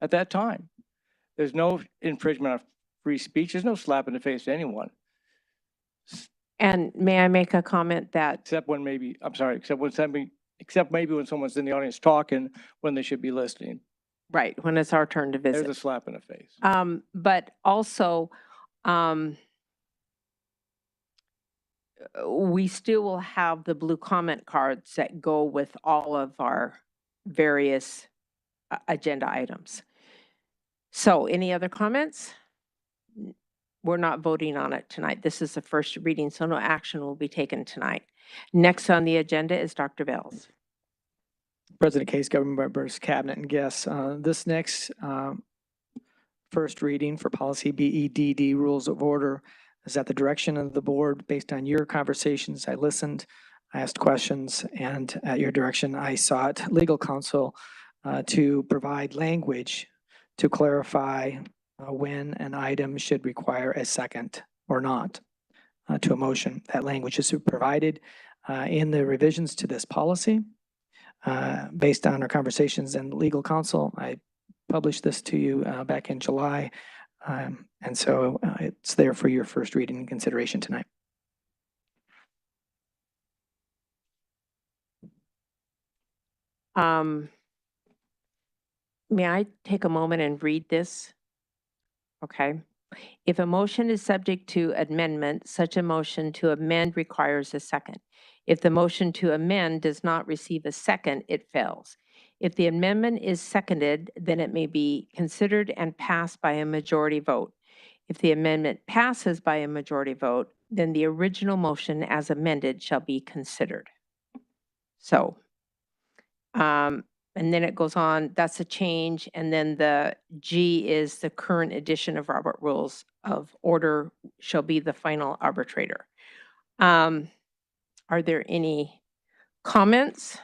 at that time. There's no infringement of free speech. There's no slap in the face to anyone. And may I make a comment that Except maybe when someone's in the audience talking when they should be listening. right, when it's our turn to visit. There's a slap in the face. But also, we still will have the blue comment cards that go with all of our various agenda items. So any other comments? We're not voting on it tonight. This is the first reading, so no action will be taken tonight. Next on the agenda is Dr. Bales. President Case, government members, cabinet, and guests. This next first reading for policy BEDD rules of order is at the direction of the board. Based on your conversations, I listened, I asked questions, and at your direction, I sought legal counsel to provide language to clarify when an item should require a second or not to a motion. That language is provided in the revisions to this policy. Based on our conversations and legal counsel, I published this to you back in July. And so it's there for your first reading and consideration tonight. May I take a moment and read this? Okay. If a motion is subject to amendment, such a motion to amend requires a second. If the motion to amend does not receive a second, it fails. If the amendment is seconded, then it may be considered and passed by a majority vote. If the amendment passes by a majority vote, then the original motion as amended shall be considered. So, and then it goes on, that's a change. And then the G is the current edition of Robert Rules of Order shall be the final arbitrator. Are there any comments?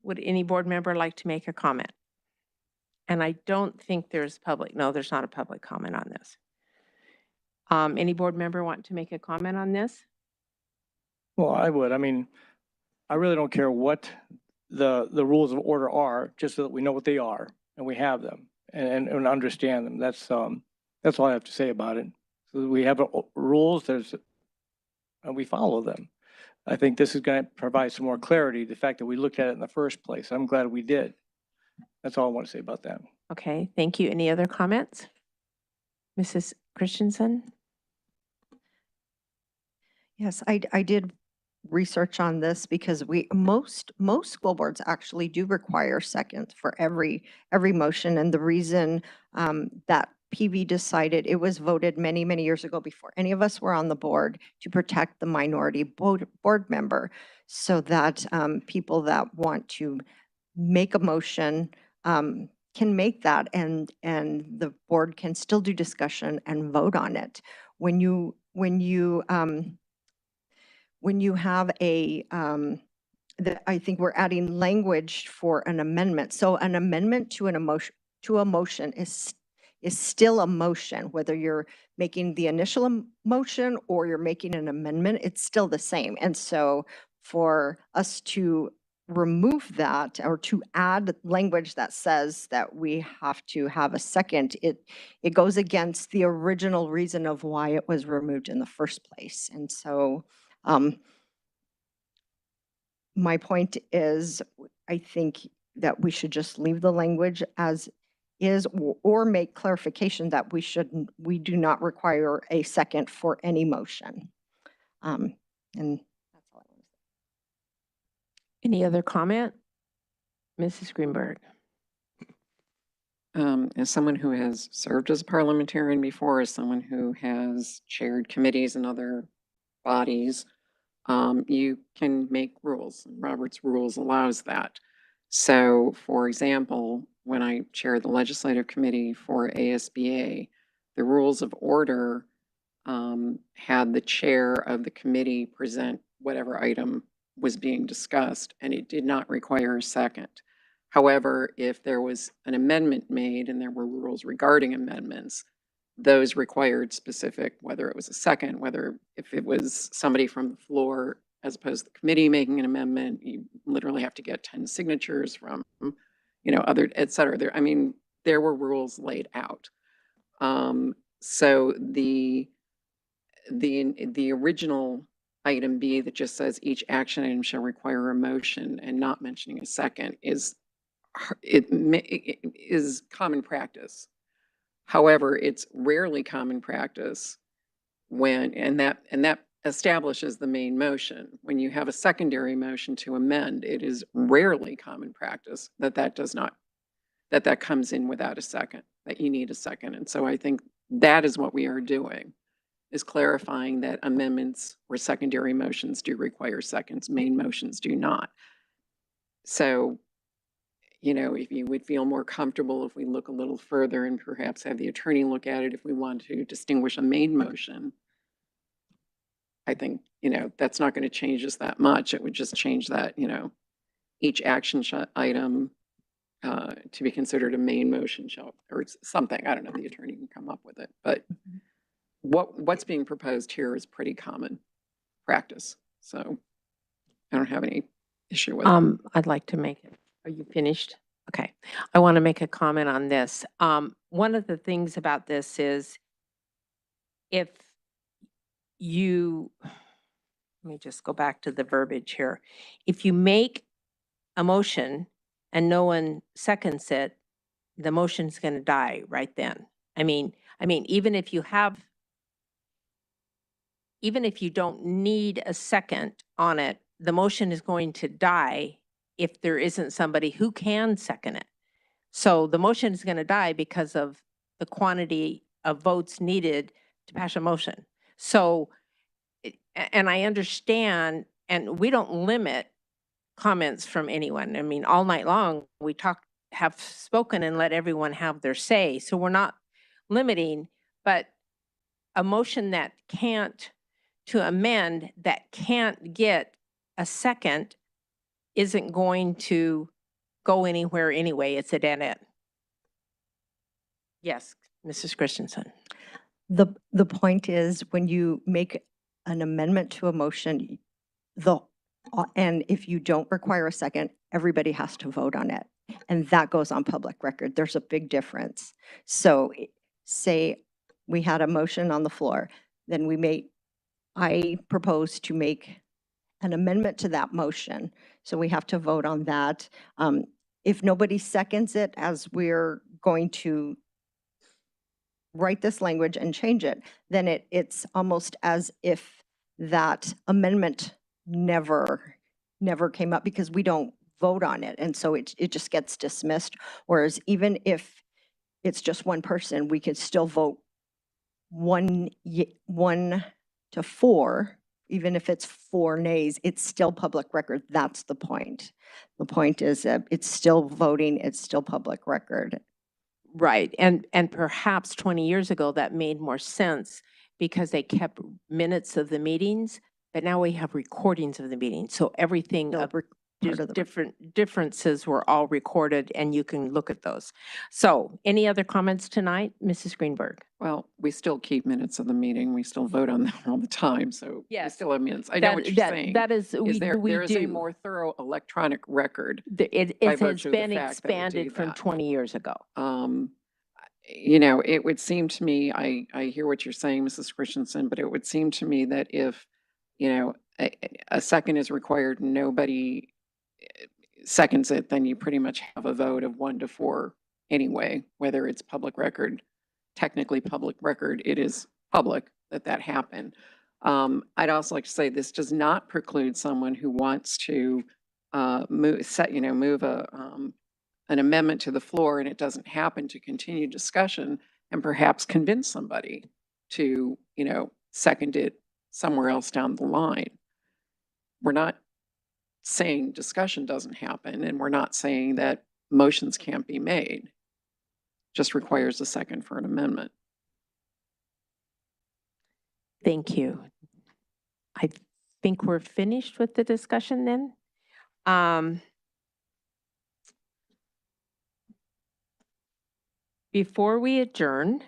Would any board member like to make a comment? And I don't think there's public, no, there's not a public comment on this. Any board member want to make a comment on this? Well, I would. I mean, I really don't care what the rules of order are, just so that we know what they are and we have them and understand them. That's all I have to say about it. So we have rules, and we follow them. I think this is going to provide some more clarity, the fact that we looked at it in the first place. I'm glad we did. That's all I want to say about that. Okay, thank you. Any other comments? Mrs. Christensen? Yes, I did research on this because most school boards actually do require seconds for every motion. And the reason that PV decided, it was voted many, many years ago before any of us were on the board, to protect the minority board member, so that people that want to make a motion can make that, and the board can still do discussion and vote on it. When you have a, I think we're adding language for an amendment. So an amendment to a motion is still a motion, whether you're making the initial motion or you're making an amendment, it's still the same. And so for us to remove that, or to add language that says that we have to have a second, it goes against the original reason of why it was removed in the first place. And so my point is, I think that we should just leave the language as is, or make clarification that we do not require a second for any motion. And that's all I want to say. Any other comment? Mrs. Greenberg? As someone who has served as a parliamentarian before, as someone who has chaired committees and other bodies, you can make rules. Robert's rules allows that. So, for example, when I chaired the legislative committee for ASBA, the rules of order had the chair of the committee present whatever item was being discussed, and it did not require a second. However, if there was an amendment made and there were rules regarding amendments, those required specific, whether it was a second, whether if it was somebody from the floor as opposed to the committee making an amendment, you literally have to get 10 signatures from, other, et cetera. There were rules laid out. So the original item B that just says each action item shall require a motion and not mentioning a second is common practice. However, it's rarely common practice when, and that establishes the main motion. When you have a secondary motion to amend, it is rarely common practice that comes in without a second, that you need a second. And so I think that is what we are doing, is clarifying that amendments or secondary motions do require seconds, main motions do not. So, if you would feel more comfortable if we look a little further and perhaps have the attorney look at it if we want to distinguish a main motion, I think, that's not going to change us that much. It would just change that, each action item to be considered a main motion or something. I don't know, the attorney can come up with it. But what's being proposed here is pretty common practice. So I don't have any issue with it. I'd like to make it. Are you finished? Okay. I want to make a comment on this. One of the things about this is if you, let me just go back to the verbiage here. If you make a motion and no one seconds it, the motion's going to die right then. I mean, even if you don't need a second on it, the motion is going to die if there isn't somebody who can second it. So the motion is going to die because of the quantity of votes needed to pass a motion. So, and I understand, and we don't limit comments from anyone. I mean, all night long, we have spoken and let everyone have their say. So we're not limiting, but a motion to amend that can't get a second isn't going to go anywhere anyway. It's a dead end. Yes, Mrs. Christensen. The point is, when you make an amendment to a motion, and if you don't require a second, everybody has to vote on it. And that goes on public record. There's a big difference. So say we had a motion on the floor, then I propose to make an amendment to that motion. So we have to vote on that. If nobody seconds it as we're going to write this language and change it, then it's almost as if that amendment never came up because we don't vote on it. And so it just gets dismissed. Whereas even if it's just one person, we could still vote 1 to 4, even if it's 4 nays, it's still public record. That's the point. The point is that it's still voting, it's still public record. Right. And perhaps 20 years ago, that made more sense because they kept minutes of the meetings, but now we have recordings of the meetings. So everything of differences were all recorded and you can look at those. So any other comments tonight, Mrs. Greenberg? Well, we still keep minutes of the meeting. We still vote on them all the time, so we Yes. still have minutes. I know what you're saying. That is, we There is a do. more thorough electronic record. It by has virtue of the been fact that we do expanded from that. 20 years ago. It would seem to me, I hear what you're saying, Mrs. Christensen, but it would seem to me that if, a second is required, nobody seconds it, then you pretty much have a vote of 1 to 4 anyway, whether it's public record, technically public record, it is public that happened. I'd also like to say this does not preclude someone who wants to move an amendment to the floor and it doesn't happen to continue discussion and perhaps convince somebody to, second it somewhere else down the line. We're not saying discussion doesn't happen and we're not saying that motions can't be made. Just requires a second for an amendment. Thank you. I think we're finished with the discussion then. Before we adjourn,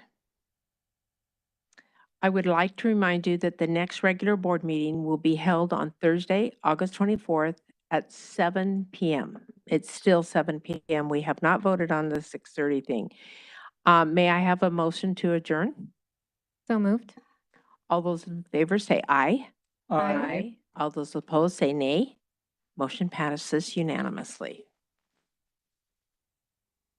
I would like to remind you that the next regular board meeting will be held on Thursday, August 24th at 7 p.m. It's still 7 p.m. We have not voted on the 6:30 thing. May I have a motion to adjourn? So moved. All those in favor say aye. Aye. All those opposed say nay. Motion passes unanimously.